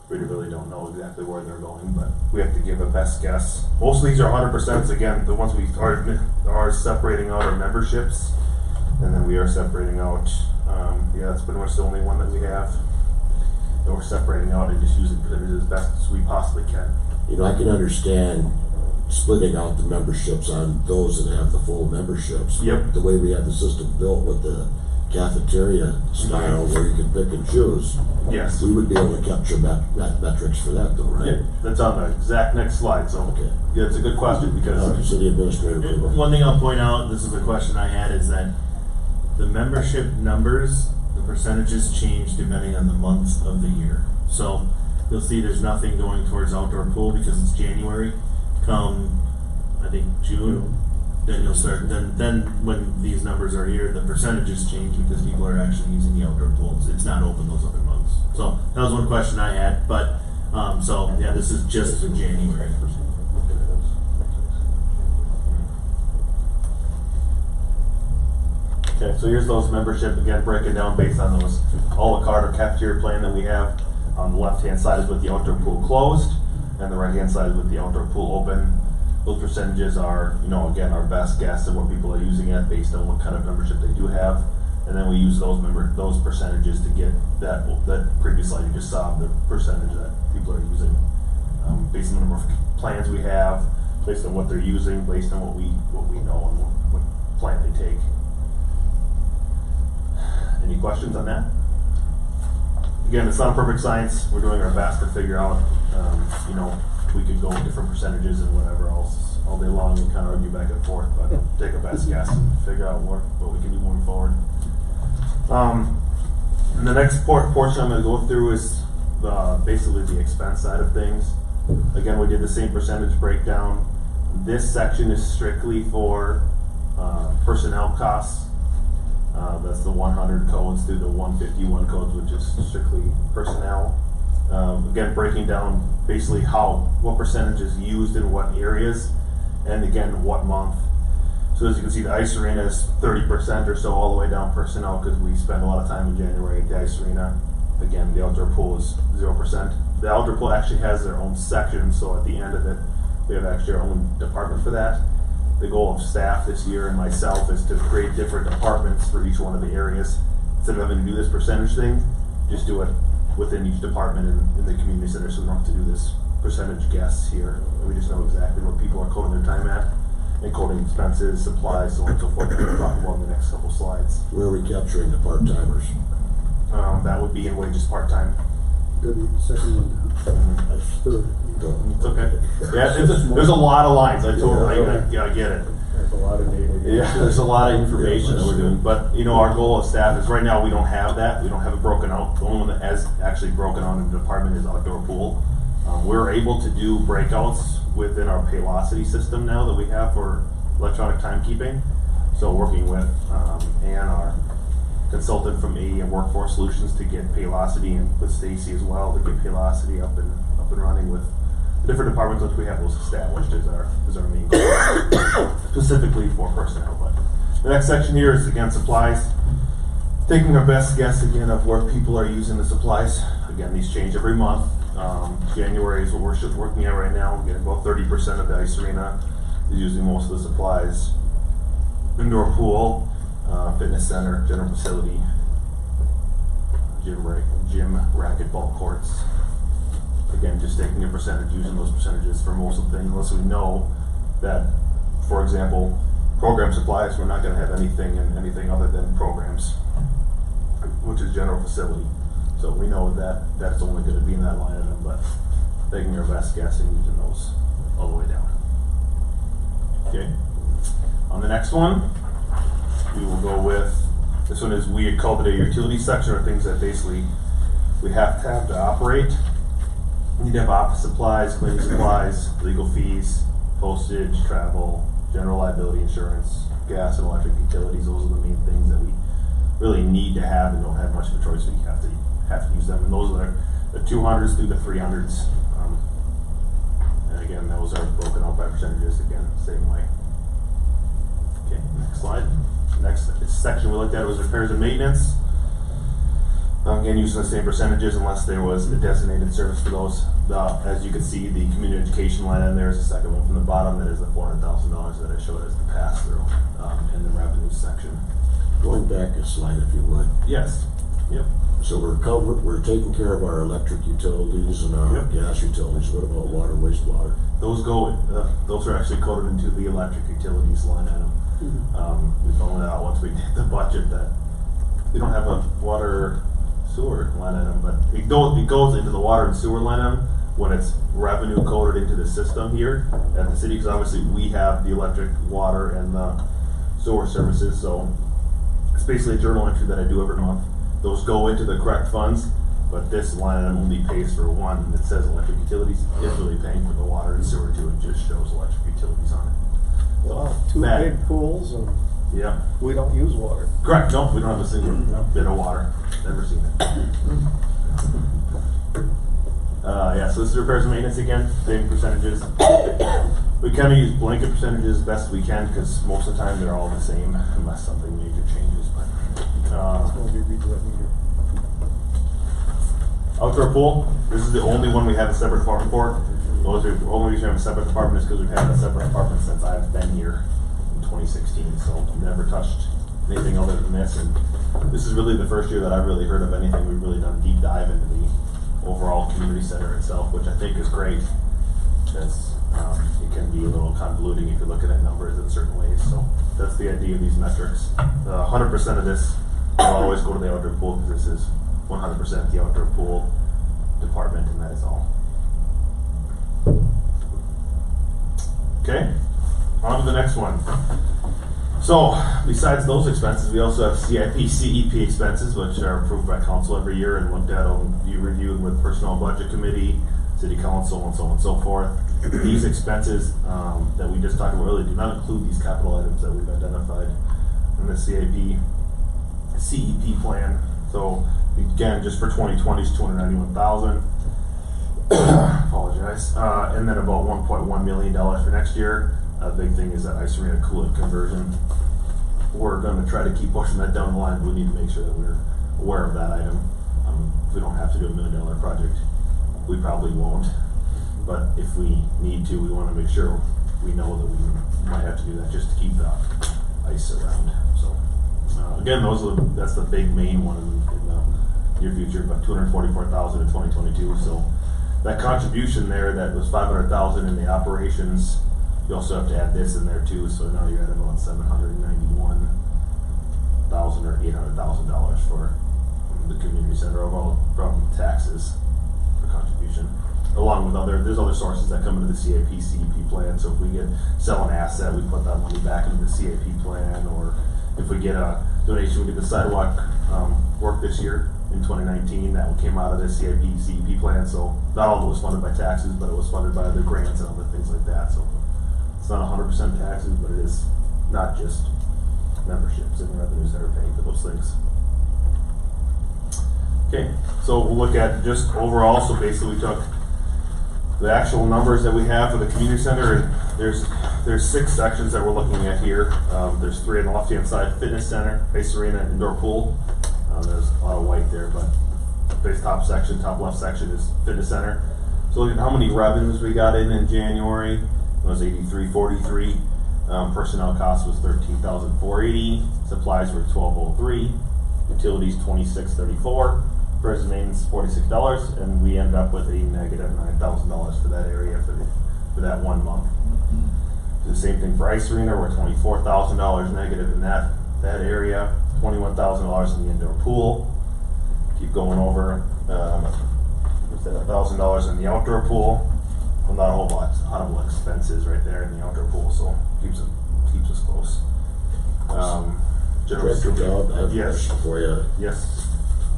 we really don't know exactly where they're going, but we have to give a best guess. Most of these are 100%. Again, the ones we are separating out are memberships, and then we are separating out, that's pretty much the only one that we have that we're separating out and just using percentages as best as we possibly can. You know, I can understand splitting out the memberships on those that have the full memberships. Yep. The way we had the system built with the cafeteria style where you can pick and choose, Yes. we would be able to capture metrics for that though, right? Yeah, that's on the exact next slide, so, Okay. yeah, it's a good question because City administrator. People. One thing I'll point out, this is a question I had, is that the membership numbers, the percentages change depending on the month of the year. So you'll see there's nothing going towards outdoor pool because it's January. Come, I think June, then you'll start, then when these numbers are here, the percentages change because people are actually using the outdoor pools. It's not open those other months. So that was one question I had, but, so yeah, this is just for January. Okay, so here's those membership, again, breaking down based on those a la carte or cafeteria plan that we have. On the left-hand side is with the outdoor pool closed, and the right-hand side is with the outdoor pool open. Those percentages are, again, our best guess of what people are using it based on what kind of membership they do have. And then we use those percentages to get that previous slide you just saw, the percentage that people are using. Based on the number of plans we have, based on what they're using, based on what we know and what plan they take. Any questions on that? Again, it's not a perfect science. We're doing our best to figure out, we could go with different percentages and whatever else all day long and kind of argue back and forth, but take our best guess and figure out what we can do moving forward. And the next portion I'm going to go through is basically the expense side of things. Again, we did the same percentage breakdown. This section is strictly for personnel costs. That's the 100 codes through the 151 codes, which is strictly personnel. Again, breaking down basically what percentage is used in what areas, and again, what month. So as you can see, the ice arena is 30% or so all the way down personnel because we spend a lot of time in January at the ice arena. Again, the outdoor pool is 0%. The outdoor pool actually has their own section, so at the end of it, we have actually our own department for that. The goal of staff this year and myself is to create different departments for each one of the areas. Instead of having to do this percentage thing, just do it within each department in the community center, so we don't have to do this percentage guess here. We just know exactly what people are coding their time at, and coding expenses, supplies, so on and so forth, that we'll talk about in the next couple slides. Where are we capturing the part-timers? That would be in wages part-time. The second one down. That's Third. It's okay. Yeah, there's a lot of lines. I get it. There's a lot of data. Yeah, there's a lot of information that we're doing, but our goal of staff is right now we don't have that. We don't have it broken out. The only one that has actually broken out in the department is outdoor pool. We're able to do breakouts within our Paylocity system now that we have for electronic timekeeping. So working with Ann, our consultant from AEM Workforce Solutions, to get Paylocity, and with Stacy as well to get Paylocity up and running with the different departments once we have those established is our main goal, specifically for personnel. But the next section here is again supplies. Taking our best guess again of where people are using the supplies. Again, these change every month. January is what we're working at right now. We're getting about 30% of the ice arena is using most of the supplies. Indoor pool, fitness center, general facility, gym, racquetball courts. Again, just taking a percentage, using those percentages for most of the things, unless we know that, for example, program supplies, we're not gonna have anything in anything other than programs, which is general facility. So we know that it's only gonna be in that line item, but taking our best guess and using those all the way down. Okay, on the next one, we will go with, this one is, we had called it a utility section, or things that basically we have to operate. We need to have office supplies, cleaning supplies, legal fees, postage, travel, general liability insurance, gas and electric utilities. Those are the main things that we really need to have and don't have much of a choice. We have to use them. And those are the 200s through the 300s. And again, those are broken out by percentages again, same way. Okay, next slide. Next section we looked at was repairs and maintenance. Again, using the same percentages unless there was a designated service for those. As you can see, the community education line in there is the second one from the bottom. That is the $400,000 that I showed as the pass-through in the revenue section. Going back a slide if you would. Yes. Yep. So we're taking care of our electric utilities and our Yep. gas utilities. What about water, wastewater? Those those are actually coded into the electric utilities line item. We found out once we did the budget that we don't have a water sewer line item, but it goes into the water and sewer line item when it's revenue coded into the system here at the city, because obviously we have the electric, water, and the sewer services, so it's basically a journal entry that I do every month. Those go into the correct funds, but this line item only pays for one that says electric utilities. It's really paying for the water and sewer too. It just shows electric utilities on it. Wow, two Bad. big pools and Yeah. we don't use water. Correct. No, we don't have a single bit of water. Never seen it. Yeah, so this is repairs and maintenance again, same percentages. We kind of use blanket percentages best we can because most of the time they're all the same unless something major changes. But outdoor pool, this is the only one we have a separate department for. The only reason we have a separate department is because we've had a separate department since I've been here in 2016, so I've never touched anything other than this. And this is really the first year that I've really heard of anything. We've really done a deep dive into the overall community center itself, which I think is great. Because it can be a little convoluting if you're looking at numbers in certain ways. So that's the idea of these metrics. 100% of this will always go to the outdoor pool because this is 100% the outdoor pool department, and that is all. Okay, on to the next one. So, besides those expenses, we also have CIP, CEP expenses, which are approved by council every year and looked at and reviewed with personnel budget committee, city council, and so on and so forth. These expenses that we just talked about earlier do not include these capital items that we've identified in the CIP, CEP plan. So, again, just for 2020 is $291,000. Apologize. And then about $1.1 million for next year. A big thing is that ice arena coolant conversion. We're going to try to keep pushing that down the line, but we need to make sure that we're aware of that item. If we don't have to do $1 million project, we probably won't. But if we need to, we want to make sure we know that we might have to do that just to keep the ice around. So again, that's the big main one in the near future. But $244,000 in 2022. So that contribution there, that was $500,000 in the operations. You also have to add this in there too, so now you're at about $791,000 or $800,000 for the community center overall from taxes for contribution. Along with there's other sources that come into the CIP, CEP plan. So if we sell an asset, we put that money back into the CIP plan, or if we get a donation, we did the sidewalk work this year in 2019, that came out of the CIP, CEP plan. So not all of it was funded by taxes, but it was funded by other grants and other things like that. So it's not 100% taxes, but it is not just memberships and revenues that are paying for those things. Okay, so we'll look at just overall. So basically we took the actual numbers that we have for the community center, and there's 6 sections that we're looking at here. There's 3 on the left-hand side: fitness center, ice arena, indoor pool. There's a lot of white there, but the top left section is fitness center. So look at how many revenues we got in January. It was $83.43. Personnel cost was $13,480. Supplies were $1,203. Utilities $26.34. Repairs and maintenance $46, and we ended up with a negative $9,000 for that area for that 1 month. The same thing for Ice Arena, we're $24,000 negative in that area, $21,000 in the indoor pool. Keep going over, what's that, $1,000 in the outdoor pool. Well, not a whole lot, audible expenses right there in the outdoor pool, so keeps us close. Director Dodd, I have a Yes. question for you. Yes,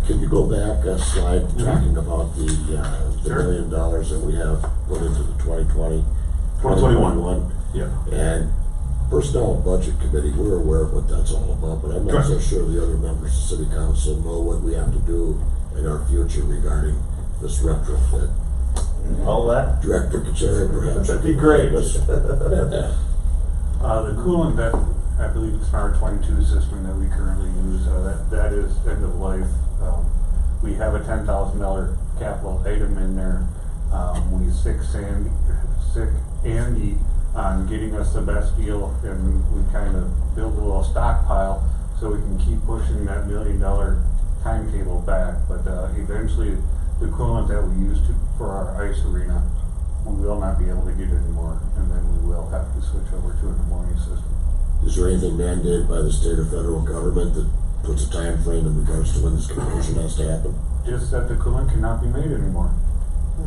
Can you go back a slide Mhm. talking about the Sure. $1 million that we have put into the 2020? 2021. Yeah. And Personnel and Budget Committee, we're aware of what that's all about, but I'm not so Correct. sure the other members of City Council know what we have to do in our future regarding this retrofit. All that? Director Kachari, perhaps. That'd be great. The coolant that, I believe it's an R22 system that we currently use, that is end of life. We have a $10,000 capital item in there. We sick Andy on getting us the best deal, and we kind of built a little stockpile so we can keep pushing that $1 million timetable back. But eventually, the coolant that we use for our ice arena, we will not be able to get anymore, and then we will have to switch over to an ammonia system. Is there anything mandated by the state or federal government that puts a time frame in regards to when this conversion has to happen? Just that the coolant cannot be made anymore.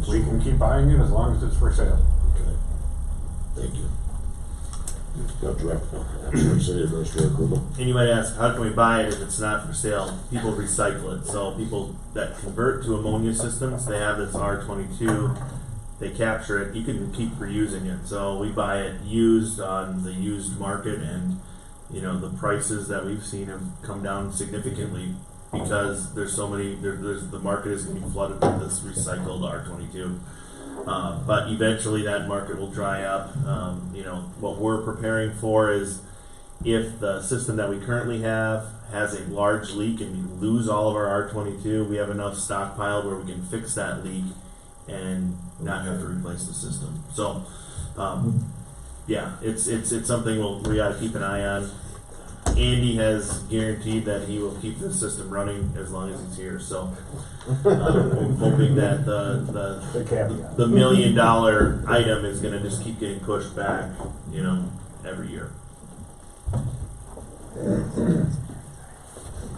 We can keep buying it as long as it's for sale. Okay, thank you. Now, Director, I'm sorry, City Administrator Krugel. And you might ask, how can we buy it if it's not for sale? People recycle it, so people that convert to ammonia systems, they have this R22, they capture it, you can keep reusing it. So we buy it used on the used market, and you know, the prices that we've seen have come down significantly because there's so many, the market is gonna be flooded with this recycled R22. But eventually that market will dry up. You know, what we're preparing for is if the system that we currently have has a large leak and we lose all of our R22, we have enough stockpiled where we can fix that leak and not have to replace the system. So, yeah, it's something we gotta keep an eye on. Andy has guaranteed that he will keep the system running as long as he's here, so, I'm hoping that the $1 million item is gonna just keep getting pushed back, you know, every year.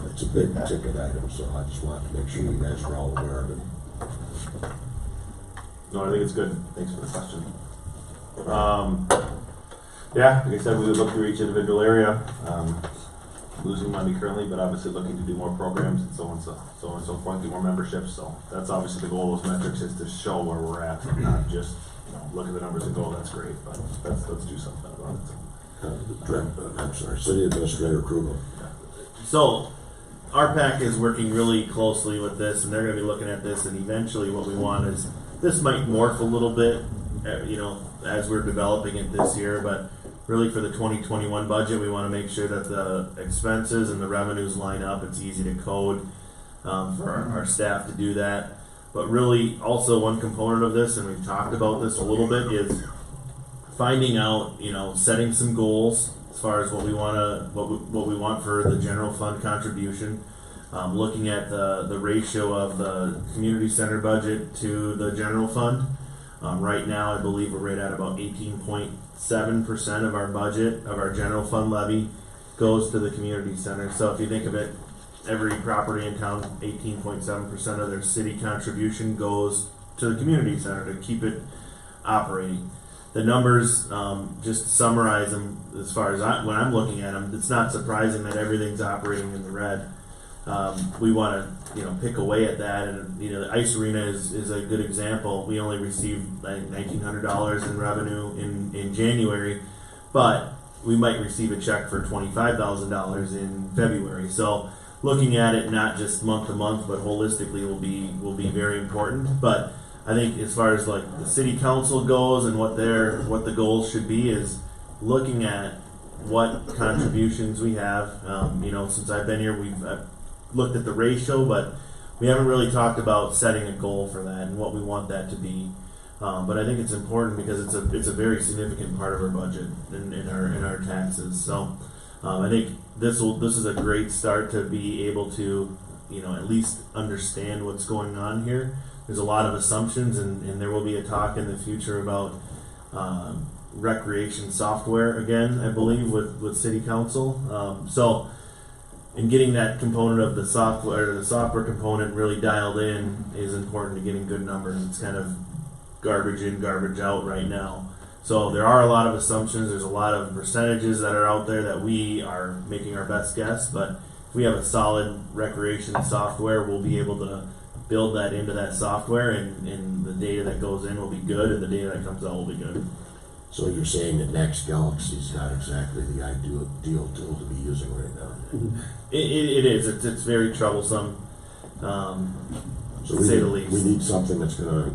It's a big ticket item, so I just wanted to make sure you guys are all aware of it. No, I think it's good. Thanks for the question. Yeah, like I said, we would look through each individual area. Losing money currently, but obviously looking to do more programs and so on and so forth, get more memberships. So that's obviously the goal of those metrics, is to show where we're at, not just, you know, look at the numbers and go, that's great, but let's do something about it. I'm sorry, City Administrator Krugel. So, RPAC is working really closely with this, and they're gonna be looking at this, and eventually what we want is, this might morph a little bit, you know, as we're developing it this year, but really for the 2021 budget, we wanna make sure that the expenses and the revenues line up. It's easy to code, for our staff to do that. But really, also one component of this, and we've talked about this a little bit, is finding out, you know, setting some goals as far as what we want for the general fund contribution. Looking at the ratio of the community center budget to the general fund. Right now, I believe we're right at about 18.7% of our budget, of our general fund levy, goes to the community center. So if you think of it, every property in town, 18.7% of their city contribution goes to the community center to keep it operating. The numbers, just to summarize them, as far as when I'm looking at them, it's not surprising that everything's operating in the red. We want to, you know, pick away at that, and you know, the ice arena is a good example. We only received like $1,900 in revenue in January, but we might receive a check for $25,000 in February. So looking at it not just month to month, but holistically will be very important. But I think as far as like the city council goes and what the goals should be, is looking at what contributions we have. You know, since I've been here, I've looked at the ratio, but we haven't really talked about setting a goal for that and what we want that to be. But I think it's important because it's a very significant part of our budget in our taxes. So I think this is a great start to be able to, you know, at least understand what's going on here. There's a lot of assumptions, and there will be a talk in the future about recreation software again, I believe, with city council. So, in getting that component of the software component really dialed in is important to getting good numbers. It's kind of garbage in, garbage out right now. So there are a lot of assumptions, there's a lot of percentages that are out there that we are making our best guess, but if we have a solid recreation software, we'll be able to build that into that software, and the data that goes in will be good, and the data that comes out will be good. So you're saying that Next Galaxy's not exactly the ideal tool to be using right now? It is. It's very troublesome, So to say the least. we need something that's gonna,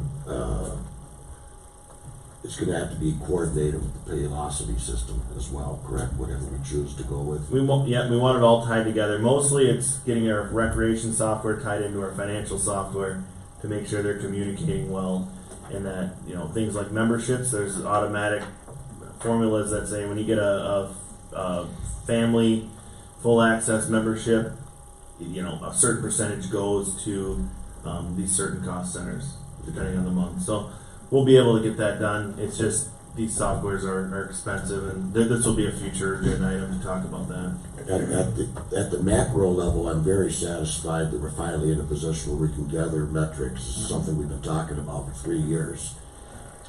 it's gonna have to be coordinated with the Paylocity system as well, correct? Whatever we choose to go with. We want it all tied together. Mostly it's getting our recreation software tied into our financial software to make sure they're communicating well, and that, things like memberships, there's automatic formulas that say when you get a family full access membership, a certain percentage goes to these certain cost centers, depending on the month. So we'll be able to get that done. It's just these softwares are expensive, and this will be a future agenda item to talk about that. At the macro level, I'm very satisfied that we're finally in a position where we can gather metrics. This is something we've been talking about for 3 years.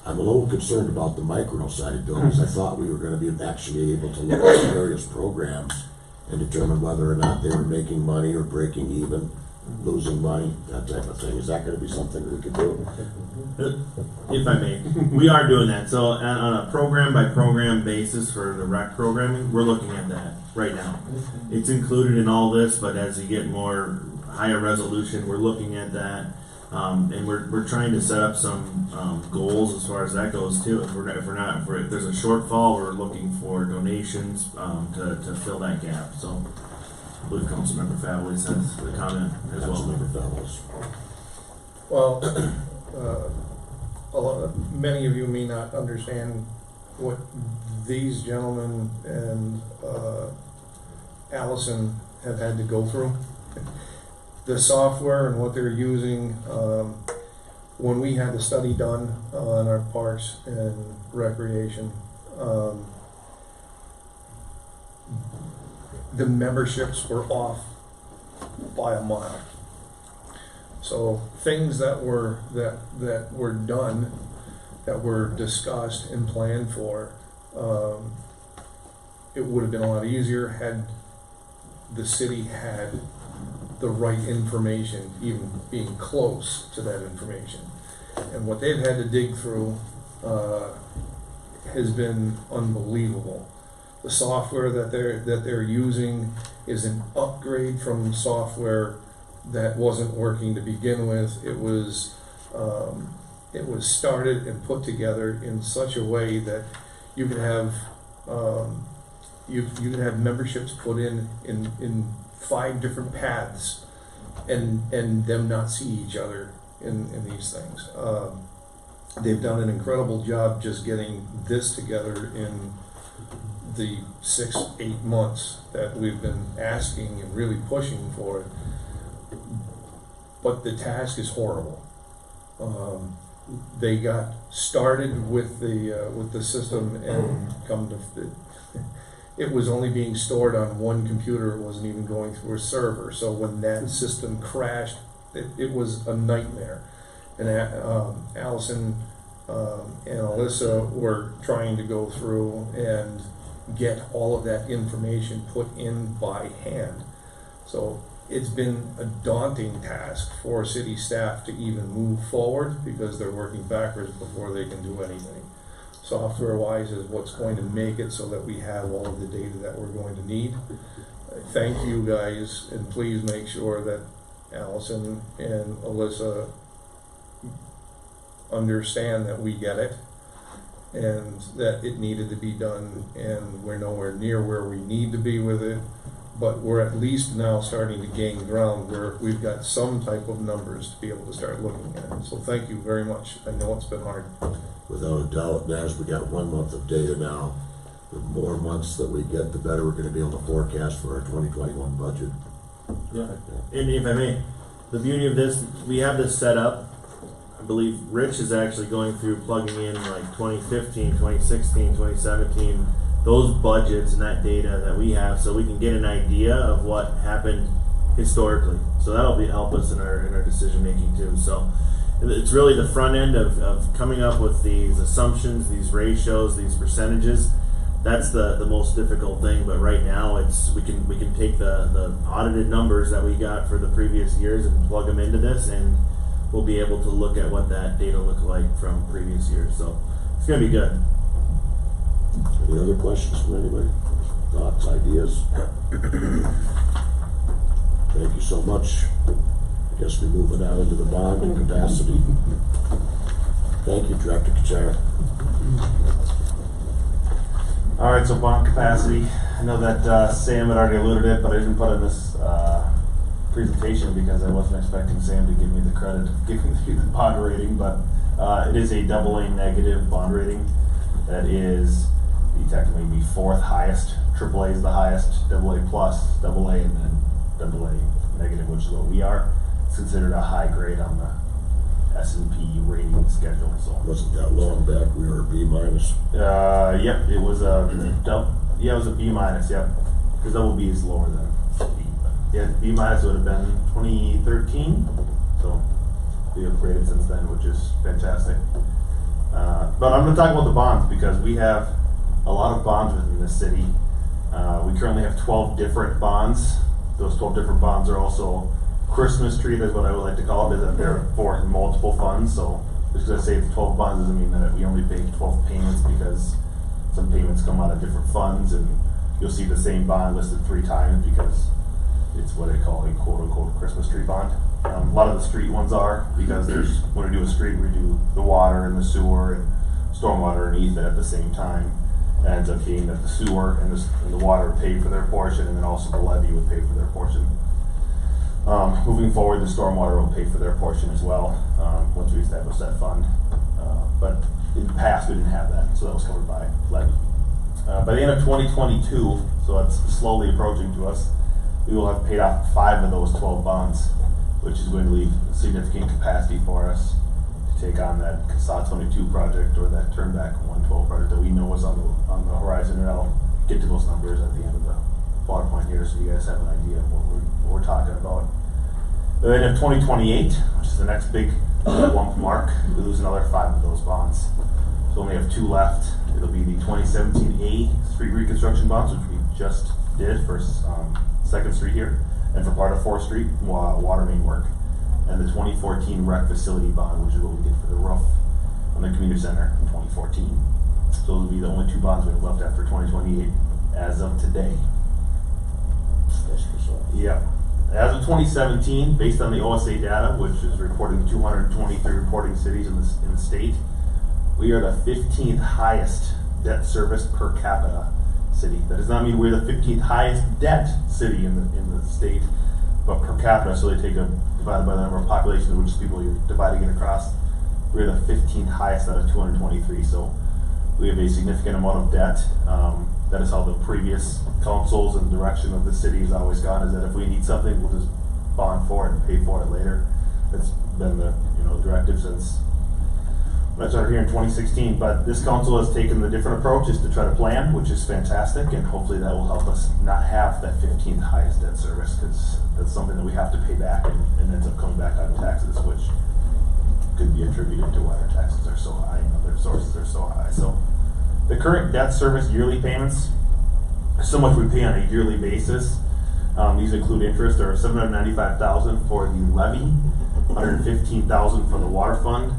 I'm a little concerned about the micro side of things. I thought we were gonna be actually able to look at various programs and determine whether or not they were making money or breaking even, losing money, that type of thing. Is that gonna be something that we could do? If I may, we are doing that. So on a program by program basis for the rec programming, we're looking at that right now. It's included in all this, but as you get more higher resolution, we're looking at that. And we're trying to set up some goals as far as that goes too. If there's a shortfall, we're looking for donations to fill that gap. So I believe Councilmember Favlis has the comment as well. Councilmember Fellows. Well, many of you may not understand what these gentlemen and Allison have had to go through. The software and what they're using, when we had the study done on our parks and recreation, the memberships were off by a mile. So things that were done, that were discussed and planned for, it would have been a lot easier had the city had the right information, even being close to that information. And what they've had to dig through has been unbelievable. The software that they're using is an upgrade from software that wasn't working to begin with. It was started and put together in such a way that you could have you could have memberships put in 5 different paths and them not see each other in these things. They've done an incredible job just getting this together in the 6-8 months that we've been asking and really pushing for it. But the task is horrible. They got started with the system and it was only being stored on one computer. It wasn't even going through a server. So when that system crashed, it was a nightmare. And Allison and Alyssa were trying to go through and get all of that information put in by hand. So it's been a daunting task for city staff to even move forward because they're working backwards before they can do anything. Software-wise is what's going to make it so that we have all of the data that we're going to need. Thank you guys, and please make sure that Allison and Alyssa understand that we get it and that it needed to be done, and we're nowhere near where we need to be with it, but we're at least now starting to gain ground where we've got some type of numbers to be able to start looking at. So thank you very much. I know it's been hard. Without a doubt, as we got 1 month of data now, the more months that we get, the better we're gonna be able to forecast for our 2021 budget. Yeah. And if I may, the beauty of this, we have this set up. believe Rich is actually going through plugging in like 2015, 2016, 2017, those budgets and that data that we have, so we can get an idea of what happened historically. So that'll help us in our decision making too. So it's really the front end of coming up with these assumptions, these ratios, these percentages. That's the most difficult thing. But right now, we can take the audited numbers that we got for the previous years and plug them into this, and we'll be able to look at what that data looked like from previous years. So it's gonna be good. Any other questions from anybody? Thoughts, ideas? Thank you so much. I guess we're moving out into the bond and capacity. Thank you, Director Kuchar. All right, so bond capacity. I know that Sam had already alluded it, but I didn't put in this presentation because I wasn't expecting Sam to give me the credit of giving me the bond rating, but it is a AA negative bond rating. That is technically the fourth highest. AAA is the highest, AA plus, AA, and then AA negative, which is what we are. It's considered a high grade on the S&P rating schedule. So Wasn't that long back, we were B minus. yep, it was a it was a B minus, yep, because double B is lower than B. Yeah, B minus would have been 2013, so we upgraded since then, which is fantastic. But I'm going to talk about the bonds because we have a lot of bonds within the city. We currently have 12 different bonds. Those 12 different bonds are also Christmas tree, that's what I would like to call it, is that they're for multiple funds. So just because I say it's 12 bonds doesn't mean that we only pay 12 payments, because some payments come out of different funds, and you'll see the same bond listed 3 times because it's what I call a quote-unquote Christmas tree bond. A lot of the street ones are, because when we do a street, we do the water and the sewer and stormwater underneath it at the same time. It ends up being that the sewer and the water pay for their portion, and then also the levy would pay for their portion. Moving forward, the stormwater will pay for their portion as well, once we establish that fund. But in the past, we didn't have that, so that was covered by levy. By the end of 2022, so that's slowly approaching to us, we will have paid off 5 of those 12 bonds, which is going to leave significant capacity for us to take on that CASA 22 project or that Turnback 112 project that we know is on the horizon, and I'll get to those numbers at the end of the PowerPoint here, so you guys have an idea of what we're talking about. By the end of 2028, which is the next big lump mark, we lose another 5 of those bonds. So we only have 2 left. It'll be the 2017A street reconstruction bonds, which we just did for 2nd Street here, and for part of 4th Street, water main work, and the 2014 rec facility bond, which is what we did for the roof on the community center in 2014. So those will be the only 2 bonds we have left after 2028 as of today. Yeah. As of 2017, based on the OSA data, which is reporting 223 reporting cities in the state, we are the 15th highest debt service per capita city. That does not mean we're the 15th highest debt city in the state, but per capita. So they divided by the number of population, which is people you're dividing it across. We're the 15th highest out of 223. So we have a significant amount of debt. That is how the previous councils and direction of the city has always gone, is that if we need something, we'll just bond for it and pay for it later. That's been the directive since when I started here in 2016. But this council has taken the different approaches to try to plan, which is fantastic, and hopefully that will help us not have that 15th highest debt service, because that's something that we have to pay back and ends up coming back out of taxes, which could be attributed to why our taxes are so high and other sources are so high. So the current debt service yearly payments, so much we pay on a yearly basis. These include interest, are $795,000 for the levy, $115,000 for the water fund,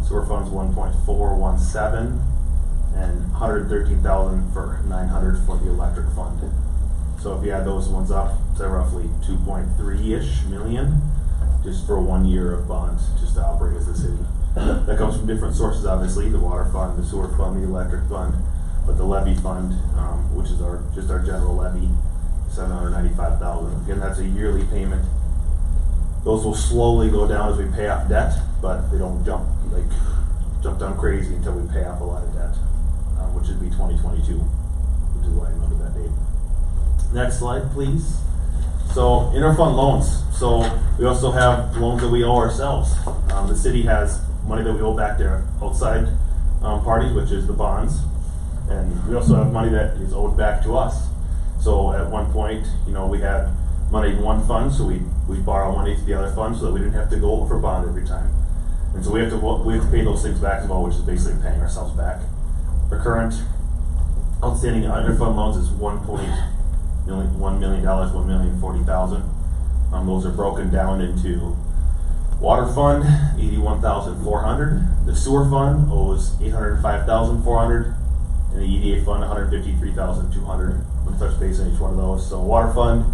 sewer fund's $1.417, and $113,000 for $900 for the electric fund. So if you add those ones up, it's roughly 2.3-ish million just for 1 year of bonds just to operate as a city. That comes from different sources, obviously, the water fund, the sewer fund, the electric fund, but the levy fund, which is just our general levy, $795,000. Again, that's a yearly payment. Those will slowly go down as we pay off debt, but they don't jump down crazy until we pay off a lot of debt, which would be 2022, which is why I noted that date. Next slide, please. So interfund loans. So we also have loans that we owe ourselves. The city has money that we owe back to outside, parties, which is the bonds. And we also have money that is owed back to us. So at one point, you know, we had money in one fund, so we borrow money to the other fund so that we didn't have to go over bond every time. And so we have to pay those things back as well, which is basically paying ourselves back. Our current outstanding interfund loans is $1 million, $1,040,000. Those are broken down into water fund, $81,400. The sewer fund owes $805,400, and the EDA fund $153,200. We'll touch base on each one of those. So water fund,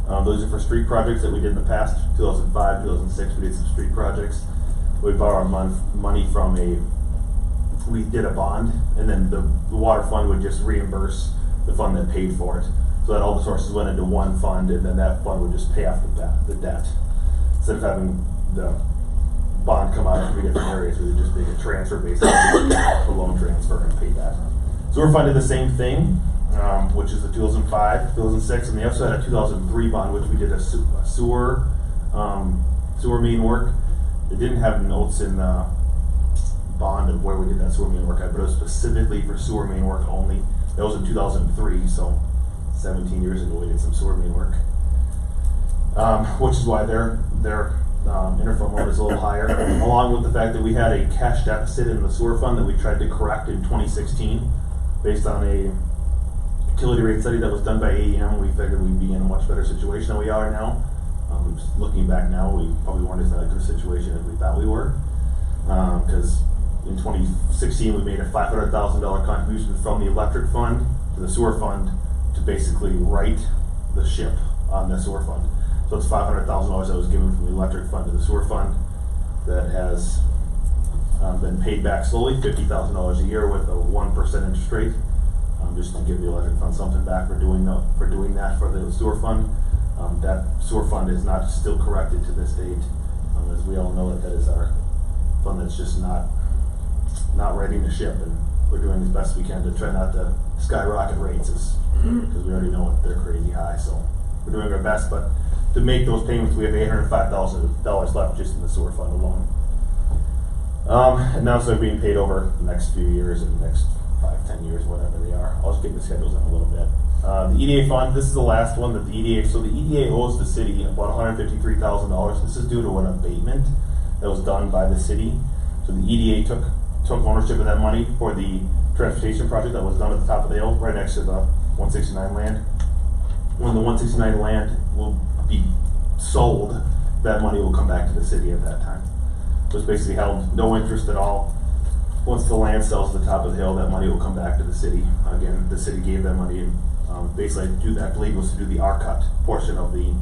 those are for street projects that we did in the past. 2005, 2006, we did some street projects. We borrowed money from we did a bond, and then the water fund would just reimburse the fund that paid for it. So that all the sources went into one fund, and then that fund would just pay off the debt. Instead of having the bond come out of 3 different areas, we would just make a transfer based on a loan transfer and pay that. Sewer fund did the same thing, which is the 2005, 2006, and they also had a 2003 bond, which we did a sewer main work. It didn't have notes in the bond of where we did that sewer main work at, but it was specifically for sewer main work only. That was in 2003, so 17 years ago we did some sewer main work, which is why their interfund loan is a little higher, along with the fact that we had a cash deficit in the sewer fund that we tried to correct in 2016 based on a utility rate study that was done by AEM. We figured we'd be in a much better situation than we are now. Just looking back now, we probably weren't as in a good situation as we thought we were, because in 2016 we made a $500,000 contribution from the electric fund to the sewer fund to basically right the ship on the sewer fund. So it's $500,000 that was given from the electric fund to the sewer fund that has been paid back slowly, $50,000 a year with a 1% interest rate, just to give the electric fund something back for doing that for the sewer fund. That sewer fund is not still corrected to this date, as we all know that is our fund that's just not righting the ship, and we're doing as best we can to try not to skyrocket rates, because we already know they're crazy high. So we're doing our best, but to make those payments, we have $805,000 left just in the sewer fund alone. And now it's being paid over the next few years and the next 5-10 years, whatever they are. I'll just get the schedules in a little bit. The EDA fund, this is the last one that the EDA owes the city about $153,000. This is due to an abatement that was done by the city. So the EDA took ownership of that money for the transportation project that was done at the top of the hill, right next to the 169 land. When the 169 land will be sold, that money will come back to the city at that time. So it's basically held no interest at all. Once the land sells to the top of the hill, that money will come back to the city. Again, the city gave that money, basically to do that, I believe was to do the R-cut portion of the,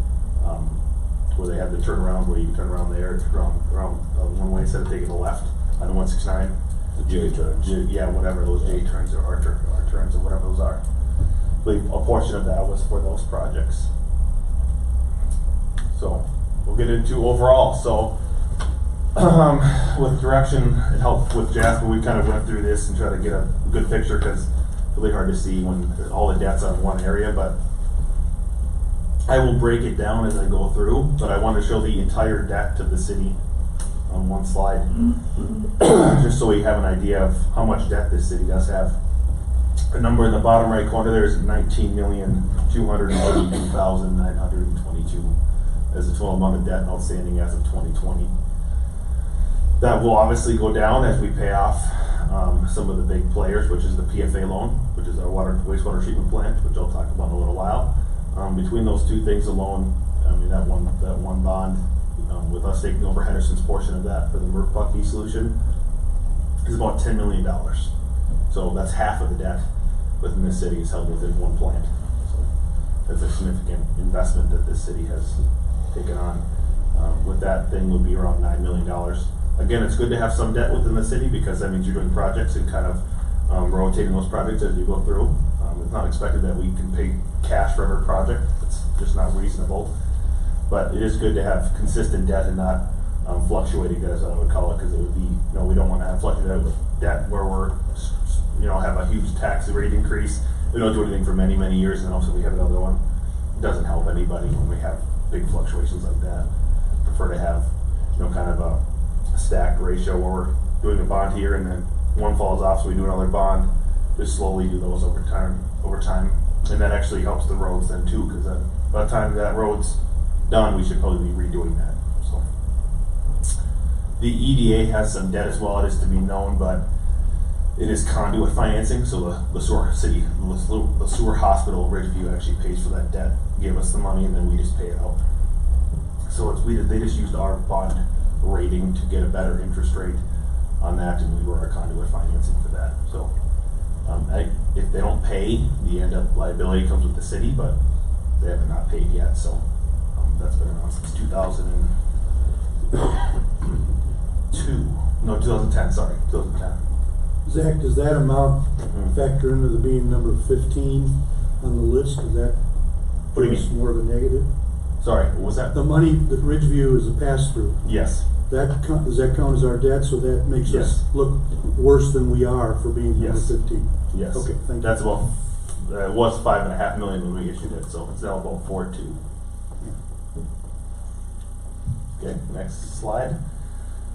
where they have the turnaround, where you can turn around there, around one way instead of taking the left on the 169. The J turns. Yeah, whatever those J turns or R turns or whatever those are. I believe a portion of that was for those projects. So we'll get into overall. So with direction and help with Jasper, we kind of went through this and tried to get a good picture, because it's really hard to see when all the debt's on one area, but I will break it down as I go through, but I want to show the entire debt to the city on one slide, just so we have an idea of how much debt this city does have. The number in the bottom right corner there is $19,232,922 as the total amount of debt outstanding as of 2020. That will obviously go down as we pay off some of the big players, which is the PFA loan, which is our wastewater treatment plant, which I'll talk about in a little while. Between those two things alone, I mean that one bond, with us taking over Henderson's portion of that for the Merck Bucky solution, is about $10 million. So that's half of the debt within the city is held within one plant. So that's a significant investment that this city has taken on. With that thing would be around $9 million. Again, it's good to have some debt within the city, because that means you're doing projects and kind of rotating those projects as you go through. It's not expected that we can pay cash for every project. It's just not reasonable. But it is good to have consistent debt and not fluctuating debt, as I would call it, because it would be, we don't want to have fluctuating debt where we're, have a huge tax rate increase. We don't do anything for many, many years, and then also we have another one. It doesn't help anybody when we have big fluctuations like that. Prefer to have, kind of a stacked ratio where we're doing a bond here and then one falls off, so we do another bond. Just slowly do those over time, and that actually helps the roads then too, because by the time that road's done, we should probably be redoing that. So the EDA has some debt as well. It is to be known, but it is conduit financing. So the Sueur city, the Sueur hospital, Ridgeview actually pays for that debt, give us the money, and then we just pay it out. So they just used our bond rating to get a better interest rate on that, and we were our conduit financing for that. So if they don't pay, the end up liability comes with the city, but they haven't not paid yet. So that's been around since 2010. Sorry, 2010. Zach, does that amount factor into the being number 15 on the list? Is that What do you give us mean? more of a negative? Sorry, what was that? The money that Ridgeview is a pass-through, Yes. does that count as our debt, so that makes Yes. us look worse than we are for being number Yes. 15? Yes. Okay, thank you. That's about, it was $5.5 million when we issued it, so it's now about 4.2. Okay, next slide.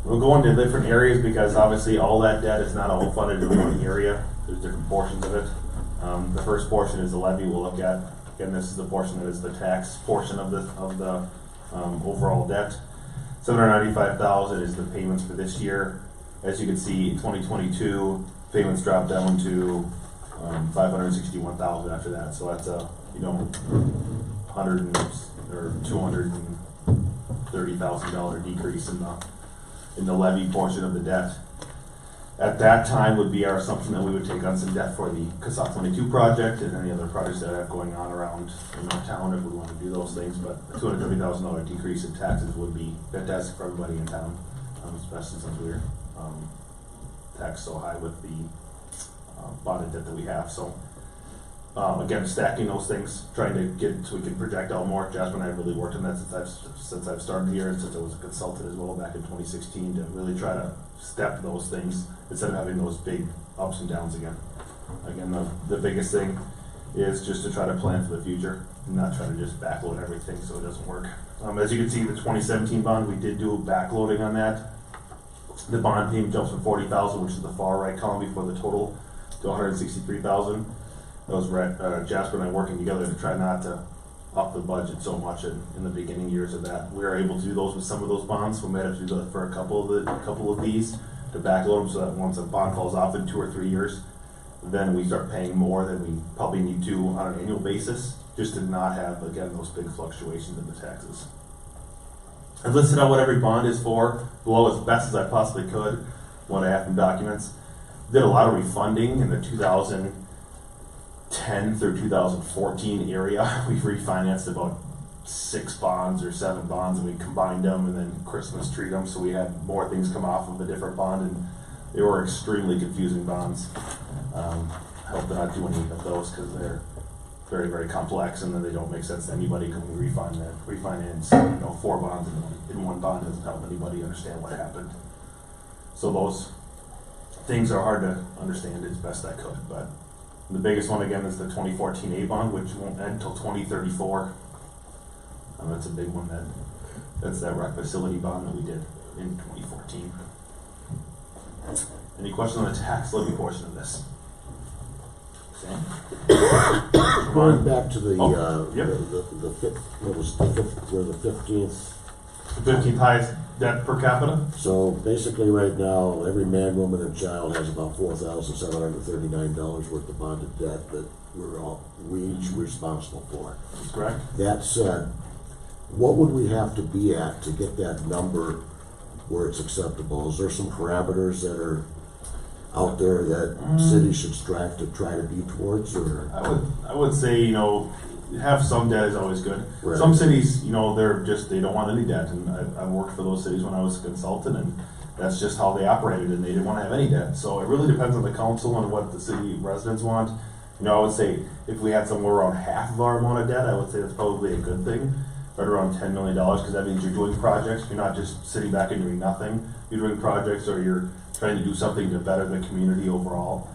We'll go into different areas because obviously all that debt is not all funded in one area. There's different portions of it. The first portion is the levy we'll look at. Again, this is the portion that is the tax portion of the overall debt. $795,000 is the payments for this year. As you can see, in 2022, payments dropped down to $561,000 after that. So that's a $230,000 decrease in the levy portion of the debt. At that time would be our assumption that we would take on some debt for the CASA 22 project and any other projects that I have going on around town if we want to do those things. But a $230,000 decrease in taxes would be fantastic for everybody in town, especially since we're taxed so high with the bonded debt that we have. So again, stacking those things, trying to get so we can project out more. Jasper and I have really worked on that since I've started here and since I was a consultant as well back in 2016 to really try to step those things instead of having those big ups and downs again. Again, the biggest thing is just to try to plan for the future and not try to just backload everything so it doesn't work. As you can see, the 2017 bond, we did do backloading on that. The bond payment jumps from $40,000, which is the far right column before the total, to $163,000. That was Jasper and I working together to try not to up the budget so much in the beginning years of that. We were able to do those with some of those bonds. We might have to do that for a couple of these to backload them so that once a bond falls off in 2 or 3 years, then we start paying more than we probably need to on an annual basis, just to not have, again, those big fluctuations in the taxes. I've listed out what every bond is for below as best as I possibly could, what I have from documents. Did a lot of refunding in the 2010 through 2014 area. We refinanced about 6 bonds or 7 bonds, and we combined them and then Christmas treat them, so we had more things come off of a different bond, and they were extremely confusing bonds. I hope to not do any of those because they're very, very complex, and then they don't make sense to anybody because we refinance 4 bonds in one bond doesn't help anybody understand what happened. So those things are hard to understand as best I could, but the biggest one again is the 2014 A bond, which won't end until 2034. That's a big one. That's that rec facility bond that we did in 2014. Any questions on the tax levy portion of this? Sam? Going back to the, yep. the fifth, what was the fifth, or the 15th? The 15th highest debt per capita? So basically right now, every man, woman, and child has about $4,739 worth of bonded debt that we each responsible for. That's correct. That said, what would we have to be at to get that number where it's acceptable? Is there some parameters that are out there that cities should strive to try to be towards, or? I would say, have some debt is always good. Right. Some cities, they don't want any debt, and I worked for those cities when I was a consultant, and that's just how they operated, and they didn't want to have any debt. So it really depends on the council and what the city residents want. I would say if we had somewhere around half of our amount of debt, I would say that's probably a good thing. Right around $10 million, because that means you're doing projects. You're not just sitting back and doing nothing. You're doing projects, or you're trying to do something to better the community overall.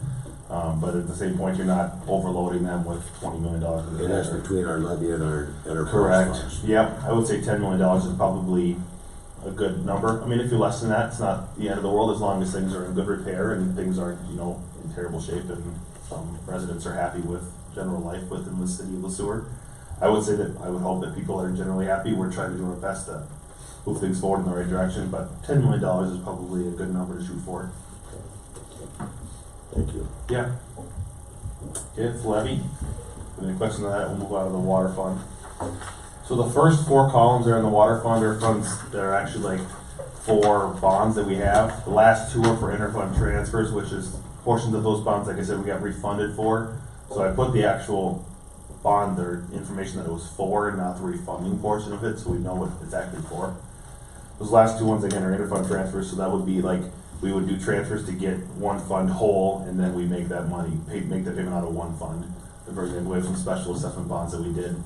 But at the same point, you're not overloading them with $20 million of And debt. that's between our levy and our Correct. funds. Yep. I would say $10 million is probably a good number. I mean, if you're less than that, it's not the end of the world, as long as things are in good repair and things aren't, you know, in terrible shape and, residents are happy with general life within the city of Sueur. I would say that, I would hope that people are generally happy. We're trying to do our best to move things forward in the right direction, but $10 million is probably a good number to shoot for. Thank you. Yeah. Okay, it's levy. Any questions on that? We'll move out of the water fund. So the first 4 columns there in the water fund are funds that are actually like 4 bonds that we have. The last 2 are for interfund transfers, which is portions of those bonds, like I said, we got refunded for. So I put the actual bond or information that it was for and not the refunding portion of it, so we know what it's actually for. Those last 2 ones again are interfund transfers, so that would be like we would do transfers to get one fund whole, and then we make that money, make that payment out of one fund. For example, we have some special assessment bonds that we did in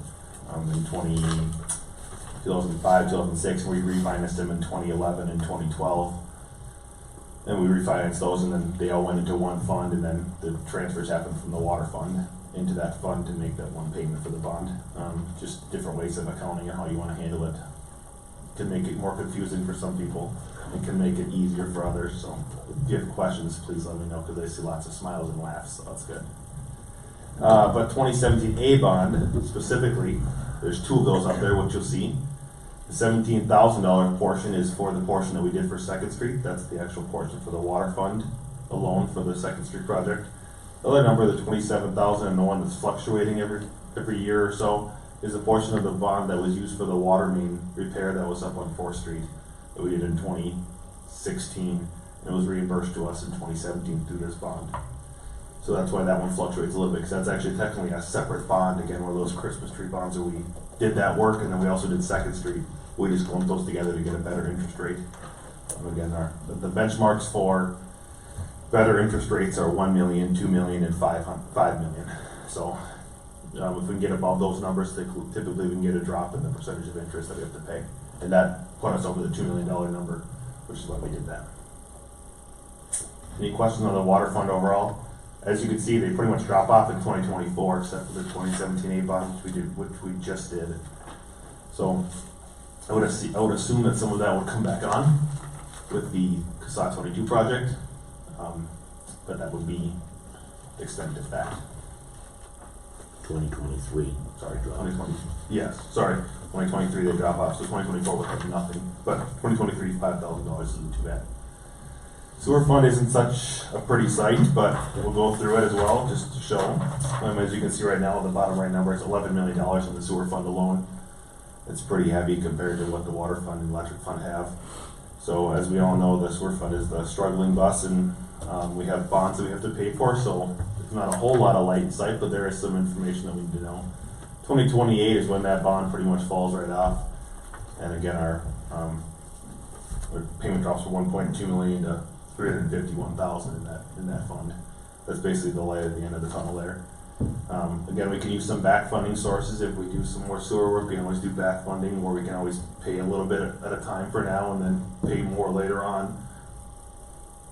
2005, 2006, and we refinanced them in 2011 and 2012. And we refinanced those, and then they all went into one fund, and then the transfers happened from the water fund into that fund to make that one payment for the bond. Just different ways of accounting and how you want to handle it. Can make it more confusing for some people. It can make it easier for others. So if you have questions, please let me know, because I see lots of smiles and laughs, so that's good. But 2017 A bond specifically, there's 2 of those up there, which you'll see. The $17,000 portion is for the portion that we did for Second Street. That's the actual portion for the water fund alone for the Second Street project. The other number, the $27,000, and the one that's fluctuating every year or so, is a portion of the bond that was used for the water main repair that was up on 4th Street that we did in 2016, and it was reimbursed to us in 2017 through this bond. So that's why that one fluctuates a little bit, because that's actually technically a separate bond, again, one of those Christmas tree bonds where we did that work, and then we also did Second Street. We just lumped those together to get a better interest rate. Again, the benchmarks for better interest rates are 1 million, 2 million, and 5 million. So if we can get above those numbers, typically we can get a drop in the percentage of interest that we have to pay. And that put us over the $2 million number, which is why we did that. Any questions on the water fund overall? As you can see, they pretty much drop off in 2024, except for the 2017 A bond, which we just did. So I would assume that some of that would come back on with the CASA 22 project, but that would be the extent of that. 2023. Sorry, 2020. Yes, sorry. 2023 they drop off, so 2024 would have nothing. But 2023, $5,000 isn't too bad. Sewer fund isn't such a pretty sight, but we'll go through it as well, just to show. As you can see right now, the bottom right number is $11 million in the sewer fund alone. It's pretty heavy compared to what the water fund and electric fund have. So as we all know, the sewer fund is the struggling bus, and we have bonds that we have to pay for, so it's not a whole lot of light in sight, but there is some information that we need to know. 2028 is when that bond pretty much falls right off. And again, our payment drops from 1.2 million to 351,000 in that fund. That's basically the light at the end of the tunnel there. Again, we can use some back funding sources if we do some more sewer work. We can always do back funding, where we can always pay a little bit at a time for now and then pay more later on,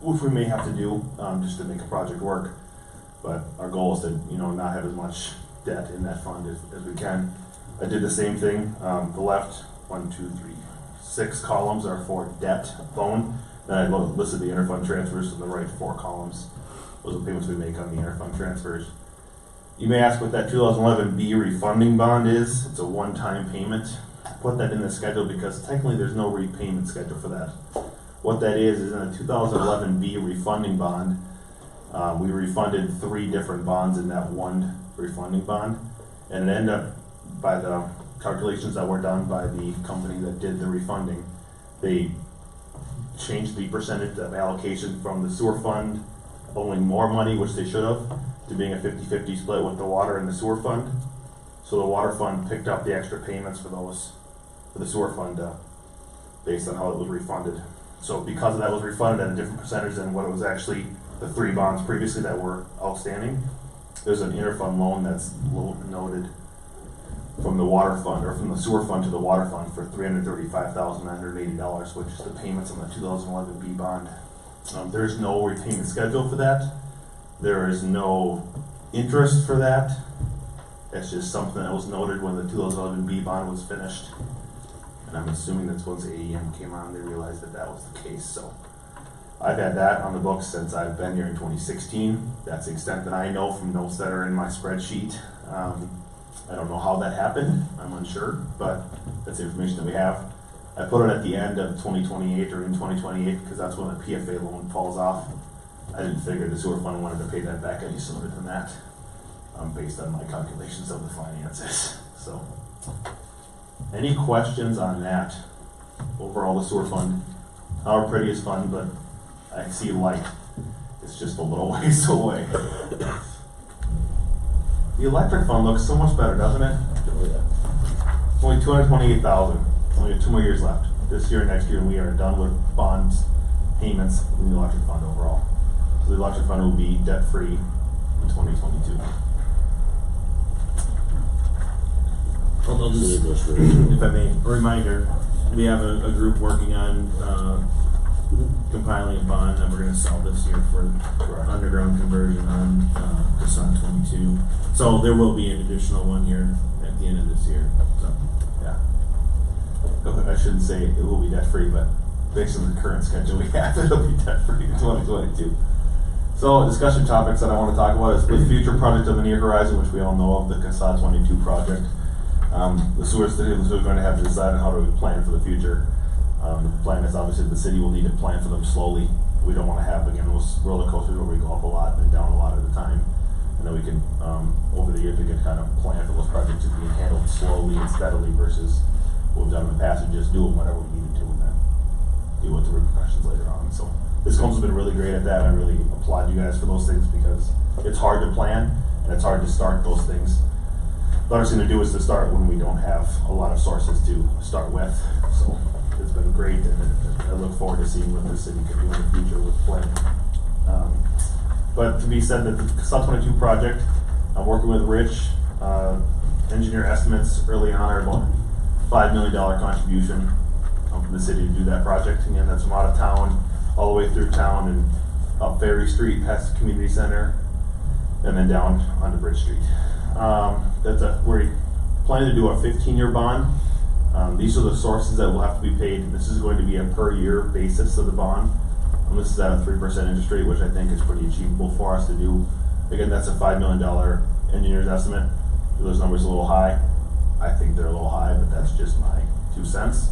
which we may have to do just to make a project work. But our goal is to not have as much debt in that fund as we can. I did the same thing. The left 6 columns are for debt loan. Then I listed the interfund transfers to the right 4 columns. Those are the payments we make on the interfund transfers. You may ask what that 2011 B refunding bond is. It's a one-time payment. I put that in the schedule because technically there's no repayment schedule for that. What that is in a 2011 B refunding bond, we refunded 3 different bonds in that one refunding bond, and it ended up, by the calculations that were done by the company that did the refunding, they changed the percentage of allocation from the sewer fund owing more money, which they should have, to being a 50-50 split with the water and the sewer fund. So the water fund picked up the extra payments for the sewer fund based on how it was refunded. So because that was refunded at a different percentage than what it was actually the 3 bonds previously that were outstanding, there's an interfund loan that's noted from the water fund, or from the sewer fund to the water fund, for $335,980, which is the payments on the 2011 B bond. There's no repayment schedule for that. There is no interest for that. It's just something that was noted when the 2011 B bond was finished. And I'm assuming that's once AEM came on, they realized that that was the case, so. I've had that on the books since I've been here in 2016. That's the extent that I know from notes that are in my spreadsheet. I don't know how that happened, I'm unsure, but that's the information that we have. I put it at the end of 2028 or in 2028 because that's when the PFA loan falls off. I didn't figure the sewer fund wanted to pay that back any sooner than that, based on my calculations of the finances. So, any questions on that? Overall, the sewer fund, our prettiest fund, but I see light. It's just a little ways away. The electric fund looks so much better, doesn't it? Oh, yeah. Only 228,000. Only 2 more years left. This year and next year, and we are done with bonds payments in the electric fund overall. So the electric fund will be debt free in 2022. I'll just, if I may, a reminder, we have a group working on, compiling a bond that we're gonna sell this year for underground conversion on, Casson 22. So there will be an additional one here at the end of this year, so. I shouldn't say it will be debt free, but based on the current schedule we have, it'll be debt free in 2022. So discussion topics that I want to talk about is the future project on the near horizon, which we all know of, the CASA 22 project. The sewer city is going to have to decide on how do we plan for the future. The plan is obviously the city will need to plan for them slowly. We don't want to have, again, those roller coasters where we go up a lot and down a lot at a time. And then we can, over the years, we can kind of plan for those projects being handled slowly and steadily versus what we've done in the past and just do them whenever we needed to and then deal with the repercussions later on. So this council's been really great at that. I really applaud you guys for those things because it's hard to plan and it's hard to start those things. The hardest thing to do is to start when we don't have a lot of sources to start with. So it's been great and I look forward to seeing what the city can do in the future with planning. But to be said that the Sub 22 project, I'm working with Rich, engineer estimates early on are about $5 million contribution from the city to do that project. Again, that's from out of town, all the way through town and up Ferry Street past the community center, and then down onto Bridge Street. We're planning to do a 15-year bond. These are the sources that will have to be paid. This is going to be a per year basis of the bond. This is at a 3% interest rate, which I think is pretty achievable for us to do. Again, that's a $5 million engineer's estimate. Are those numbers a little high? I think they're a little high, but that's just my 2 cents.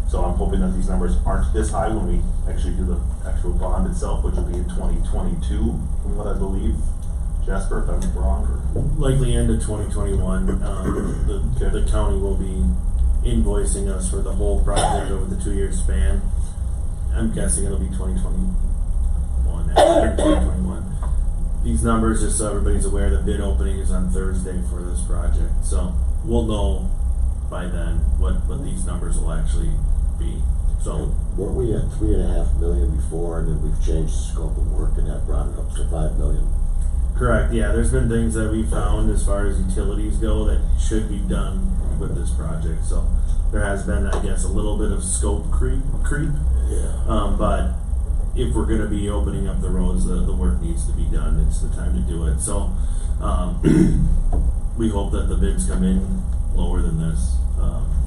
So I'm hoping that these numbers aren't this high when we actually do the actual bond itself, which will be in 2022, from what I believe. Jasper, if I'm wrong, or Likely end of 2021, the county will be invoicing us for the whole project over the 2-year span. I'm guessing it'll be 2021, after 2021. These numbers, just so everybody's aware, the bid opening is on Thursday for this project. So we'll know by then what these numbers will actually be. So Weren't we at 3.5 million before, and then we've changed the scope of work and that brought it up to 5 million? correct, yeah, there's been things that we found as far as utilities go that should be done with this project. So there has been, I guess, a little bit of scope creep. Yeah. But if we're gonna be opening up the roads, the work needs to be done. It's the time to do it. So, we hope that the bids come in lower than this.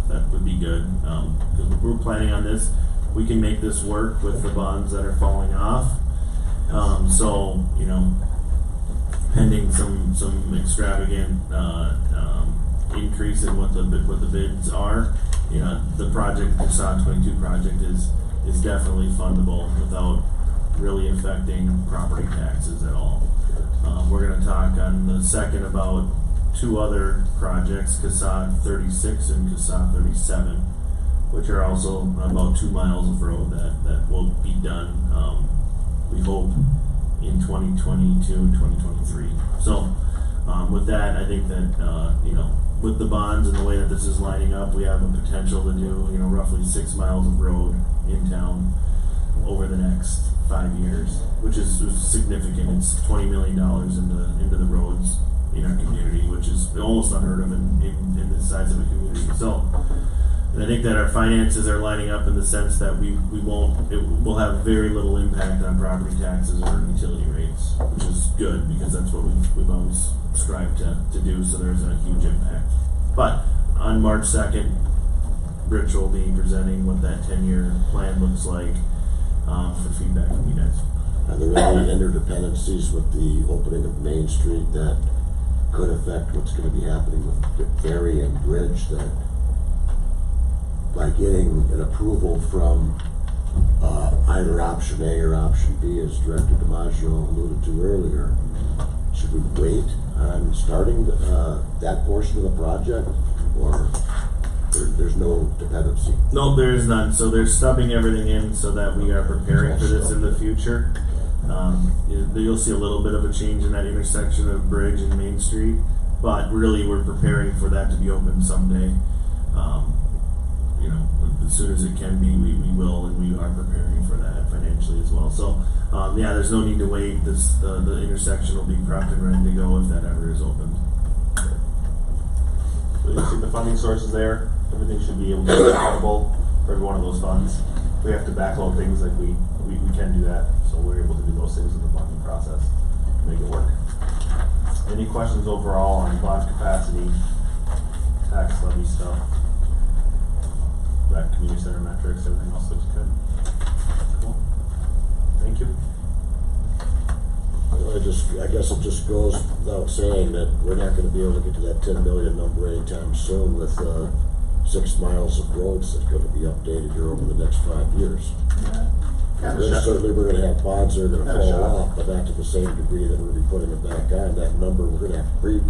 That would be good. Cause we're planning on this. We can make this work with the bonds that are falling off. So, you know, pending some extravagant, increase in what the bids are, you know, the project, the Casson 22 project is definitely fundable without really affecting property taxes at all. We're gonna talk on the second about two other projects, Casson 36 and Casson 37, which are also about 2 miles of road that will be done, we hope in 2022 and 2023. So, with that, I think that, you know, with the bonds and the way that this is lining up, we have a potential to do, you know, roughly 6 miles of road in town over the next 5 years, which is significant. It's $20 million into the roads in our community, which is almost unheard of in this size of a community. So, and I think that our finances are lining up in the sense that we'll have very little impact on property taxes or utility rates, which is good because that's what we've always strived to do. So there isn't a huge impact. But on March 2nd, Rich will be presenting what that 10-year plan looks like, for feedback from you guys. Are there any interdependencies with the opening of Main Street that could affect what's gonna be happening with the ferry and bridge, that by getting an approval from, either option A or option B, as Director DiMaggio alluded to earlier, should we wait on starting, that portion of the project, or there's no dependency? No, there is none. So they're stubbing everything in so that we are preparing for this in the future. You'll see a little bit of a change in that intersection of Bridge and Main Street, but really we're preparing for that to be open someday. As soon as it can be, we will, and we are preparing for that financially as well. So, there's no need to wait. The intersection will be prepped and ready to go if that ever is opened. So you see the funding sources there, everything should be able to be accountable for every one of those funds. If we have to backload things, like we can do that, so we're able to do those things in the funding process, to make it work. Any questions overall on bond capacity, tax levy stuff? That community center metrics, everything else looks good. Cool. Thank you. Well, I guess it just goes without saying that we're not gonna be able to get to that 10 million number anytime soon with, 6 miles of roads that's gonna be updated here over the next 5 years. Certainly, we're gonna have bonds that are gonna fall off, but not to the same degree that we're gonna be putting it back on. That number, we're gonna have to creep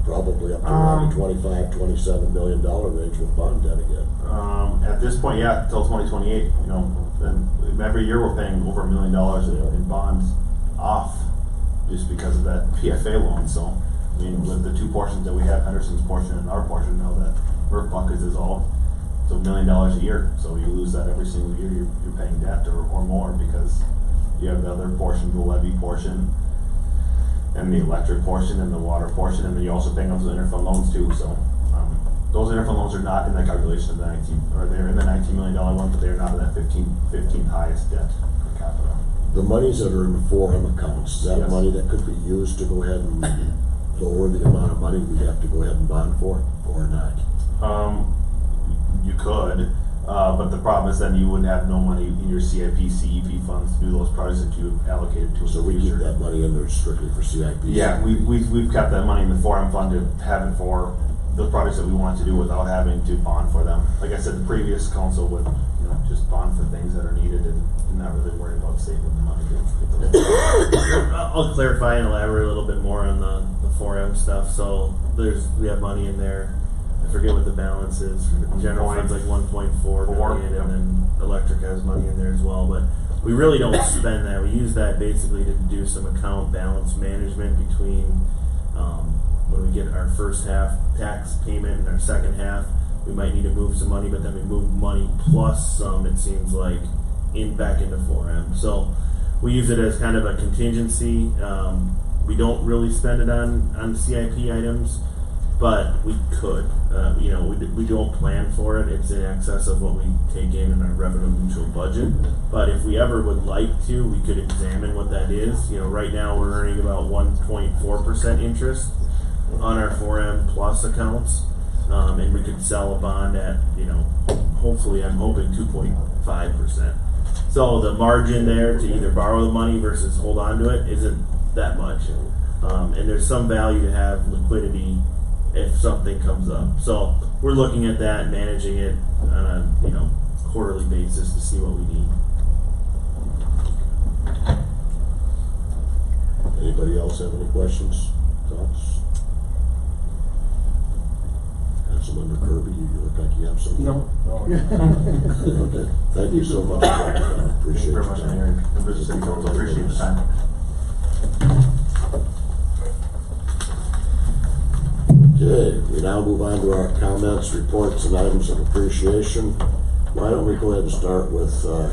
probably up to around the $25-27 million range with bond debt again. At this point, yeah, till 2028, and every year we're paying over $1 million in bonds off just because of that PFA loan. So, I mean, with the two portions that we have, Henderson's portion and our portion, now that Merck Buck is dissolved, it's $1 million a year. So you lose that every single year, you're paying debt or more, because you have the other portion, the levy portion, and the electric portion, and the water portion, and then you're also paying off those interfund loans too. So, those interfund loans are not in the calculation of the 19, or they're in the $19 million one, but they're not in that 15th highest debt per capita. The monies that are in the 4M accounts, is that Yes. money that could be used to go ahead and lower the amount of money we'd have to go ahead and bond for, or not? You could, but the problem is then you would have no money in your CIP, CEP funds to do those projects that you allocated to. So we keep that money in there strictly for CIP? Yeah, we've kept that money in the 4M fund to have it for the projects that we want to do without having to bond for them. Like I said, the previous council would, just bond for things that are needed and not really worry about saving the money. I'll clarify and elaborate a little bit more on the 4M stuff. So we have money in there. I forget what the balance is. General fund's like 1.4 million, and then electric has money in there as well. But we really don't spend that. We use that basically to do some account balance management between when we get our first half tax payment and our second half. We might need to move some money, but then we move money plus some, it seems like, back into 4M. So we use it as kind of a contingency. We don't really spend it on CIP items, but we could. We don't plan for it. It's in excess of what we take in our revenue neutral budget. But if we ever would like to, we could examine what that is. Right now we're earning about 1.4% interest on our 4M plus accounts. And we could sell a bond at, hopefully I'm hoping 2.5%. So the margin there to either borrow the money versus hold on to it isn't that much. And there's some value to have liquidity if something comes up. So we're looking at that, managing it on a quarterly basis to see what we need. Anybody else have any questions, thoughts? Councilmember Kirby, you look like you have something. No. Okay, thank you so much. Appreciate Thank you very your much, time. Mayor and Business City Council. Appreciate the time. Okay, we now move on to our comments, reports, and items of appreciation. Why don't we go ahead and start with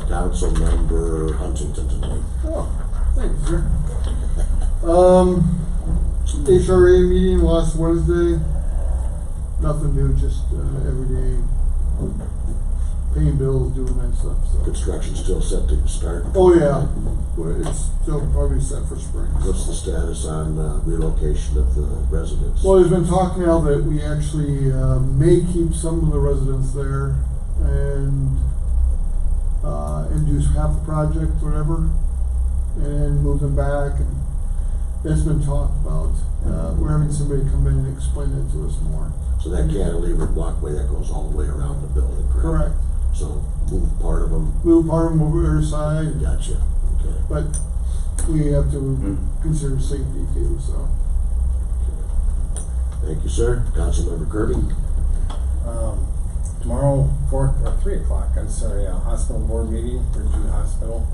Councilmember Huntington tonight? Oh, thanks, sir. HRA meeting last Wednesday. Nothing new, just everyday paying bills, doing that stuff. So. Construction still set to start? Oh yeah, but it's still probably set for spring. What's the status on relocation of the residents? Well, there's been talk now that we actually may keep some of the residents there. and, and do half the project, whatever, and move them back, and that's been talked about. We're having somebody come in and explain it to us more. So that cantilever walkway that goes all the way around the building, correct? Correct. So move part of them, Move part of them over to their side, gotcha, okay. but we have to consider safety too, so. Thank you, sir. Councilmember Kirby? Tomorrow, 3 o'clock, I'm sorry, hospital board meeting, Ridgeview Hospital.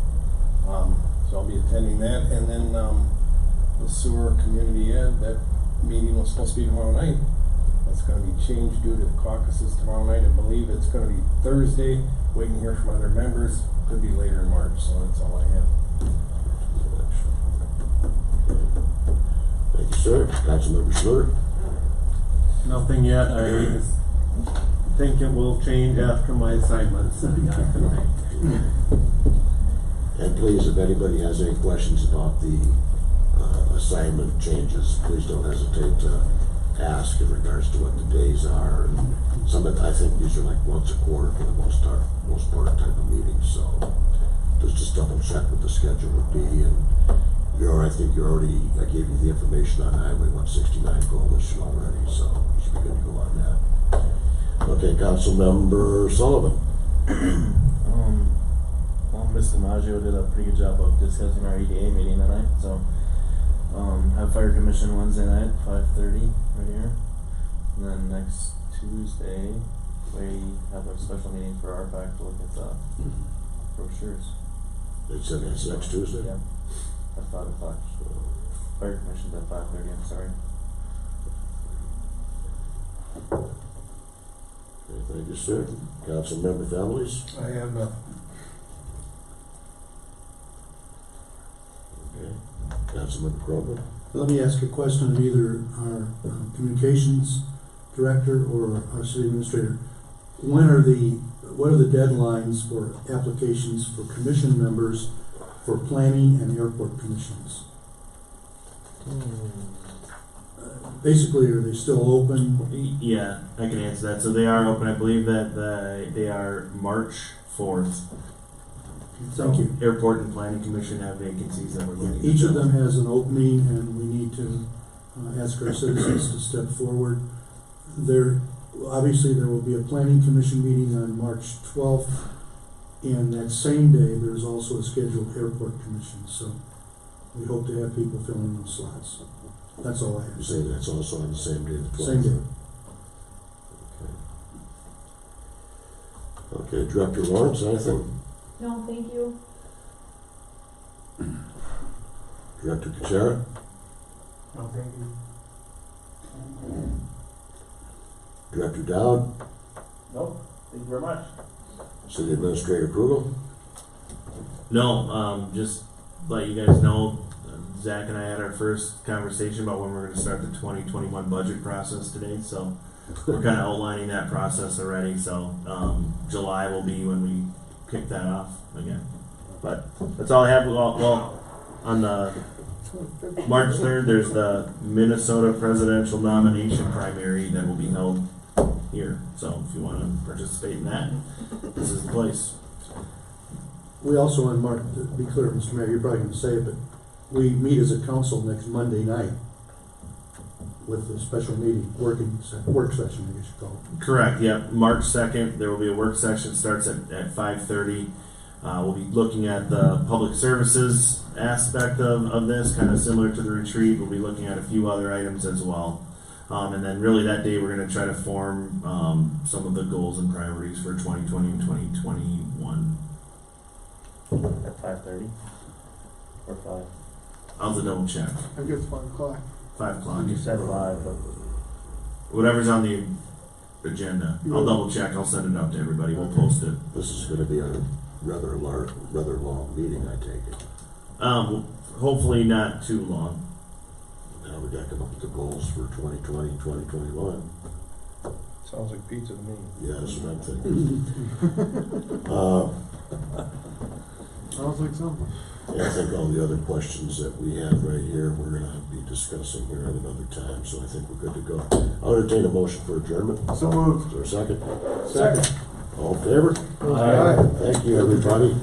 So I'll be attending that, and then, the Sueur Community Ed, that meeting was supposed to be tomorrow night. That's gonna be changed due to the caucuses tomorrow night. I believe it's gonna be Thursday, waiting to hear from other members, could be later in March, so that's all I have. Thank you, sir. Councilmember Sueur? Nothing yet, I think it will change after my assignments that I got tonight. And please, if anybody has any questions about the assignment changes, please don't hesitate to ask in regards to what the days are. And some of, I think these are like once a quarter for the most part type of meetings, so just double check what the schedule would be. And I think I gave you the information on Highway 169 coalition already, so you should be good to go on that. Okay, Councilmember Sullivan. Well, Ms. DiMaggio did a pretty good job of discussing our EDA meeting tonight, so, have fire commission Wednesday night, 5:30, right here. And then next Tuesday, we have a special meeting for our pack to look at the brochures. They said that's next Tuesday? Yeah, at 5 o'clock. Fire commission's at 5:30, I'm sorry. Okay, thank you, sir. Councilmember Families? I have nothing. Okay. Councilmember Crowell? Let me ask a question of either our communications director or our city administrator. What are the deadlines for applications for commission members for planning and airport commissions? Basically, are they still open? Yeah, I can answer that. So they are open. I believe that they are March 4th. Thank you. Airport and Planning Commission have vacancies that we're looking to Each of fill. them has an opening, and we need to ask our citizens to step forward. Obviously, there will be a planning commission meeting on March 12th, and that same day, there's also a scheduled airport commission, so we hope to have people filling those slots. That's all I have You to say say. that's also on the same day, the 12th? Same day. Okay, Director Lawrence, anything? No, thank you. Director Kuchera? No, thank you. Director Dowd? Nope, thank you very much. City Administrator Krugel? No, just let you guys know, Zach and I had our first conversation about when we're gonna start the 2021 budget process today, so we're kinda outlining that process already, so, July will be when we kick that off again. But that's all I have. Well, on the March 3rd, there's the Minnesota presidential nomination primary that will be held here, so if you wanna participate in that, this is the place. We also on March, to be clear, Mr. Mayor, you're probably gonna say it, but we meet as a council next Monday night with a special meeting, work session, I guess you call it. Correct, yep. March 2nd, there will be a work session, starts at 5:30. We'll be looking at the public services aspect of this, kind of similar to the retreat. We'll be looking at a few other items as well. And then really that day, we're gonna try to form, some of the goals and priorities for 2020 and 2021. At 5:30 or 5? I'll have to double check. I guess 5 o'clock. 5 o'clock. You said 5, but Whatever's on the agenda. I'll double check. I'll send it out to everybody. We'll post it. This is gonna be a rather long meeting, I take it. Hopefully not too long. Now we gotta come up with the goals for 2020, 2021. Sounds like pizza to me. Yeah, that's what I'm thinking. Sounds like something. Yeah, I think all the other questions that we have right here, we're gonna be discussing here at another time, so I think we're good to go. I'll entertain a motion for adjournment. So moved. Is there a second? Second. All in favor? Aye. Thank you, everybody.